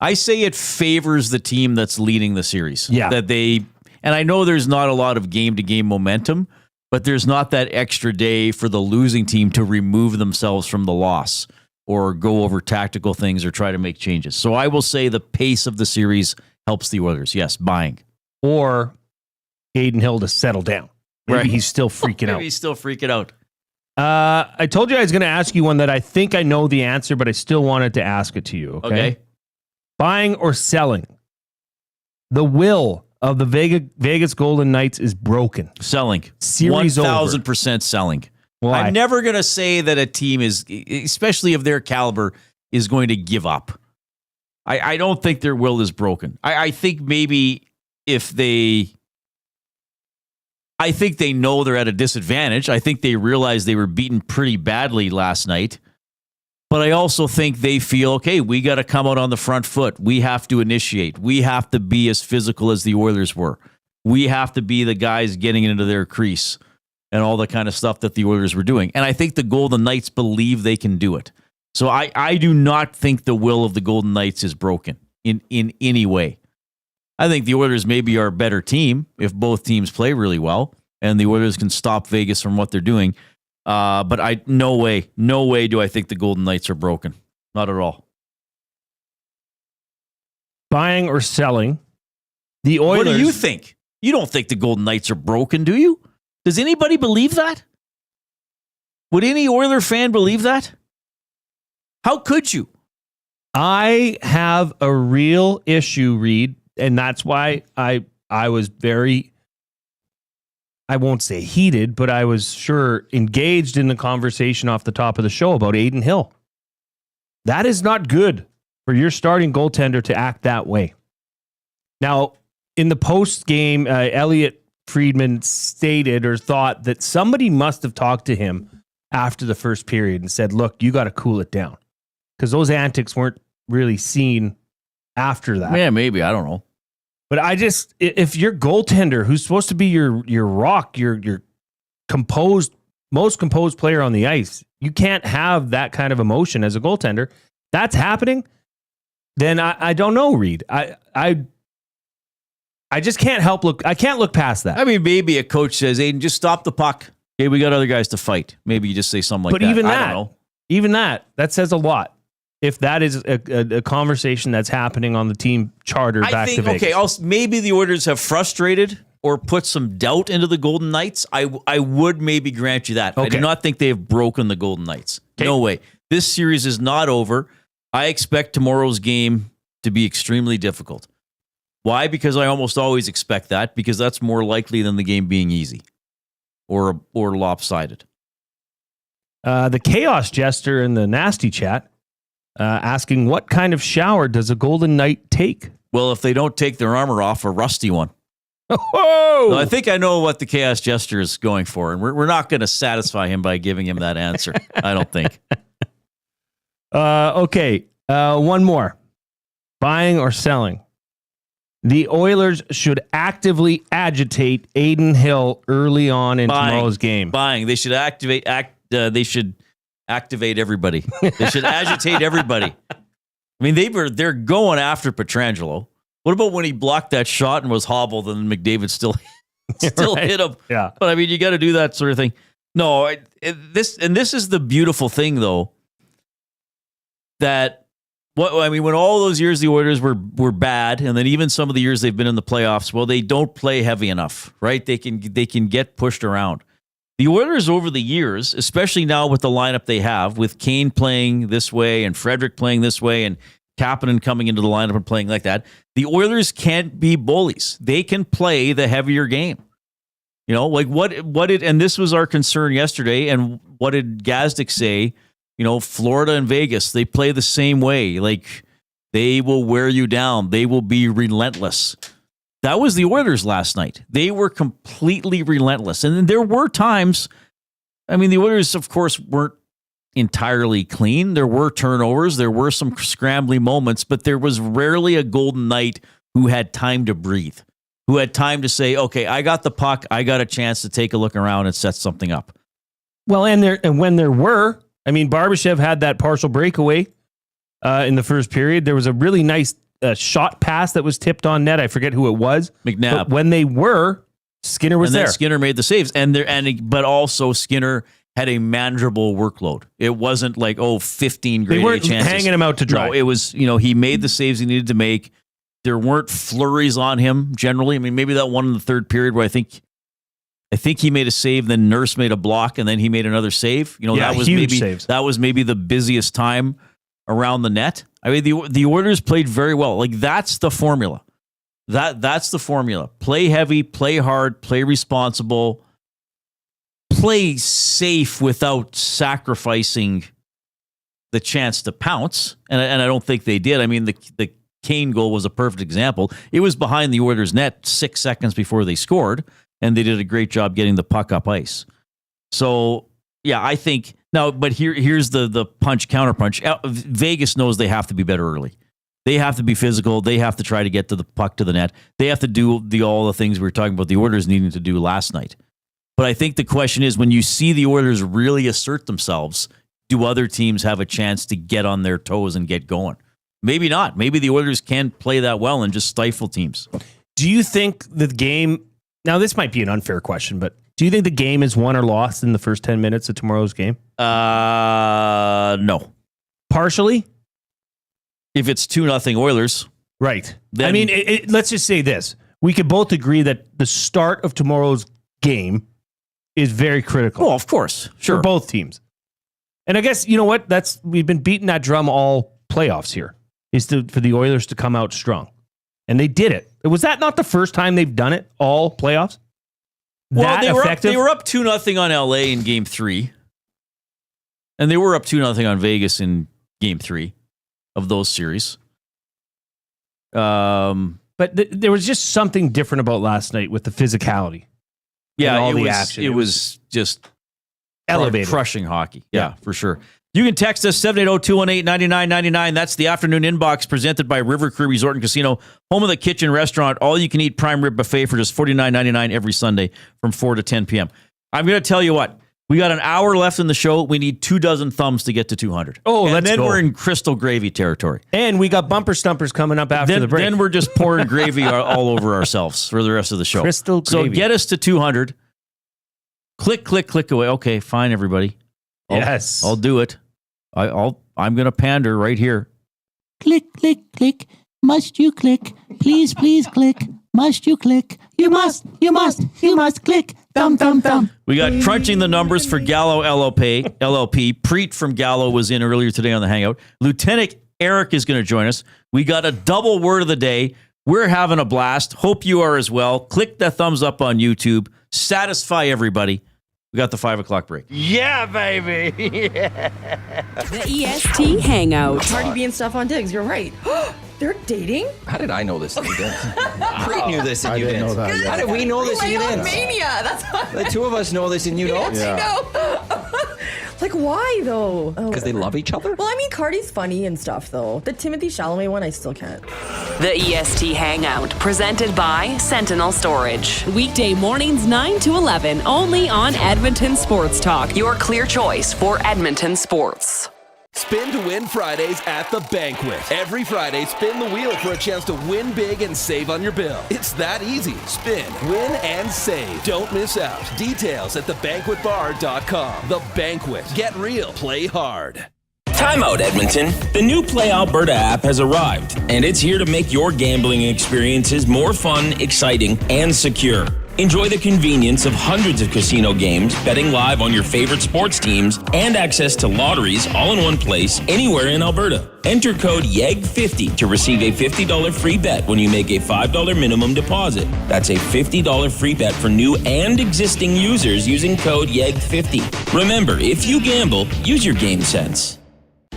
I say it favors the team that's leading the series. Yeah. And I know there's not a lot of game-to-game momentum, but there's not that extra day for the losing team to remove themselves from the loss or go over tactical things or try to make changes. So I will say the pace of the series helps the Oilers. Yes, buying. Or Adin Hill to settle down. Maybe Right. he's still freaking out. Maybe he's still freaking out. I told you I was going to ask you one that I think I know the answer, but I still wanted to ask it to you. Okay. Buying or selling? The will of the Vegas Golden Knights is broken. Selling. Series 1,000% selling. Why? I'm never going to say that a team is, especially of their caliber, is going to give up. I don't think their will is broken. I think maybe I think they know they're at a disadvantage. I think they realize they were beaten pretty badly last night. But I also think they feel, okay, we got to come out on the front foot. We have to initiate. We have to be as physical as the Oilers were. We have to be the guys getting into their crease and all the kind of stuff that the Oilers were doing. And I think the Golden Knights believe they can do it. So I do not think the will of the Golden Knights is broken in any way. I think the Oilers maybe are a better team if both teams play really well and the Oilers can stop Vegas from what they're doing. But no way do I think the Golden Knights are broken. Not at all. Buying or selling? The Oilers. What do you think? You don't think the Golden Knights are broken, do you? Does anybody believe that? Would any Oiler fan believe that? How could you? I have a real issue, Reid, and that's why I was very, I won't say heated, but I was sure engaged in the conversation off the top of the show about Adin Hill. That is not good for your starting goaltender to act that way. Now, in the post game, Elliot Friedman stated or thought that somebody must have talked to him after the first period and said, look, you got to cool it down. Because those antics weren't really seen after that. Yeah, maybe. I don't know. But if your goaltender, who's supposed to be your rock, your most composed player on the ice, you can't have that kind of emotion as a goaltender. That's happening. Then I don't know, Reid. I just can't I can't look past that. I mean, maybe a coach says, Aiden, just stop the puck. Okay, we got other guys to fight. Maybe you just say something like that. But I don't know. Even that says a lot. If that is a conversation that's happening on the team charter back to Vegas. Okay, maybe the Oilers have frustrated or put some doubt into the Golden Knights. I would maybe grant you that. Okay. I do not think they have broken the Golden Knights. Okay. No way. This series is not over. I expect tomorrow's game to be extremely difficult. Why? Because I almost always expect that, because that's more likely than the game being easy or lopsided. The Chaos Jester in the Nasty Chat asking, what kind of shower does a Golden Knight take? Well, if they don't take their armor off, a rusty one. Oh! So I think I know what the Chaos Jester is going for, and we're not going to satisfy him by giving him that answer. I don't think. Okay, one more. Buying or selling? The Oilers should actively agitate Adin Hill early on in tomorrow's game. Buying. They should activate everybody. They should agitate everybody. I mean, they're going after Pietrangelo. What about when he blocked that shot and was hobbled, and McDavid still Right. hit him? Yeah. But I mean, you got to do that sort of thing. No, this is the beautiful thing, though. That when all those years the Oilers were bad, and then even some of the years they've been in the playoffs, well, they don't play heavy enough, right? They can get pushed around. The Oilers over the years, especially now with the lineup they have, with Kane playing this way and Frederick playing this way and Kapanen coming into the lineup and playing like that, the Oilers can't be bullies. They can play the heavier game. You know, like and this was our concern yesterday, and what did Gazdic say? You know, Florida and Vegas, they play the same way. Like, they will wear you down. They will be relentless. That was the Oilers last night. They were completely relentless. And there were times, I mean, the Oilers, of course, weren't entirely clean. There were turnovers. There were some scrambly moments, but there was rarely a Golden Knight who had time to breathe, who had time to say, okay, I got the puck. I got a chance to take a look around and set something up. Well, and when there were, I mean, Barbashev had that partial breakaway in the first period. There was a really nice shot pass that was tipped on net. I forget who it was. McNabb. But when they were, Skinner was there. Skinner made the saves, but also Skinner had a manageable workload. It wasn't like 15 grade they weren't chances. Hanging him out to dry. No, it was he made the saves he needed to make. There weren't flurries on him generally. I mean, maybe that one in the third period where I think he made a save, then Nurse made a block, and then he made another save. That was huge maybe saves. That was maybe the busiest time around the net. I mean, the Oilers played very well. Like, that's the formula. That's the formula. Play heavy, play hard, play responsible, play safe without sacrificing the chance to pounce. And I don't think they did. I mean, the Kane goal was a perfect example. It was behind the Oilers' net 6 seconds before they scored, and they did a great job getting the puck up ice. So, yeah, I think now, but here's the counterpunch. Vegas knows they have to be better early. They have to be physical. They have to try to get to the puck to the net. They have to do all the things we were talking about the Oilers needing to do last night. But I think the question is, when you see the Oilers really assert themselves, do other teams have a chance to get on their toes and get going? Maybe not. Maybe the Oilers can play that well and just stifle teams. Do you think the game... Now, this might be an unfair question, but do you think the game is won or lost in the first 10 minutes of tomorrow's game? No. Partially? If it's 2-0 Oilers. Right. Then, I mean, let's just say this. We could both agree that the start of tomorrow's game is very critical. Oh, of course. Sure. For both teams. And I guess, you know what? We've been beating that drum all playoffs here, is for the Oilers to come out strong. And they did it. Was that not the first time they've done it all playoffs? Well, they were up 2-0 on LA in Game 3. And they were up 2-0 on Vegas in Game 3 of those series. But there was just something different about last night with the physicality. Yeah, all the action. It was just elevated, crushing hockey. Yeah, for sure. You can text us 780-218-9999. That's the afternoon inbox presented by River Cree Resort and Casino, home of the kitchen restaurant. All you can eat prime rib buffet for just $49.99 every Sunday from 4 to 10 p.m. I'm going to tell you what. We got an hour left in the show. We need 24 thumbs to get to 200. Oh, and let's then go. we're in crystal gravy territory. And we got bumper stumpers coming up after the break. Then we're just pouring gravy all over ourselves for the rest of the show. Crystal gravy. So get us to 200. Click away. Okay, fine, everybody. I'll do it. I'm going to pander right here. Click, click, click. Must you click? Please, please click. Must you click? You must click. Thumb, thumb, thumb. We got crunching the numbers for Gallo LLP. Preet from Gallo was in earlier today on the Hangout. Lieutenant Eric is going to join us. We got a double word of the day. We're having a blast. Hope you are as well. Click that thumbs up on YouTube. Satisfy everybody. We got the 5 o'clock break. Yeah, baby. Yeah. The EST Hangout. Cardi B and Stefan Diggs, you're right. They're dating? How did I know this and you didn't? Preet knew this and I you didn't didn't. know that yet. How did we know this and you didn't? Mania. That's what. The two of us know this and you don't? I know. Like, why though? Because they love each other? Well, I mean, Cardi's funny and stuff though. The Timothy Chalamet one, I still can't. The EST Hangout, presented by Sentinel Storage. Weekday mornings 9 to 11, only on Edmonton Sports Talk. Your clear choice for Edmonton sports. Spin to win Fridays at the Banquet. Every Friday, spin the wheel for a chance to win big and save on your bill. It's that easy. Spin, win, and save. Don't miss out. Details at thebanquetbar.com. The Banquet. Get real. Play hard. Timeout, Edmonton. The new Play Alberta app has arrived, and it's here to make your gambling experiences more fun, exciting, and secure. Enjoy the convenience of hundreds of casino games, betting live on your favorite sports teams, and access to lotteries all in one place, anywhere in Alberta. Enter code YEG50 to receive a $50 free bet when you make a $5 minimum deposit. That's a $50 free bet for new and existing users using code YEG50. Remember, if you gamble, use your game sense.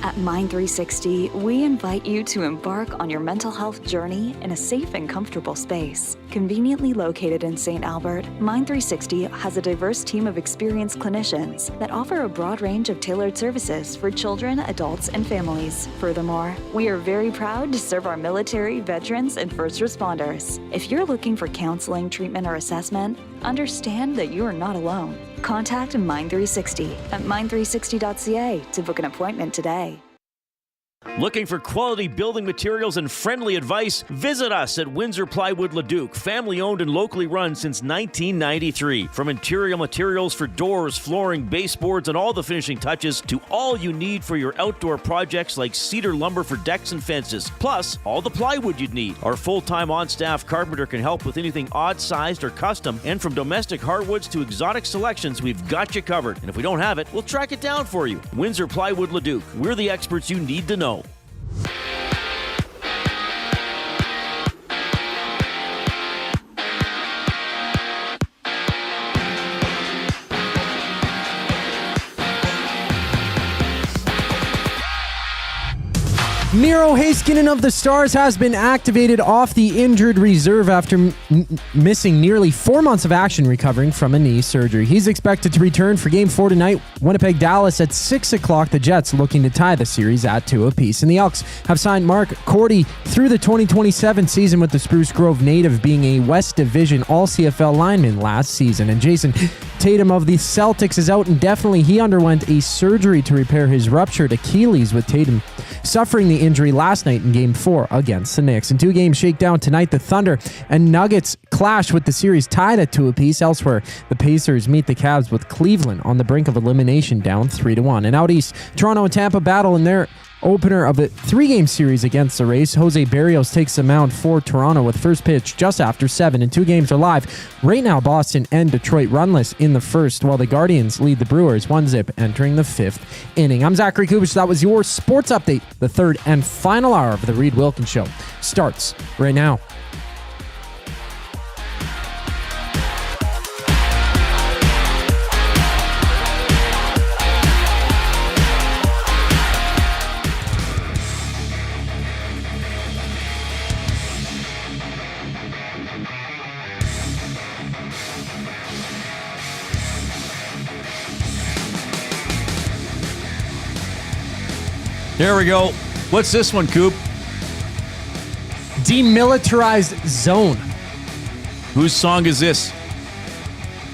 At Mind360, we invite you to embark on your mental health journey in a safe and comfortable space. Conveniently located in St. Albert, Mind360 has a diverse team of experienced clinicians that offer a broad range of tailored services for children, adults, and families. Furthermore, we are very proud to serve our military, veterans, and first responders. If you're looking for counseling, treatment, or assessment, understand that you are not alone. Contact Mind360 at mind360.ca to book an appointment today. Looking for quality building materials and friendly advice? Visit us at Windsor Plywood Leduc, family owned and locally run since 1993. From interior materials for doors, flooring, baseboards, and all the finishing touches to all you need for your outdoor projects like cedar lumber for decks and fences, plus all the plywood you'd need. Our full-time on-staff carpenter can help with anything odd-sized or custom, and from domestic hardwoods to exotic selections, we've got you covered. And if we don't have it, we'll track it down for you. Windsor Plywood Leduc. We're the experts you need to know. Miro Heiskanen of the Stars has been activated off the injured reserve after missing nearly 4 months of action recovering from a knee surgery. He's expected to return for Game 4 tonight. Winnipeg Dallas at 6 o'clock. The Jets looking to tie the series at 2 apiece. And the Elks have signed Mark Cordy through the 2027 season, with the Spruce Grove native being a West Division All-CFL lineman last season. And Jason Tatum of the Celtics is out indefinitely. He underwent a surgery to repair his ruptured Achilles, with Tatum suffering the injury last night in Game 4 against the Knicks. In 2 games shakedown tonight, the Thunder and Nuggets clash with the series tied at 2 apiece. Elsewhere, the Pacers meet the Cavs, with Cleveland on the brink of elimination down 3-1. And out east, Toronto and Tampa battle in their opener of a 3-game series against the Rays. Jose Barrios takes the mound for Toronto with first pitch just after 7, and 2 games are live. Right now, Boston and Detroit runless in the first, while the Guardians lead the Brewers 1-0 entering the 5th inning. I'm Zachary Kubich. That was your sports update. The third and final hour of the Reid Wilkins Show starts right now. There we go. What's this one, Coop? Demilitarized Zone. Whose song is this?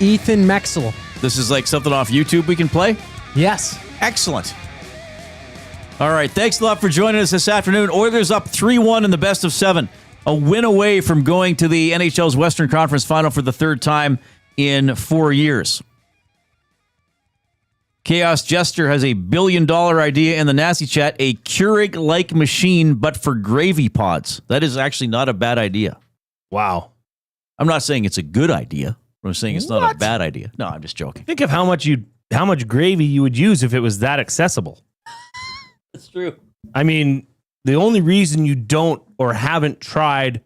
Ethan Mexel. This is like something off YouTube we can play? Yes. Excellent. All right. Thanks a lot for joining us this afternoon. Oilers up 3-1 in the best of 7. A win away from going to the NHL's Western Conference Final for the third time in 4 years. Chaos Jester has a $1 billion idea in the Nasty Chat, a Keurig-like machine, but for gravy pods. That is actually not a bad idea. Wow. I'm not saying it's a good idea. I'm saying it's not a bad idea. No, I'm just joking. Think of how much gravy you would use if it was that accessible. That's true. I mean, the only reason you don't or haven't tried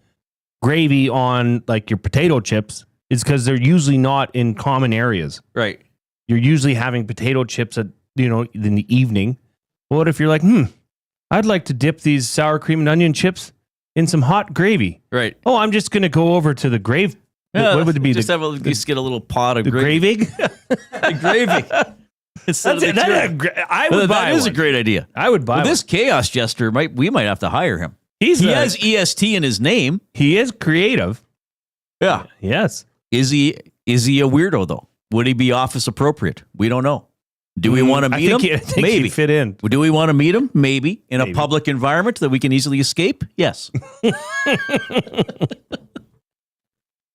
gravy on like your potato chips is because they're usually not in common areas. Right. You're usually having potato chips in the evening. What if you're like, I'd like to dip these sour cream and onion chips in some hot gravy. Right. Oh, I'm just going to go over to the grave. Yeah, what would it be? Just get a little pot of the gravy. The gravy. I would buy That is one. a great idea. I would buy this Chaos Jester, we might have to hire him. He has EST in his name. He is creative. Yeah. Yes. Is he a weirdo, though? Would he be office appropriate? We don't know. Do we want to meet him? I think Maybe. he'd fit in. Do we want to meet him? Maybe. In a public environment that we can easily escape? Yes.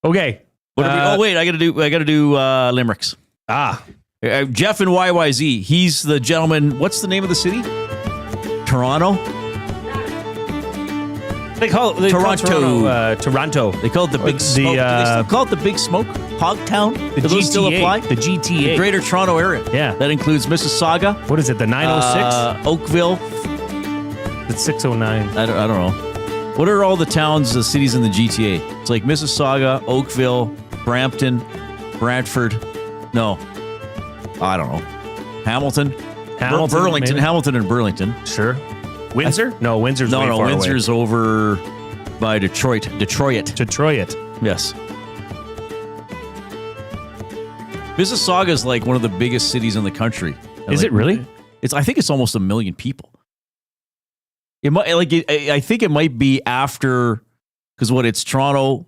Okay. What are we, I got to do limericks. Jeff in YYZ. He's the gentleman. What's the name of the city? Toronto. They call it Toronto. They call it the Big Smoke. Do they still call it the Big Smoke? Hogtown? The Do those GTA. still apply? The GTA. The Greater Toronto Area. Yeah. That includes Mississauga. What is it? The 906? Oakville. It's 609. I don't know. What are all the towns, the cities in the GTA? It's like Mississauga, Oakville, Brampton, Brantford. No. I don't know. Hamilton. Burlington. Maybe? Hamilton and Burlington. Sure. Windsor? No, Windsor's way far Windsor's away. over by Detroit. Detroit. Yes. Mississauga is like one of the biggest cities in the country. Is it really? I think it's almost 1 million people. It might I think it might be after, because it's Toronto,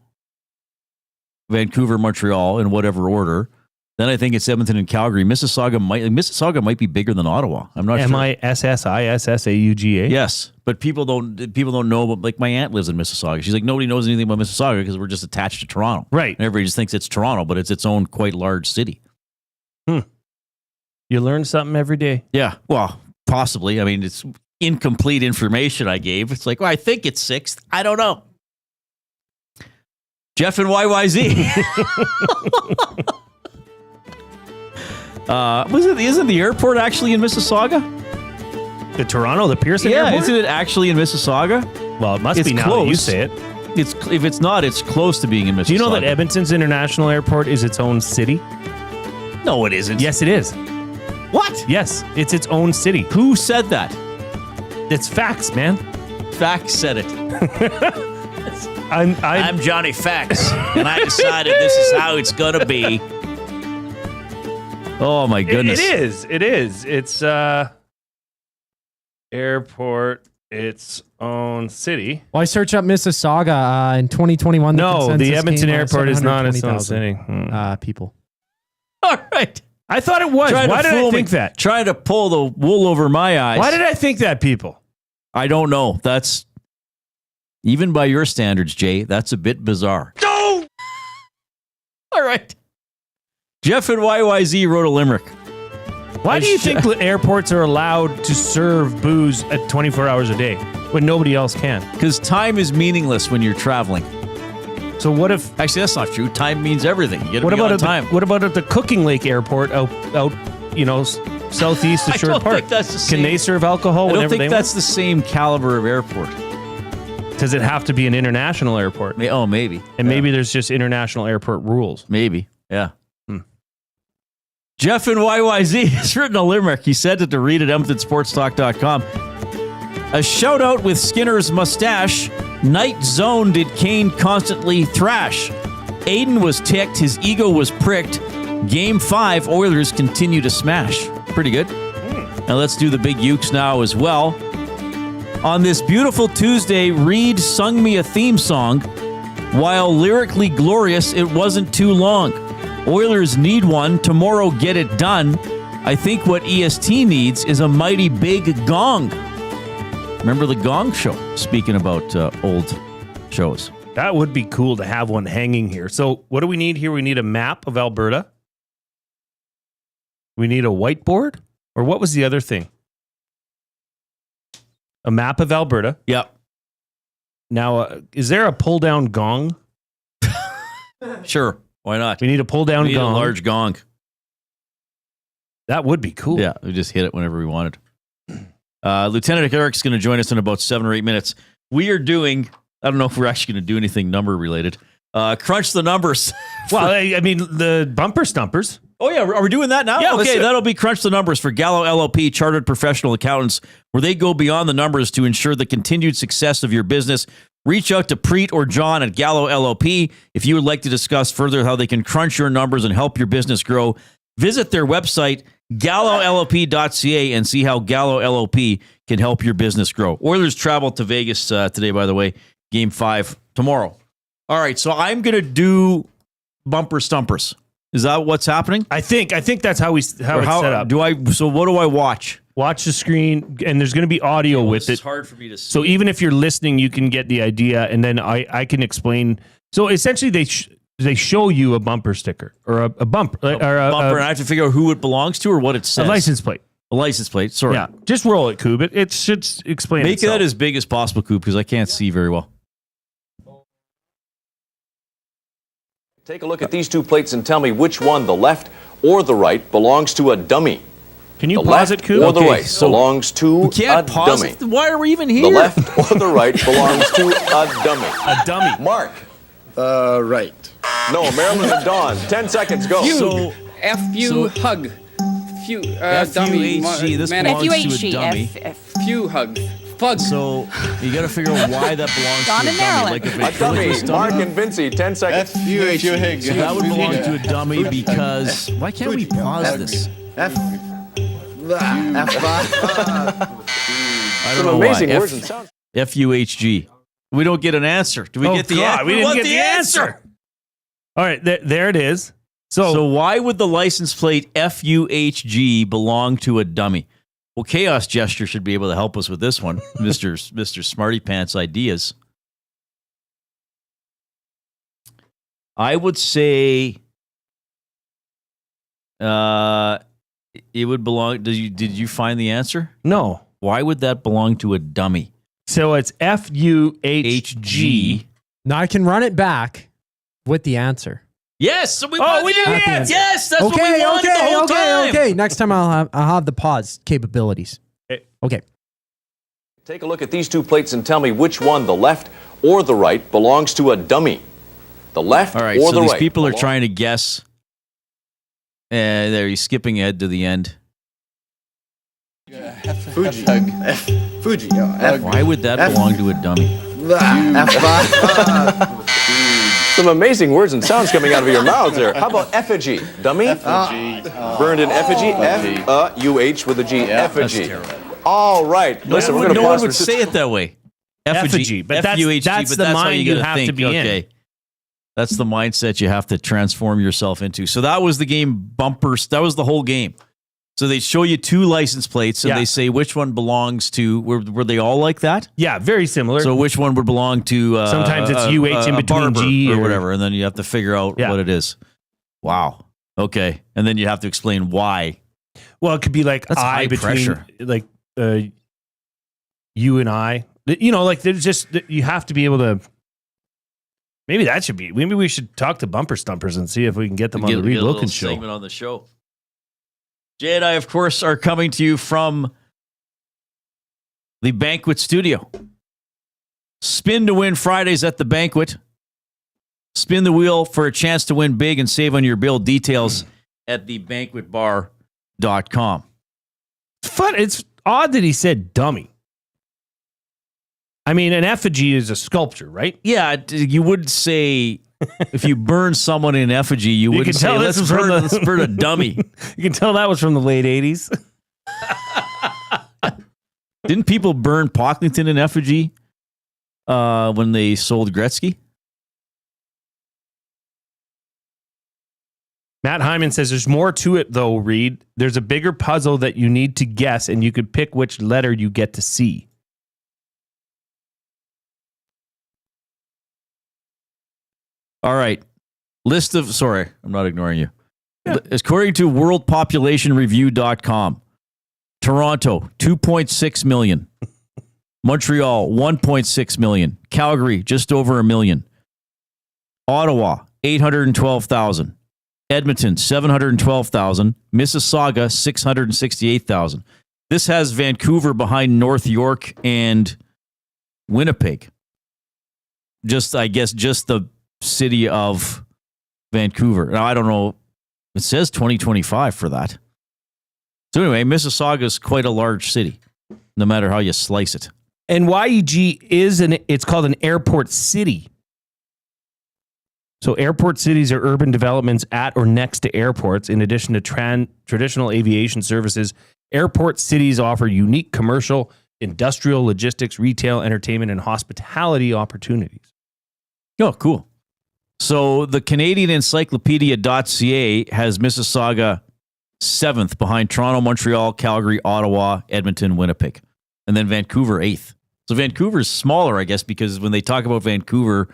Vancouver, Montreal in whatever order. Then I think it's Edmonton and Calgary. Mississauga might be bigger than Ottawa. I'm not sure. Mississauga. Yes, but people don't know. Like my aunt lives in Mississauga. She's like, nobody knows anything about Mississauga because we're just attached to Toronto. Right. And everybody just thinks it's Toronto, but it's its own quite large city. You learn something every day. Yeah. Well, possibly. I mean, it's incomplete information I gave. It's like, I think it's 6th. I don't know. Jeff and YYZ. Isn't the airport actually in Mississauga? The Toronto, the Pearson Yeah, Airport? isn't it actually in Mississauga? Well, it must It's be now close. that you say it. If it's not, it's close to being in Mississauga. Do you know that Edmonton's International Airport is its own city? No, it isn't. Yes, it is. What? Yes, it's its own city. Who said that? It's facts, man. Facts said it. I'm Johnny Facts, and I decided this is how it's gonna be. Oh my goodness! It is. It's airport, its own city. Well, I search up Mississauga in 2021. No, the Edmonton Airport is not its own 720,000 city. People. All right. I thought it was. Why did I think that? Trying to pull the wool over my eyes. Why did I think that, people? I don't know. That's, even by your standards, Jay, that's a bit bizarre. No! All right. Jeff and YYZ wrote a limerick. Why do you think airports are allowed to serve booze at 24 hours a day when nobody else can? Because time is meaningless when you're traveling. So what if... Actually, that's not true. Time means everything. You What gotta be about on time. What about at the Cooking Lake Airport out southeast of I Sherwood don't Park? think that's the same. Can they serve alcohol I don't whenever think they that's the same caliber of airport. want? Does it have to be an international airport? Oh, maybe. And maybe there's just international airport rules. Maybe. Yeah. Jeff and YYZ has written a limerick. He sent it to Reid at EdmontonSportsTalk.com. A shout out with Skinner's mustache. Night zone did Kane constantly thrash. Aiden was ticked. His ego was pricked. Game 5, Oilers continue to smash. Pretty good. Now let's do the big ukes now as well. On this beautiful Tuesday, Reid sung me a theme song. While lyrically glorious, it wasn't too long. Oilers need one. Tomorrow, get it done. I think what EST needs is a mighty big gong. Remember the Gong Show? Speaking about old shows. That would be cool to have one hanging here. So what do we need here? We need a map of Alberta. We need a whiteboard? Or what was the other thing? A map of Alberta. Yep. Now, is there a pull-down gong? Sure. Why not? We need a pull-down gong. A large gong. That would be cool. Yeah, we just hit it whenever we wanted. Lieutenant Eric's going to join us in about 7 or 8 minutes. We are doing, I don't know if we're actually going to do anything number related. Crunch the numbers. Well, I mean, the bumper stumpers. Oh, yeah. Are we doing that now? Yeah, okay, that'll be Crunch the Numbers for Gallo LLP, Chartered Professional Accountants, where they go beyond the numbers to ensure the continued success of your business. Reach out to Preet or John at Gallo LLP if you would like to discuss further how they can crunch your numbers and help your business grow. Visit their website, GalloLLP.ca, and see how Gallo LLP can help your business grow. Oilers travel to Vegas today, by the way. Game 5 tomorrow. All right, so I'm going to do bumper stumpers. Is that what's happening? I think that's how it's set up. So what do I watch? Watch the screen, and there's going to be audio with it. It's hard for me to see. So even if you're listening, you can get the idea, and then I can explain. So essentially, they show you a bumper sticker or a bumper, and I have to figure out who it belongs to or what it says. A license plate. A license plate. Sorry. Yeah, just roll it, Coop. It should explain. Make itself. that as big as possible, Coop, because I can't see very well. Take a look at these two plates and tell me which one, the left or the right, belongs to a dummy. Can you the pause left it, Coop? or the right belongs to a dummy. Why are we even here? The left or the right belongs to a dummy. A dummy. Mark. Right. No, Marilyn and Dawn. 10 seconds, go. So, F-U hug. Few, dummy. F-U-H-G. This belongs to a dummy. Few hug. Fug. So you got to figure out why that belongs Dawn to a and dummy. Marilyn. Like if A dummy. Mark and Vinci, 10 seconds. F-U-H-G. So that would belong to a dummy because... Why can't we pause this? F. I don't Some know amazing why. words and sounds. F-U-H-G. We don't get an answer. Do we get the answer? We didn't get the answer. All right, there it is. So why would the license plate F-U-H-G belong to a dummy? Well, Chaos Gesture should be able to help us with this one, Mr. Smarty Pants Ideas. I would say it would belong. Did you find the answer? No. Why would that belong to a dummy? So it's F-U-H-G. Now I can run it back with the answer. Yes, so we did the answer. Yes, that's what we wanted the whole time. Okay. Next time I'll have the pause capabilities. Okay. Take a look at these two plates and tell me which one, the left or the right, belongs to a dummy. The left All right, or so the these right. people are trying to guess. There, he's skipping ahead to the end. Fuji. Fuji. Why would that belong to a dummy? Some amazing words and sounds coming out of your mouths there. How about effigy? Dummy? Burned in effigy? F-U-H with a G. Effigy. All right. Listen, we're going to no pause one would for say it that way. Effigy, but F-U-H-G, that's but the that's how mind you you gotta have think. to be in. That's the mindset you have to transform yourself into. So that was the game bumpers. That was the whole game. So they show you two license plates and they say which one belongs to, were they all like that? Yeah, very similar. So which one would belong to sometimes it's UH in between G or whatever, and then you have to figure out what it is. Wow. Okay. And then you have to explain why. Well, it could be like That's I high between pressure. like you and I. You know, like there's just you have to be able to. Maybe that should be. Maybe we should talk to bumper stumpers and see if we can get them on the Reid Wilkins show. Segment on the show. Jay and I, of course, are coming to you from the Banquet Studio. Spin to win Fridays at the Banquet. Spin the wheel for a chance to win big and save on your bill. Details at thebanquetbar.com. Fun. It's odd that he said dummy. I mean, an effigy is a sculpture, right? Yeah, you would say if you burn someone in effigy, you wouldn't say, let's burn a dummy. You can tell that was from the late 80s. Didn't people burn Pocklington in effigy when they sold Gretzky? Matt Hyman says there's more to it, though, Reid. There's a bigger puzzle that you need to guess, and you could pick which letter you get to see. All right. Sorry, I'm not ignoring you. Yeah. According to worldpopulationreview.com, Toronto, 2.6 million. Montreal, 1.6 million. Calgary, just over 1 million. Ottawa, 812,000. Edmonton, 712,000. Mississauga, 668,000. This has Vancouver behind North York and Winnipeg. Just the city of Vancouver. Now, I don't know. It says 2025 for that. So anyway, Mississauga is quite a large city, no matter how you slice it. And YEG it's called an airport city. So airport cities are urban developments at or next to airports. In addition to traditional aviation services, airport cities offer unique commercial, industrial, logistics, retail, entertainment, and hospitality opportunities. Oh, cool. So the Canadian Encyclopedia.ca has Mississauga 7th behind Toronto, Montreal, Calgary, Ottawa, Edmonton, Winnipeg. And then Vancouver 8th. So Vancouver's smaller, I guess, because when they talk about Vancouver,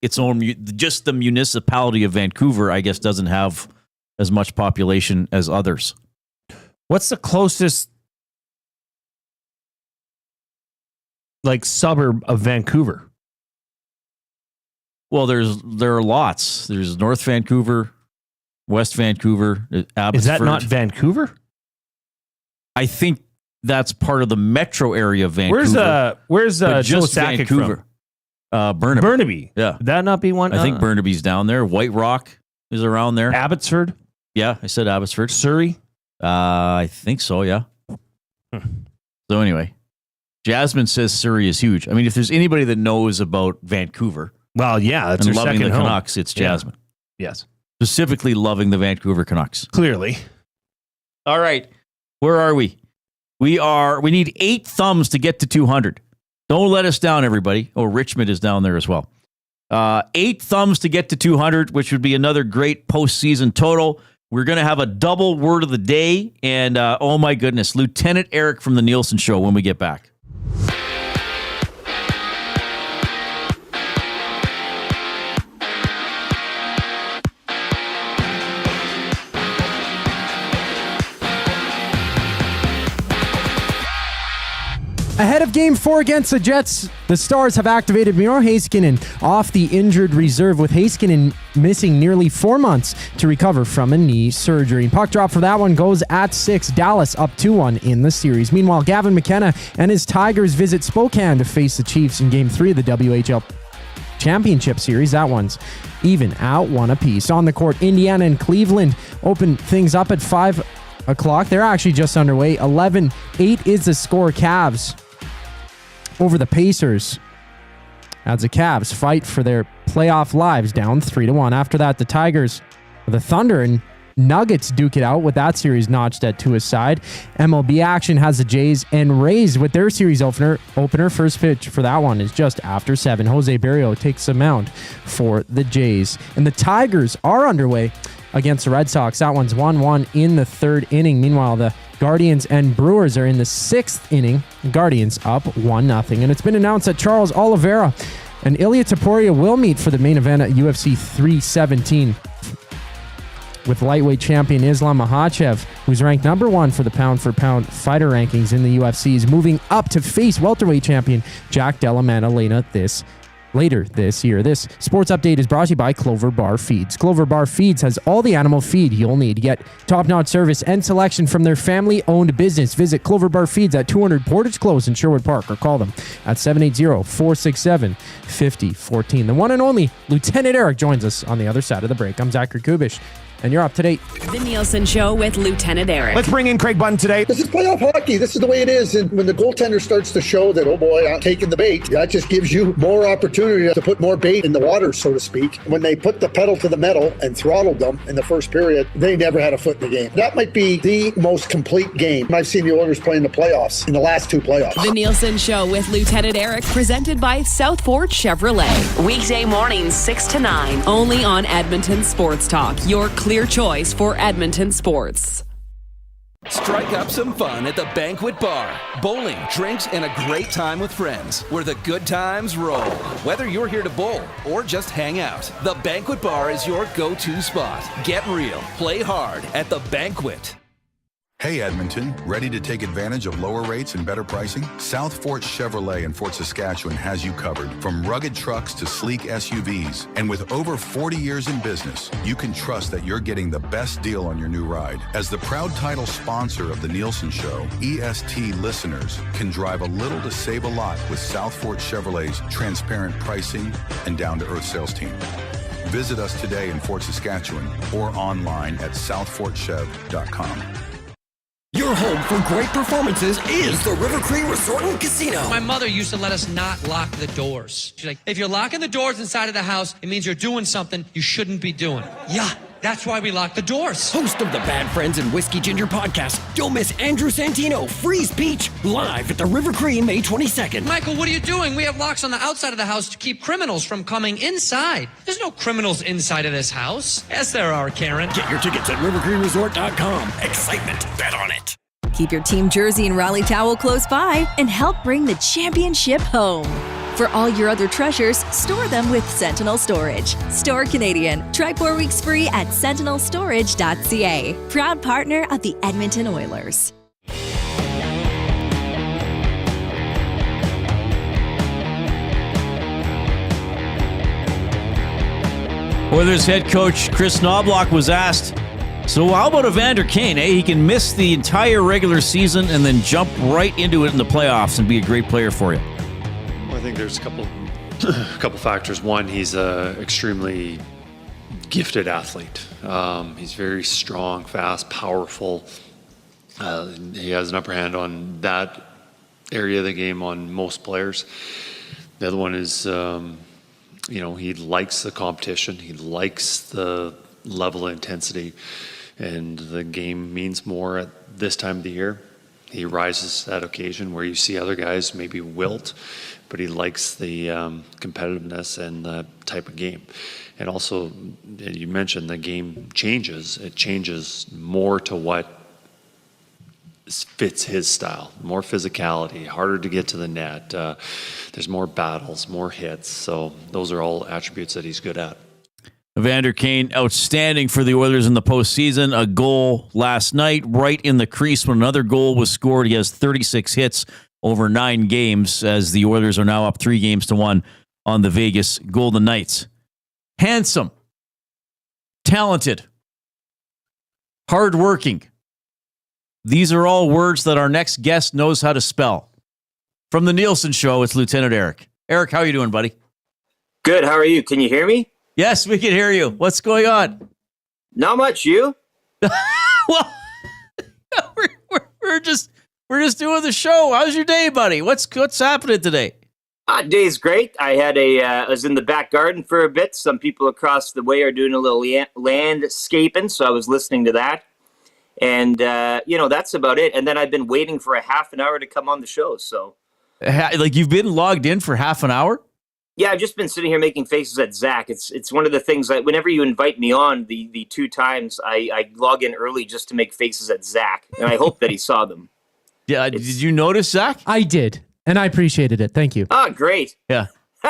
just the municipality of Vancouver, I guess, doesn't have as much population as others. What's the closest suburb of Vancouver? Well, there are lots. There's North Vancouver, West Vancouver, Abbotsford. Is that not Vancouver? I think that's part of the metro area of Vancouver. Where's just Vancouver from? Burnaby. Yeah. Would that not be one? I think Burnaby's down there. White Rock is around there. Abbotsford? Yeah, I said Abbotsford. Surrey? I think so, yeah. So anyway, Jasmine says Surrey is huge. I mean, if there's anybody that knows about Vancouver, well, yeah, that's and her loving second the home. Canucks, it's Jasmine. Yeah. Yes. Specifically loving the Vancouver Canucks. Clearly. All right. Where are we? We need 8 thumbs to get to 200. Don't let us down, everybody. Oh, Richmond is down there as well. 8 thumbs to get to 200, which would be another great postseason total. We're going to have a double word of the day. And oh my goodness, Lieutenant Eric from the Nielsen Show when we get back. Ahead of Game 4 against the Jets, the Stars have activated Miro Heiskanen off the injured reserve, with Heiskanen missing nearly 4 months to recover from a knee surgery. Puck drop for that one goes at 6. Dallas up 2-1 in the series. Meanwhile, Gavin McKenna and his Tigers visit Spokane to face the Chiefs in Game 3 of the WHL Championship Series. That one's even at 1 apiece. On the court, Indiana and Cleveland open things up at 5 o'clock. They're actually just underway. 11-8 is the score. Cavs over the Pacers as the Cavs fight for their playoff lives, down 3-1. After that, the Tigers, the Thunder, and Nuggets duke it out with that series notched at 2 aside. MLB action has the Jays and Rays with their series opener. First pitch for that one is just after 7. Jose Barrio takes the mound for the Jays. And the Tigers are underway against the Red Sox. That one's 1-1 in the 3rd inning. Meanwhile, the Guardians and Brewers are in the 6th inning. Guardians up 1-0. And it's been announced that Charles Oliveira and Ilya Taporia will meet for the main event at UFC 317 with lightweight champion Islam Makhachev, who's ranked number 1 for the pound-for-pound fighter rankings in the UFC, is moving up to face welterweight champion Jack Della Maddalena later this year. This sports update is brought to you by Clover Bar Feeds. Clover Bar Feeds has all the animal feed you'll need. Get top-notch service and selection from their family-owned business. Visit Clover Bar Feeds at 200 Portage Close in Sherwood Park, or call them at 780-467-5014. The one and only Lieutenant Eric joins us on the other side of the break. I'm Zachary Kubish. and you're up to date. The Nielsen Show with Lieutenant Eric. Let's bring in Craig Bunting today. This is playoff hockey. This is the way it is. And when the goaltender starts to show that, oh boy, I'm taking the bait, that just gives you more opportunity to put more bait in the water, so to speak. When they put the pedal to the metal and throttled them in the first period, they never had a foot in the game. That might be the most complete game I've seen the Oilers play in the playoffs, in the last 2 playoffs. The Nielsen Show with Lieutenant Eric, presented by South Fort Chevrolet. Weekday mornings 6 to 9, only on Edmonton Sports Talk, your clear choice for Edmonton sports. Strike up some fun at the Banquet Bar. Bowling, drinks, and a great time with friends where the good times roll. Whether you're here to bowl or just hang out, the Banquet Bar is your go-to spot. Get real, play hard at the Banquet. Hey Edmonton, ready to take advantage of lower rates and better pricing? South Fort Chevrolet in Fort Saskatchewan has you covered. From rugged trucks to sleek SUVs. And with over 40 years in business, you can trust that you're getting the best deal on your new ride. As the proud title sponsor of the Nielsen Show, EST listeners can drive a little to save a lot with South Fort Chevrolet's transparent pricing and down-to-earth sales team. Visit us today in Fort Saskatchewan or online at southfortchev.com. Your home for great performances is the River Cree Resort and Casino. My mother used to let us not lock the doors. She's like, if you're locking the doors inside of the house, it means you're doing something you shouldn't be doing. Yeah, that's why we lock the doors. Host of the Bad Friends and Whiskey Ginger podcast, don't miss Andrew Santino, Freeze Peach, live at the River Cree May 22nd. Michael, what are you doing? We have locks on the outside of the house to keep criminals from coming inside. There's no criminals inside of this house. Yes, there are, Karen. Get your tickets at rivercreeresort.com. Excitement, bet on it. Keep your team jersey and rally towel close by and help bring the championship home. For all your other treasures, store them with Sentinel Storage. Store Canadian. Try 4 weeks free at sentinelstorage.ca. Proud partner of the Edmonton Oilers. Oilers head coach Chris Knobloch was asked, so how about Evander Kane? He can miss the entire regular season and then jump right into it in the playoffs and be a great player for you. Well, I think there's a couple factors. One, he's an extremely gifted athlete. He's very strong, fast, powerful. He has an upper hand on that area of the game on most players. The other one is, he likes the competition. He likes the level of intensity, and the game means more at this time of the year. He rises to that occasion where you see other guys maybe wilt, but he likes the competitiveness and the type of game. And also, you mentioned the game changes. It changes more to what fits his style. More physicality, harder to get to the net. There's more battles, more hits. So those are all attributes that he's good at. Evander Kane, outstanding for the Oilers in the postseason. A goal last night, right in the crease when another goal was scored. He has 36 hits over 9 games as the Oilers are now up 3-1 on the Vegas Golden Knights. Handsome, talented, hardworking. These are all words that our next guest knows how to spell. From the Nielsen Show, it's Lieutenant Eric. Eric, how are you doing, buddy? Good. How are you? Can you hear me? Yes, we can hear you. What's going on? Not much. You? Well, we're just doing the show. How's your day, buddy? What's happening today? Day's great. I was in the back garden for a bit. Some people across the way are doing a little landscaping, so I was listening to that. And that's about it. And then I've been waiting for a half an hour to come on the show. So, like, you've been logged in for half an hour? Yeah, I've just been sitting here making faces at Zach. It's one of the things that whenever you invite me on, the 2 times I log in early just to make faces at Zach, and I hope that he saw them. Yeah, did you notice, Zach? I did, and I appreciated it. Thank you. Oh, great. Yeah.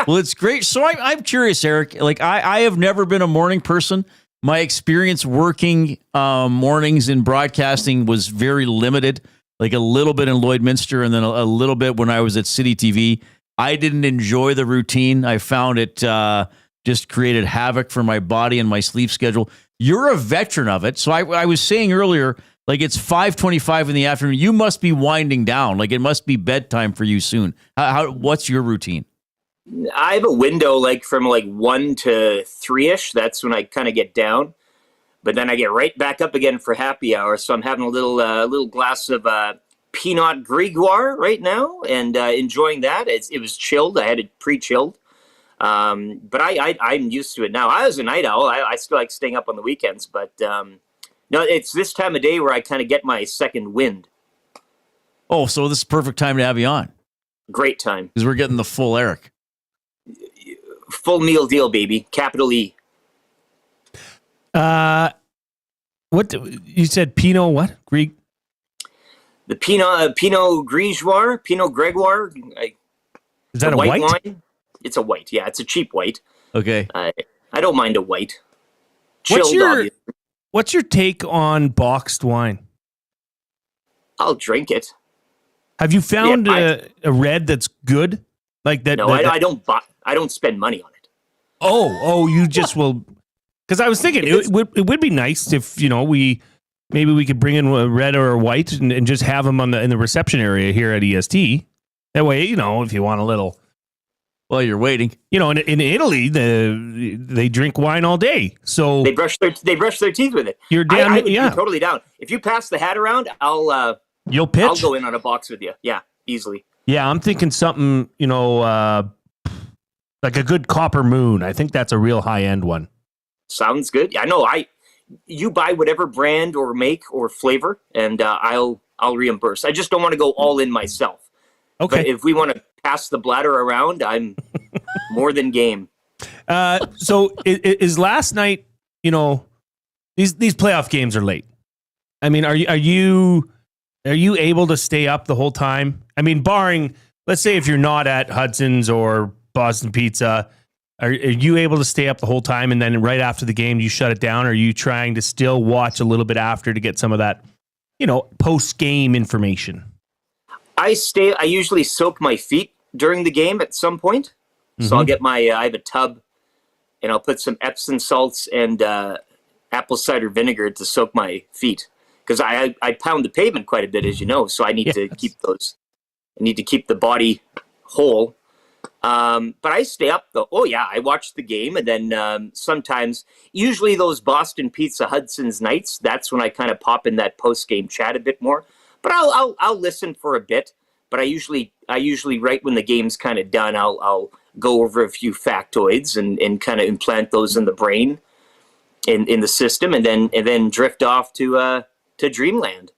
Well, it's great. So I'm curious, Eric. Like, I have never been a morning person. My experience working mornings in broadcasting was very limited, like a little bit in Lloydminster and then a little bit when I was at City TV. I didn't enjoy the routine. I found it just created havoc for my body and my sleep schedule. You're a veteran of it. So I was saying earlier, like, it's 5:25 in the afternoon. You must be winding down. Like, it must be bedtime for you soon. What's your routine? I have a window from 1 to 3-ish. That's when I kind of get down. but then I get right back up again for happy hour. So I'm having a little glass of Pinot Grégoire right now and enjoying that. It was chilled. I had it pre-chilled. But I'm used to it now. I was a night owl. I still like staying up on the weekends, but no, it's this time of day where I kind of get my second wind. Oh, so this is perfect time to have you on. Great time. Because we're getting the full Eric. Full meal deal, baby. Capital E. What you said? Pinot what? Greek? The Pinot Grégoire. Pinot Grégoire. Is that a white? Wine. It's a white. Yeah, it's a cheap white. Okay. I don't mind a white. Chilled, What's your take on boxed wine? I'll drink it. Have you found a red that's good? Like that? No, I don't buy. I don't spend money on it. Oh, you just will. Because I was thinking it would be nice if we could bring in a red or a white and just have them in the reception area here at EST. That way, if you want a little. While you're waiting, in Italy, they drink wine all day, so they brush their teeth with it. You're down, you're totally down. If you pass the hat around, you'll pitch. I'll go in on a box with you. Yeah, easily. Yeah, I'm thinking something, like a good Copper Moon. I think that's a real high end one. Sounds good. I know. You buy whatever brand or make or flavor, and I'll reimburse. I just don't want to go all in myself. Okay. But if we want to pass the bladder around, I'm more than game. So is last night, these playoff games are late. I mean, are you able to stay up the whole time? I mean, barring, let's say if you're not at Hudson's or Boston Pizza, are you able to stay up the whole time and then right after the game you shut it down? Or are you trying to still watch a little bit after to get some of that, post-game information? I usually soak my feet during the game at some point. So I'll get I have a tub and I'll put some Epsom salts and apple cider vinegar to soak my feet. Because I pound the pavement quite a bit, as you know. So I need to keep the body whole. But I stay up though. Oh yeah, I watch the game and then sometimes, usually those Boston Pizza Hudson's nights, that's when I kind of pop in that post-game chat a bit more. But I'll listen for a bit. But I usually right when the game's kind of done, I'll go over a few factoids and kind of implant those in the brain, in the system, and then drift off to dreamland.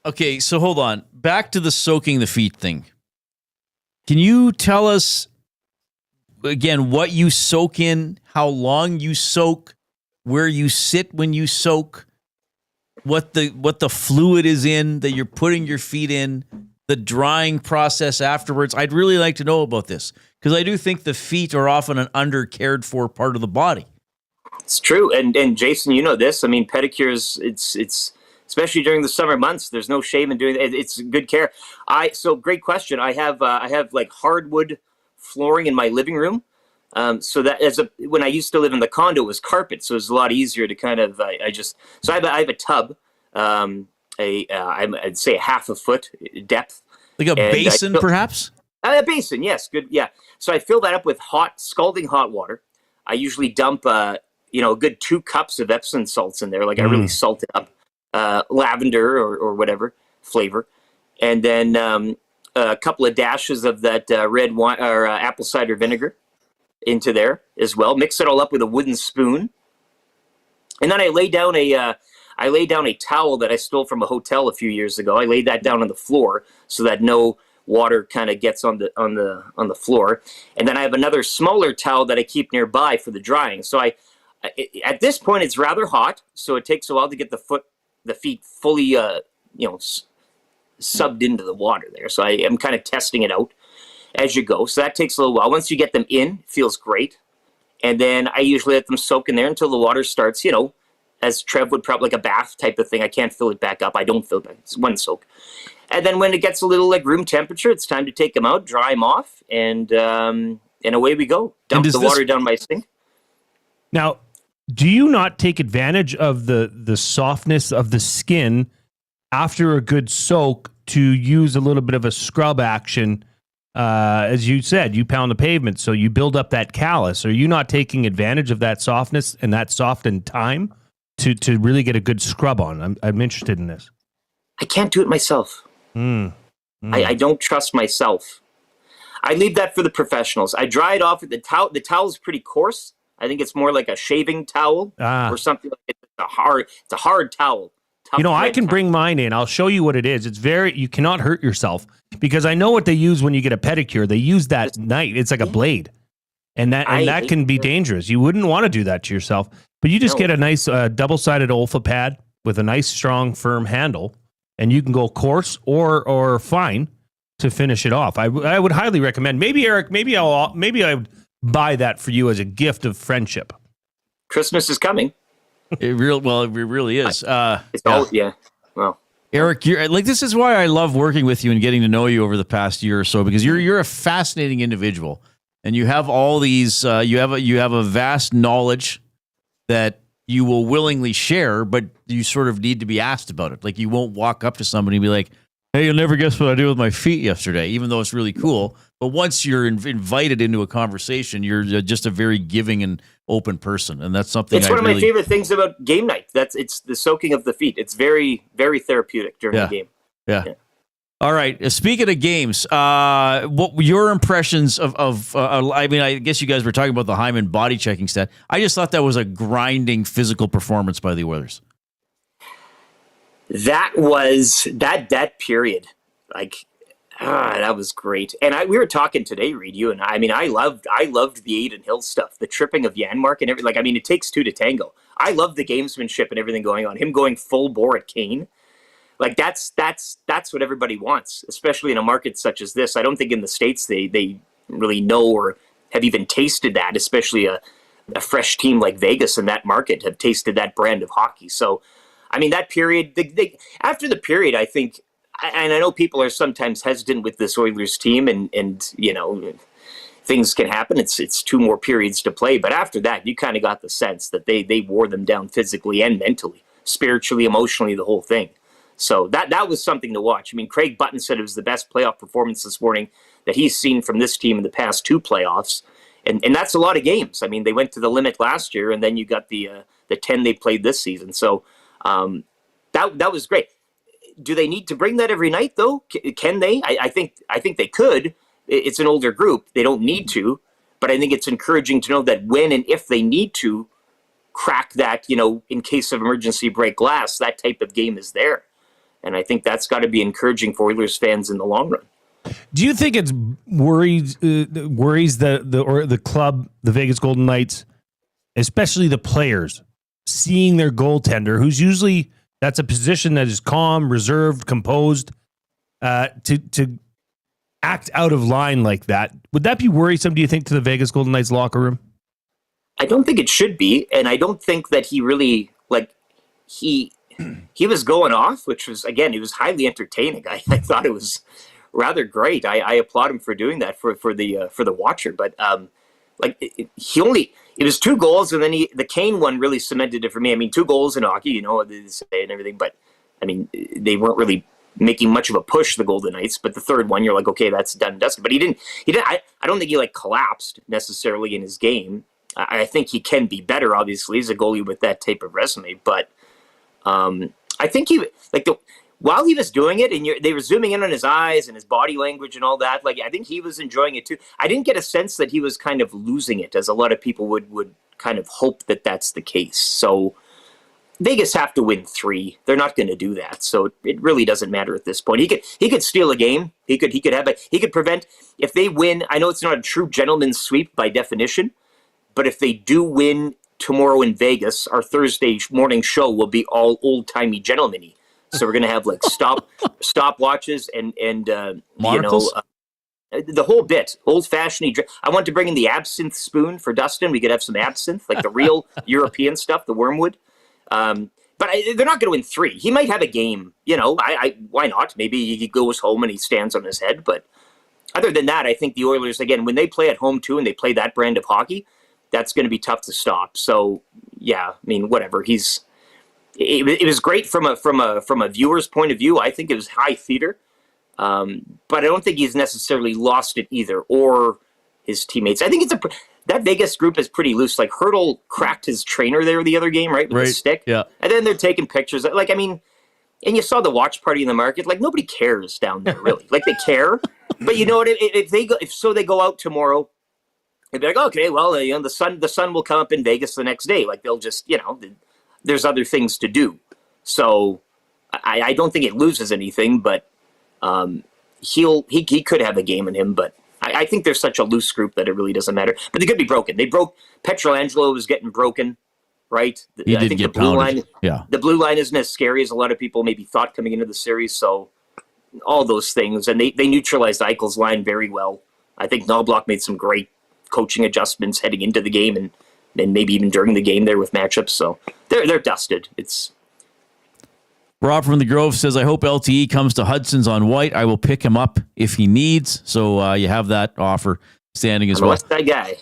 Okay, so hold on. Back to the soaking the feet thing. Can you tell us again what you soak in, how long you soak, where you sit when you soak? What the fluid is in that you're putting your feet in, the drying process afterwards. I'd really like to know about this because I do think the feet are often an under cared for part of the body. It's true, and Jason, you know this. I mean, pedicures. It's especially during the summer months. There's no shame in doing it. It's good care. So great question. I have like hardwood flooring in my living room. So that when I used to live in the condo, it was carpet, so it was a lot easier to kind of. I have a tub, I'd say a half a foot depth, like a basin, perhaps. A basin, yes, good, yeah. So I fill that up with scalding hot water. I usually dump, a good 2 cups of Epsom salts in there, like I really salt it up, lavender or whatever flavor, and then a couple of dashes of that red wine or apple cider vinegar into there as well. Mix it all up with a wooden spoon, and then I lay down a towel that I stole from a hotel a few years ago. I laid that down on the floor so that no water kind of gets on the floor, and then I have another smaller towel that I keep nearby for the drying. So at this point it's rather hot, so it takes a while to get the feet fully subbed into the water there. So I am kind of testing it out as you go. So that takes a little while. Once you get them in, it feels great. And then I usually let them soak in there until the water starts, as Trev would probably, like a bath type of thing. I can't fill it back up. I don't fill it back. It's one soak. And then when it gets a little like room temperature, it's time to take them out, dry them off, and away we go. Dump the water down my sink. Now, do you not take advantage of the softness of the skin after a good soak to use a little bit of a scrub action? As you said, you pound the pavement, so you build up that callus. Are you not taking advantage of that softness and that softened time? to really get a good scrub on? I'm interested in this. I can't do it myself. I don't trust myself. I leave that for the professionals. I dry it off with the towel. The towel is pretty coarse. I think it's more like a shaving towel or something like it. It's a hard towel. I can bring mine in. I'll show you what it is. You cannot hurt yourself because I know what they use when you get a pedicure. They use that knife. It's like a blade. And that can be dangerous. You wouldn't want to do that to yourself. But you just get a nice double-sided Olfa pad with a nice, strong, firm handle, and you can go coarse or fine to finish it off. I would highly recommend. Maybe Eric. Maybe I would buy that for you as a gift of friendship. Christmas is coming. It really is. Well, Eric, this is why I love working with you and getting to know you over the past year or so, because you're a fascinating individual, and you have all these. You have a vast knowledge that you will willingly share, but you sort of need to be asked about it. Like, you won't walk up to somebody and be like, "Hey, you'll never guess what I did with my feet yesterday," even though it's really cool. But once you're invited into a conversation, you're just a very giving and open person, and that's something. It's one of my favorite things about game night. It's the soaking of the feet. It's very, very therapeutic during the game. Yeah. All right. Speaking of games, what were your impressions of I mean, I guess you guys were talking about the Hyman body checking stat. I just thought that was a grinding physical performance by the Oilers. That was that period. That was great. And we were talking today, Reid, you and I. I mean, I loved the Aiden Hill stuff, the tripping of Janmark and everything. It takes two to tango. I love the gamesmanship and everything going on. Him going full bore at Kane. That's what everybody wants, especially in a market such as this. I don't think in the States they really know or have even tasted that, especially a fresh team like Vegas in that market have tasted that brand of hockey. So, that period, after the period, I think, and I know people are sometimes hesitant with this Oilers team and things can happen. It's two more periods to play. But after that, you kind of got the sense that they wore them down physically and mentally, spiritually, emotionally, the whole thing. So that was something to watch. Craig Button said it was the best playoff performance this morning that he's seen from this team in the past two playoffs. And that's a lot of games. They went to the limit last year, and then you got the 10 they played this season. So that was great. Do they need to bring that every night, though? Can they? I think they could. It's an older group. They don't need to. But I think it's encouraging to know that when and if they need to crack that, in case of emergency break glass, that type of game is there. And I think that's got to be encouraging for Oilers fans in the long run. Do you think it's worries the club, the Vegas Golden Knights, especially the players, seeing their goaltender, who's usually that's a position that is calm, reserved, composed, to act out of line like that? Would that be worrisome, do you think, to the Vegas Golden Knights locker room? I don't think it should be, and I don't think that he really he was going off, which was, again, it was highly entertaining. I thought it was rather great. I applaud him for doing that for the watcher. But it was two goals, and then the Kane one really cemented it for me. 2 goals in hockey, they say and everything, but they weren't really making much of a push, the Golden Knights. But the third one, you're like, okay, that's done and dusted. But he didn't. I don't think he collapsed necessarily in his game. I think he can be better. Obviously, he's a goalie with that type of resume, but. I think while he was doing it, and they were zooming in on his eyes and his body language and all that. I think he was enjoying it too. I didn't get a sense that he was kind of losing it, as a lot of people would kind of hope that that's the case. So Vegas have to win 3. They're not going to do that. So it really doesn't matter at this point. He could steal a game. He could prevent if they win. I know it's not a true gentleman's sweep by definition, but if they do win tomorrow in Vegas, our Thursday morning show will be all old-timey gentleman-y. So we're going to have stopwatches and the whole bit, old-fashioned. I want to bring in the absinthe spoon for Dustin. We could have some absinthe, the real European stuff, the wormwood. But they're not going to win 3. He might have a game. Why not? Maybe he goes home and he stands on his head. But other than that, I think the Oilers, again, when they play at home too and they play that brand of hockey, that's going to be tough to stop. So, yeah, whatever. It was great from a viewer's point of view. I think it was high theater, but I don't think he's necessarily lost it either, or his teammates. I think that Vegas group is pretty loose. Like Hurdle cracked his trainer there the other game, right? With the stick. Yeah. And then they're taking pictures. Like, I mean, and you saw the watch party in the market. Like nobody cares down there, really. Like they care, but you know what? If they go out tomorrow, they'd be like, okay, well, you know, the sun will come up in Vegas the next day. Like they'll just, you know, there's other things to do. So I don't think it loses anything, but he could have a game in him, but. I think they're such a loose group that it really doesn't matter. But they could be broken. Petrolangelo was getting broken, right? He did get pounded. The blue line isn't as scary as a lot of people maybe thought coming into the series. So all those things. And they neutralized Eichel's line very well. I think Knobloch made some great coaching adjustments heading into the game and maybe even during the game there with matchups. So they're dusted. Rob from the Grove says, I hope LTE comes to Hudson's on White. I will pick him up if he needs. So you have that offer standing as well. West Side guy.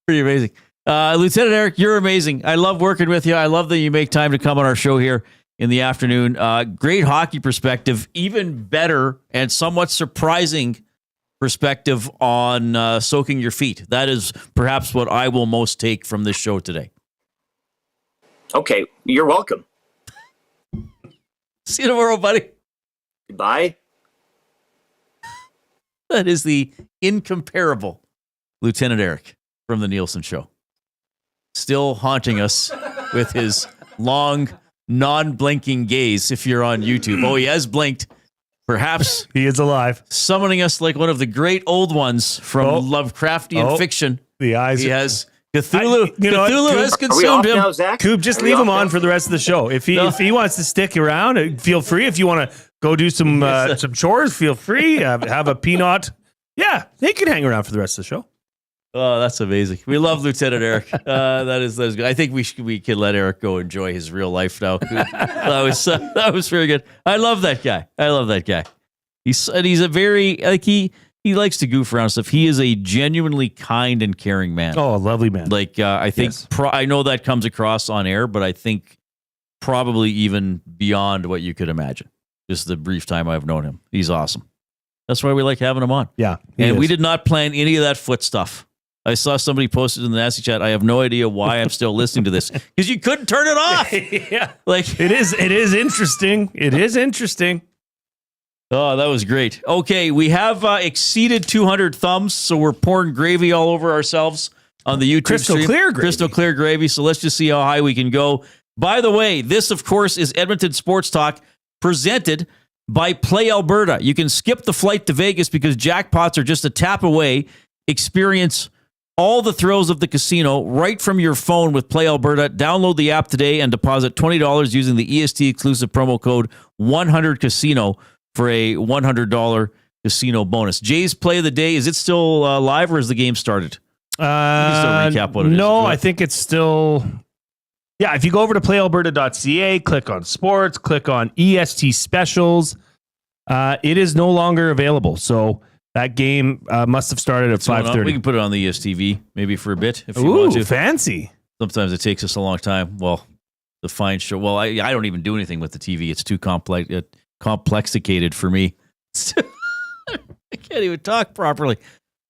Pretty amazing. Lieutenant Eric, you're amazing. I love working with you. I love that you make time to come on our show here in the afternoon. Great hockey perspective, even better and somewhat surprising perspective on soaking your feet. That is perhaps what I will most take from this show today. Okay, you're welcome. See you tomorrow, buddy. Goodbye. That is the incomparable Lieutenant Eric from the Nielsen Show. Still haunting us with his long, non-blinking gaze if you're on YouTube. Oh, he has blinked. Perhaps he is alive. Summoning us like one of the great old ones from Lovecraftian fiction. The eyes. He has... Cthulhu has consumed him. Coop, just leave him on for the rest of the show. If he wants to stick around, feel free. If you want to go do some chores, feel free. Have a peanut. Yeah, he can hang around for the rest of the show. Oh, that's amazing. We love Lieutenant Eric. That is good. I think we can let Eric go enjoy his real life now. That was very good. I love that guy. He's a very he likes to goof around and stuff. He is a genuinely kind and caring man. Oh, a lovely man. Like, I think, I know that comes across on air, but I think probably even beyond what you could imagine. Just the brief time I've known him. He's awesome. That's why we like having him on. Yeah. And we did not plan any of that foot stuff. I saw somebody posted in the Nasty Chat. I have no idea why I'm still listening to this because you couldn't turn it off. Yeah. Like, it is interesting. It is interesting. Oh, that was great. Okay, we have exceeded 200 thumbs, so we're pouring gravy all over ourselves on the YouTube stream. Crystal clear gravy. So let's just see how high we can go. By the way, this, of course, is Edmonton Sports Talk presented by Play Alberta. You can skip the flight to Vegas because jackpots are just a tap away. Experience all the thrills of the casino right from your phone with Play Alberta. Download the app today and deposit $20 using the EST exclusive promo code 100casino for a $100 casino bonus. Jay's play of the day, is it still live or has the game started? Recap what it is. No, I think it's still... Yeah, if you go over to playalberta.ca, click on sports, click on EST specials, it is no longer available. So that game must have started at 5:30. We can put it on the ESTV maybe for a bit if you want to. Fancy. Sometimes it takes us a long time. Well, the fine show. Well, I don't even do anything with the TV. It's too complexicated for me. I can't even talk properly.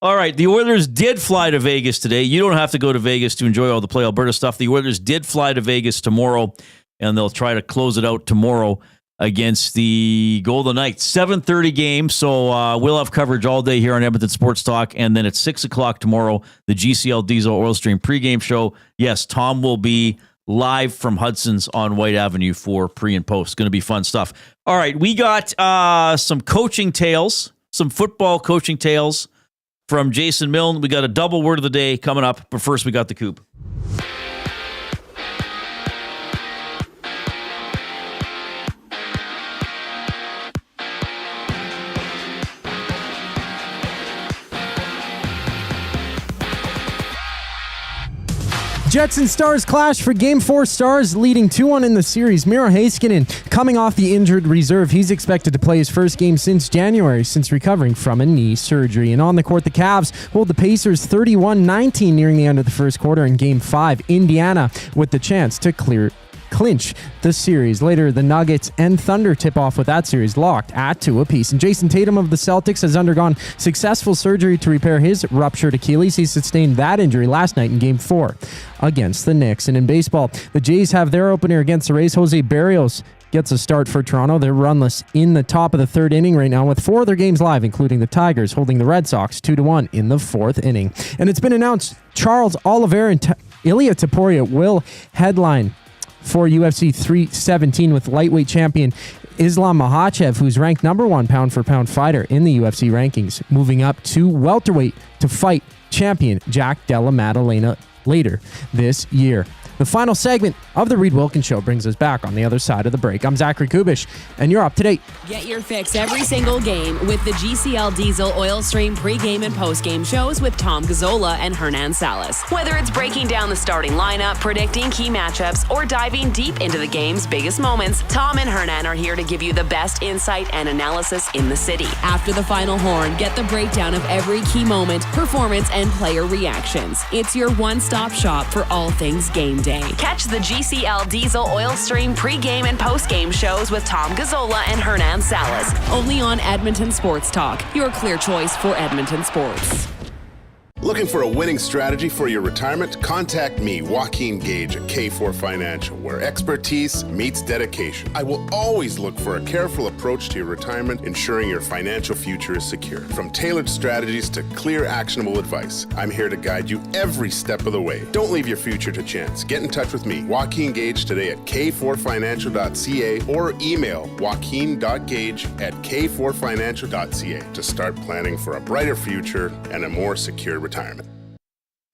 All right, the Oilers did fly to Vegas today. You don't have to go to Vegas to enjoy all the Play Alberta stuff. The Oilers did fly to Vegas tomorrow, and they'll try to close it out tomorrow against the Golden Knights. 7:30 game, so we'll have coverage all day here on Edmonton Sports Talk, and then at 6 o'clock tomorrow, the GCL Diesel Oil Stream pregame show. Yes, Tom will be live from Hudson's on White Avenue for pre and post. Going to be fun stuff. All right, we got some coaching tales, some football coaching tales from Jason Milne. We got a double word of the day coming up, but first we got the Coop. Jets and Stars clash for Game 4. Stars leading 2-1 in the series. Miro Heiskanen coming off the injured reserve. He's expected to play his first game since January, since recovering from a knee surgery. And on the court, the Cavs hold the Pacers 31-19 nearing the end of the first quarter in Game 5. Indiana with the chance to clear clinch the series. Later, the Nuggets and Thunder tip off with that series locked at 2 apiece. And Jason Tatum of the Celtics has undergone successful surgery to repair his ruptured Achilles. He sustained that injury last night in Game 4 against the Knicks. And in baseball, the Jays have their opener against the Rays. Jose Barrios gets a start for Toronto. They're runless in the top of the 3rd inning right now with 4 other games live, including the Tigers holding the Red Sox 2-1 in the 4th inning. And it's been announced Charles Oliveira and Ilya Taporia will headline for UFC 317 with lightweight champion Islam Makhachev, who's ranked number 1 pound-for-pound fighter in the UFC rankings, moving up to welterweight to fight champion Jack Della Maddalena later this year. The final segment of the Reid Wilkins Show brings us back on the other side of the break. I'm Zachary Kubish, and you're up to date. Get your fix every single game with the GCL Diesel Oil Stream pregame and postgame shows with Tom Gazzola and Hernan Salas. Whether it's breaking down the starting lineup, predicting key matchups, or diving deep into the game's biggest moments, Tom and Hernan are here to give you the best insight and analysis in the city. After the final horn, get the breakdown of every key moment, performance, and player reactions. It's your one-stop shop for all things game day. Catch the GCL Diesel Oil Stream pregame and postgame shows with Tom Gazzola and Hernan Salas. Only on Edmonton Sports Talk, your clear choice for Edmonton sports. Looking for a winning strategy for your retirement? Contact me, Joaquin Gage at K4 Financial, where expertise meets dedication. I will always look for a careful approach to your retirement, ensuring your financial future is secure. From tailored strategies to clear, actionable advice, I'm here to guide you every step of the way. Don't leave your future to chance. Get in touch with me, Joaquin Gage, today at k4financial.ca or email joaquin.gage@k4financial.ca to start planning for a brighter future and a more secure retirement.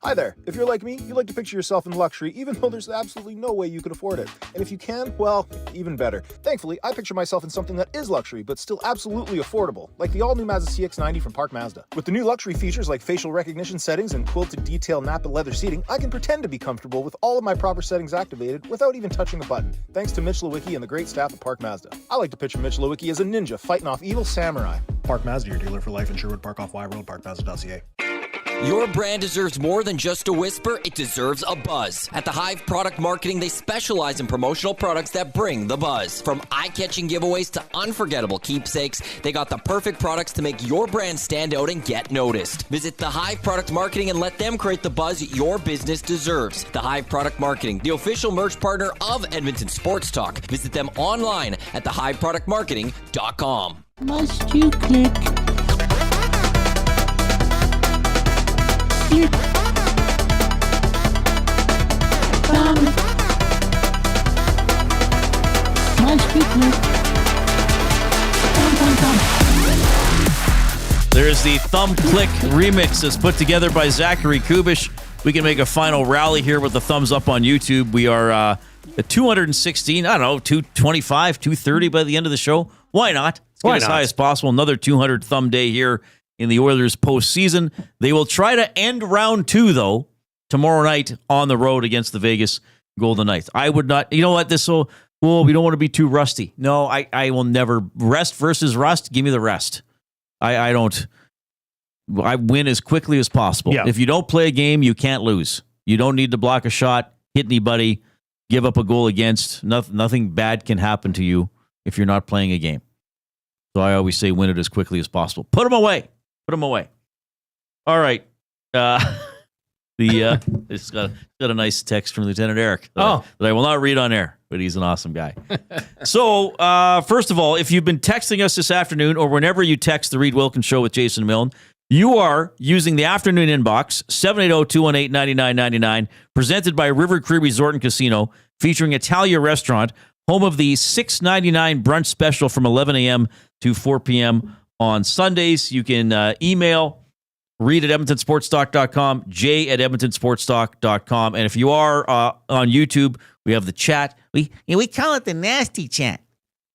Hi there. If you're like me, you like to picture yourself in luxury, even though there's absolutely no way you could afford it. And if you can, well, even better. Thankfully, I picture myself in something that is luxury, but still absolutely affordable, like the all-new Mazda CX-90 from Park Mazda. With the new luxury features like facial recognition settings and quilted detail Napa leather seating, I can pretend to be comfortable with all of my proper settings activated without even touching a button, thanks to Mitch Lewicki and the great staff at Park Mazda. I like to picture Mitch Lewicki as a ninja fighting off evil samurai. Park Mazda, your dealer for life in Sherwood Park off Y Road, parkmazda.ca. Your brand deserves more than just a whisper, it deserves a buzz. At the Hive Product Marketing, they specialize in promotional products that bring the buzz. From eye-catching giveaways to unforgettable keepsakes, they got the perfect products to make your brand stand out and get noticed. Visit the Hive Product Marketing and let them create the buzz your business deserves. The Hive Product Marketing, the official merch partner of Edmonton Sports Talk. Visit them online at thehiveproductmarketing.com. Must you click? Click. Must you click? There's the Thumb Click remix that's put together by Zachary Kubish. We can make a final rally here with the thumbs up on YouTube. We are at 216, I don't know, 225, 230 by the end of the show. Why not? Let's get as high as possible. Another 200 thumb day here in the Oilers postseason. They will try to end round 2, though, tomorrow night on the road against the Vegas Golden Knights. I would not, you know what, we don't want to be too rusty. No, I will never. Rest versus rust, give me the rest. I win as quickly as possible. Yeah. If you don't play a game, you can't lose. You don't need to block a shot, hit anybody, give up a goal against. Nothing bad can happen to you if you're not playing a game. So I always say win it as quickly as possible. Put them away. All right. It's got a nice text from Lieutenant Eric that I will not read on air, but he's an awesome guy. So, first of all, if you've been texting us this afternoon or whenever you text the Reid Wilkins Show with Jason Milne, you are using the afternoon inbox, 780-218-9999, presented by River Cree Resort and Casino, featuring Italia Restaurant, home of the $6.99 brunch special from 11 a.m. to 4 p.m. on Sundays. You can email Reid at EdmontonSportsTalk.com, Jay at EdmontonSportsTalk.com. And if you are on YouTube, we have the chat. We call it the nasty chat.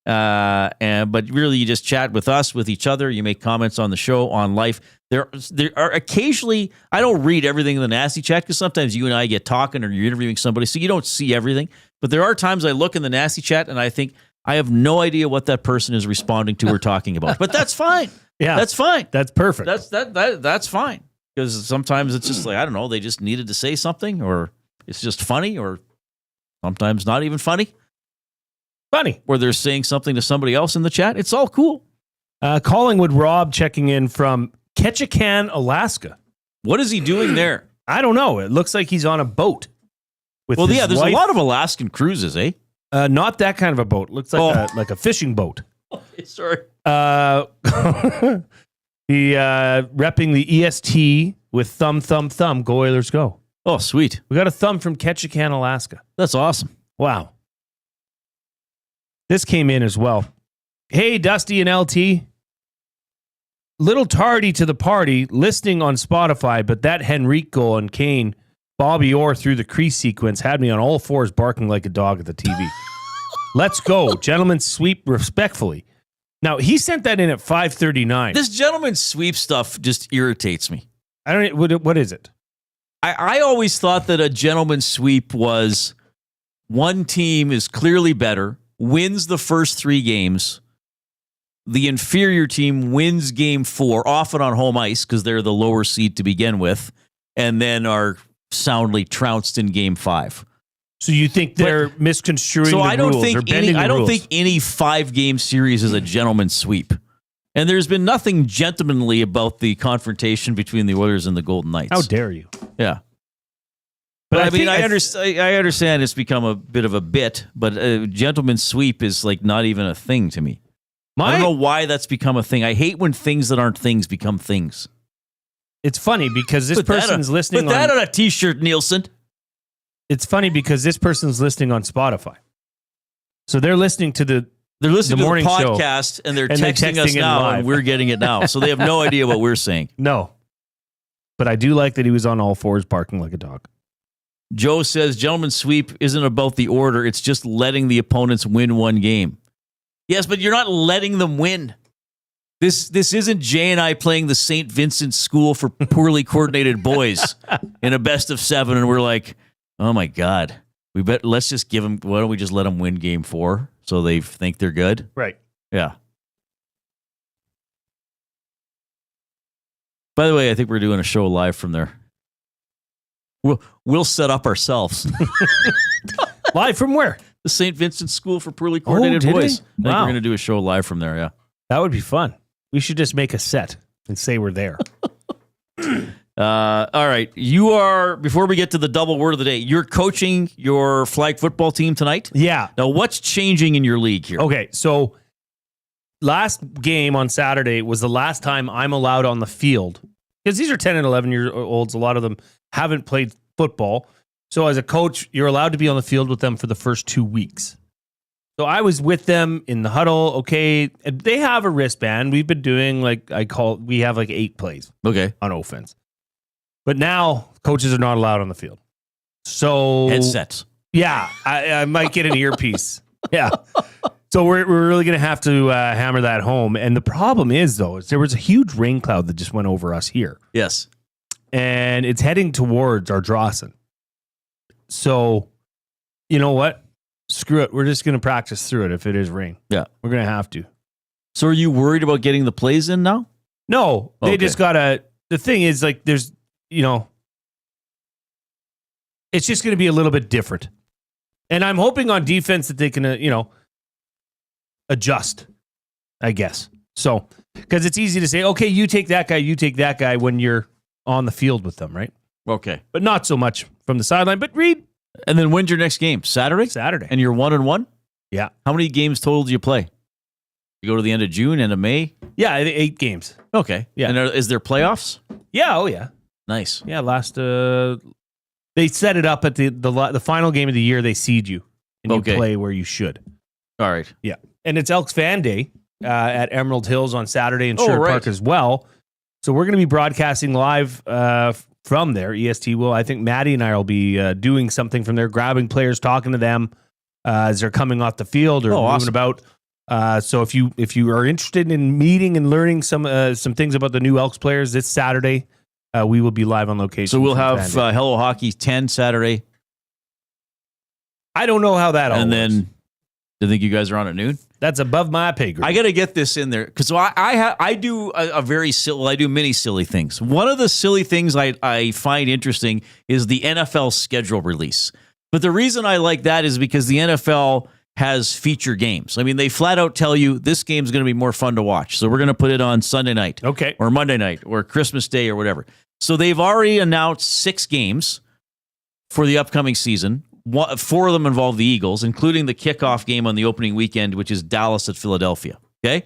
But really, you just chat with us, with each other. You make comments on the show, on life. There are occasionally, I don't read everything in the nasty chat because sometimes you and I get talking or you're interviewing somebody, so you don't see everything. But there are times I look in the nasty chat and I think, I have no idea what that person is responding to or talking about. But that's fine. Yeah, that's fine. That's perfect. That's fine. Because sometimes it's just like, I don't know, they just needed to say something, or it's just funny, or Sometimes not even funny. Funny. Where they're saying something to somebody else in the chat. It's all cool. Collingwood Rob checking in from Ketchikan, Alaska. What is he doing there? I don't know. It looks like he's on a boat. Well, yeah, there's a lot of Alaskan cruises, eh? Not that kind of a boat. Looks like a fishing boat. Sorry. He repping the EST with thumb. Go Oilers, go. Oh, sweet. We got a thumb from Ketchikan, Alaska. That's awesome. Wow. This came in as well. Hey, Dusty and LT. Little tardy to the party, listening on Spotify, but that Henrique goal and Kane, Bobby Orr through the crease sequence had me on all fours barking like a dog at the TV. Let's go. Gentlemen sweep respectfully. Now, he sent that in at 5:39. This gentleman sweep stuff just irritates me. I don't. What is it? I always thought that a gentleman sweep was one team is clearly better, wins the first 3 games. The inferior team wins game 4, often on home ice because they're the lower seed to begin with, and then are soundly trounced in game 5. So you think they're misconstruing the rules? I don't think any 5-game series is a gentleman's sweep. And there's been nothing gentlemanly about the confrontation between the Oilers and the Golden Knights. How dare you? Yeah. But I mean, I understand it's become a bit of a bit, but a gentleman's sweep is like not even a thing to me. I don't know why that's become a thing. I hate when things that aren't things become things. It's funny because this person's listening. Put that on a t-shirt, Nielsen. It's funny because this person's listening on Spotify. So they're listening to the morning podcast show, and they're texting us now, live. and we're getting it now. So they have no idea what we're saying. No. But I do like that he was on all fours barking like a dog. Joe says, gentleman's sweep isn't about the order. It's just letting the opponents win one game. Yes, but you're not letting them win. This isn't Jay and I playing the St. Vincent School for Poorly Coordinated Boys in a best of 7, and we're like, oh my God, let's just give them. Why don't we just let them win game 4 so they think they're good? Right. Yeah. By the way, I think we're doing a show live from there. We'll set up ourselves. Live from where? The St. Vincent School for Poorly Coordinated Boys. I think Wow. we're going to do a show live from there, yeah. That would be fun. We should just make a set and say we're there. All right. You are, before we get to the double word of the day, you're coaching your flag football team tonight? Yeah. Now, what's changing in your league here? Okay, so last game on Saturday was the last time I'm allowed on the field. Because these are 10 and 11-year-olds. A lot of them haven't played football. So as a coach, you're allowed to be on the field with them for the first 2 weeks. So I was with them in the huddle. Okay, they have a wristband. We've been doing we have 8 plays. Okay. On offense. But now coaches are not allowed on the field. So headsets. Yeah, I might get an earpiece. Yeah. So we're really going to have to hammer that home. And the problem is there was a huge rain cloud that just went over us here. Yes. And it's heading towards Ardrossan. So, you know what? Screw it. We're just going to practice through it if it is rain. Yeah. We're going to have to. So are you worried about getting the plays in now? No. They just got to... The thing is, there's, it's just going to be a little bit different. And I'm hoping on defense that they can, adjust, I guess. So, because it's easy to say, okay, you take that guy when you're on the field with them, right? Okay. But not so much from the sideline. But Reid. And then when's your next game? Saturday? Saturday. And you're 1-1? Yeah. How many games total do you play? You go to the end of June, end of May? Yeah, 8 games. Okay. Yeah. And is there playoffs? Yeah, oh yeah. Nice. Yeah, they set it up at the final game of the year, they seed you. And you play where you should. All right. Yeah. And it's Elks Fan Day at Emerald Hills on Saturday in Sherwood Park as well. So we're going to be broadcasting live from there. EST will. I think Maddie and I will be doing something from there, grabbing players, talking to them as they're coming off the field or moving about. So if you are interested in meeting and learning some things about the new Elks players this Saturday, we will be live on location. So we'll have Hello Hockey 10 Saturday. I don't know how that all and works. Then, do you think you guys are on at noon? That's above my pay grade. I got to get this in there because I do a very silly. I do many silly things. One of the silly things I find interesting is the NFL schedule release. But the reason I like that is because the NFL has feature games. I mean, they flat out tell you this game's going to be more fun to watch. So we're going to put it on Sunday night. Okay. Or Monday night or Christmas Day or whatever. So they've already announced 6 games for the upcoming season. 4 of them involve the Eagles, including the kickoff game on the opening weekend, which is Dallas at Philadelphia. Okay?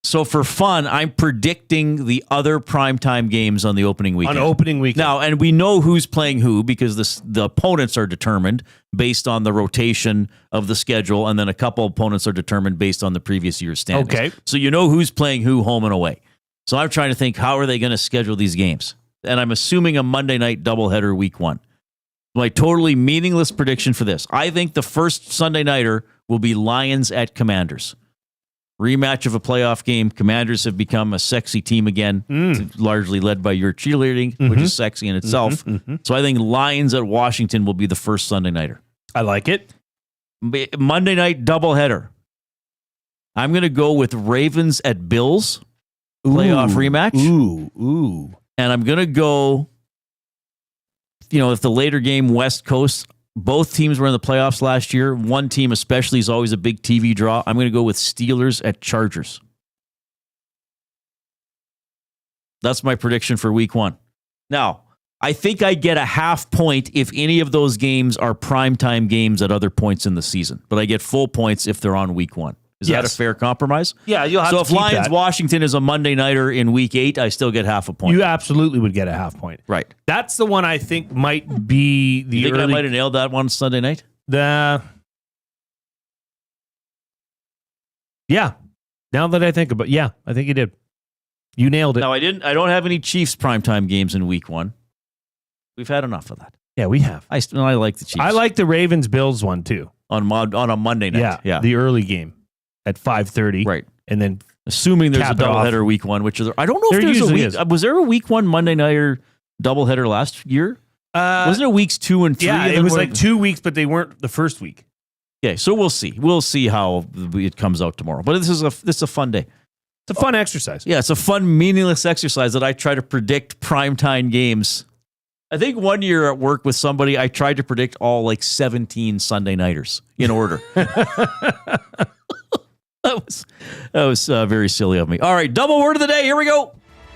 So for fun, I'm predicting the other primetime games on the opening weekend. On opening weekend. Now, and we know who's playing who because the opponents are determined based on the rotation of the schedule, and then a couple opponents are determined based on the previous year's standings. Okay. So you know who's playing who home and away. So I'm trying to think, how are they going to schedule these games? And I'm assuming a Monday night doubleheader week 1. My totally meaningless prediction for this. I think the first Sunday nighter will be Lions at Commanders. Rematch of a playoff game. Commanders have become a sexy team again, largely led by your cheerleading, which is sexy in itself. So I think Lions at Washington will be the first Sunday nighter. I like it. Monday night doubleheader. I'm going to go with Ravens at Bills. Playoff rematch. Ooh. And I'm going to go, if the later game, West Coast, both teams were in the playoffs last year. One team especially is always a big TV draw. I'm going to go with Steelers at Chargers. That's my prediction for week 1. Now, I think I get a half point if any of those games are primetime games at other points in the season, but I get full points if they're on week 1. Is that a fair compromise? Yeah, you'll have so to if keep Lions that. Washington is a Monday nighter in week 8, I still get half a point. You absolutely would get a half point. Right. That's the one I think might be the You think I early. might have nailed that one Sunday night? Yeah. Now that I think about it, yeah, I think you did. You nailed it. No, I didn't. I don't have any Chiefs primetime games in week 1. We've had enough of that. Yeah, we have. I like the Chiefs. I like the Ravens-Bills one too. On a Monday night. Yeah. The early game at 5:30. Right. And then assuming there's a cap it off. doubleheader week 1, which is I don't know There if there's a usually week. is. Was there a week 1 Monday nighter doubleheader last year? Wasn't it weeks 2 and 3? Yeah, and it then was we're- like 2 weeks, but they weren't the first week. Okay, so we'll see. We'll see how it comes out tomorrow. But this is a fun day. It's a fun exercise. Yeah, it's a fun, meaningless exercise that I try to predict primetime games. I think one year at work with somebody, I tried to predict all like 17 Sunday nighters in order. That was very silly of me. All right, double word of the day. Here we go.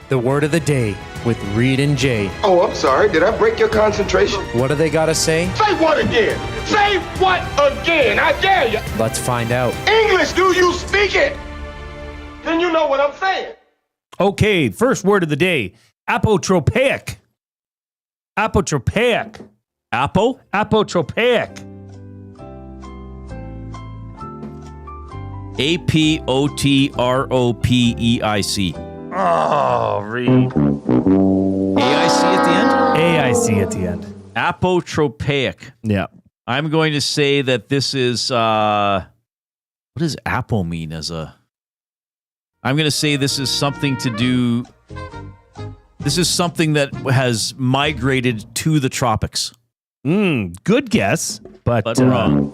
The word of the day with Reid and Jay. Oh, I'm sorry. Did I break your concentration? What do they got to say? Say what again? Say what again? I dare you. Let's find out. English, do you speak it? Then you know what I'm saying. Okay, first word of the day. Apotropaic. Apotropaic. Apotropaic. APOTROPEIC. Oh, Reid. AIC at the end? AIC at the end. Apotropaic. Yeah. I'm going to say that this is, what does apo mean as a, I'm going to say this is something to do, this is something that has migrated to the tropics. Good guess, but wrong.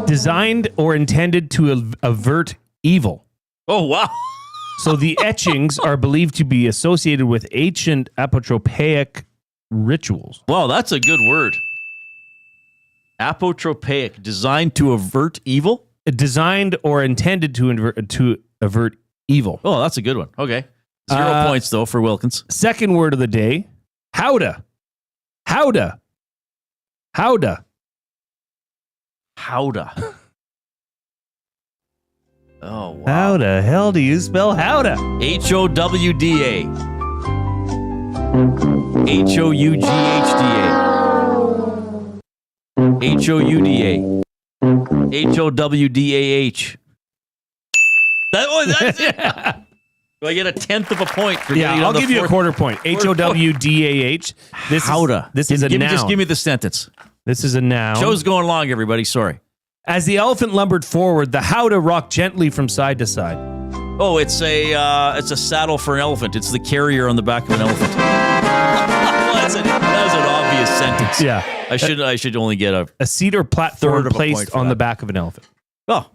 Designed or intended to avert evil. Oh, wow. So the etchings are believed to be associated with ancient apotropaic rituals. Wow, that's a good word. Apotropaic, designed to avert evil? Designed or intended to avert evil. Oh, that's a good one. Okay. 0 points, though, for Wilkins. Second word of the day, howda. Howda. Howda. Howda. Oh, wow. How the hell do you spell howda? HOWDA. HOUGHDA. HOUDA. HOWDAH. That's it. Do I get a 1/10 of a point for getting I'll give you a quarter point. HOWDAH. This howda. This is a noun. Just give me the sentence. This is a noun. Show's going long, everybody. Sorry. As the elephant lumbered forward, the howdah rocked gently from side to side. Oh, it's a saddle for an elephant. It's the carrier on the back of an elephant. Well, that was an obvious sentence. Yeah. I should only get a seat or platform third of a placed point for on that. the back of an elephant. Oh,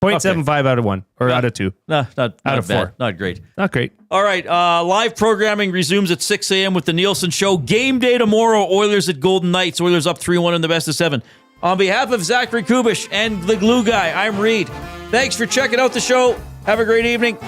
0.75 out of 1 or out of 2. No, not out of 4. Bad. Not great. Not great. All right. Live programming resumes at 6 a.m. with the Nielsen Show. Game day tomorrow. Oilers at Golden Knights. Oilers up 3-1 in the best of 7. On behalf of Zachary Kubish and the Glue Guy, I'm Reid. Thanks for checking out the show. Have a great evening.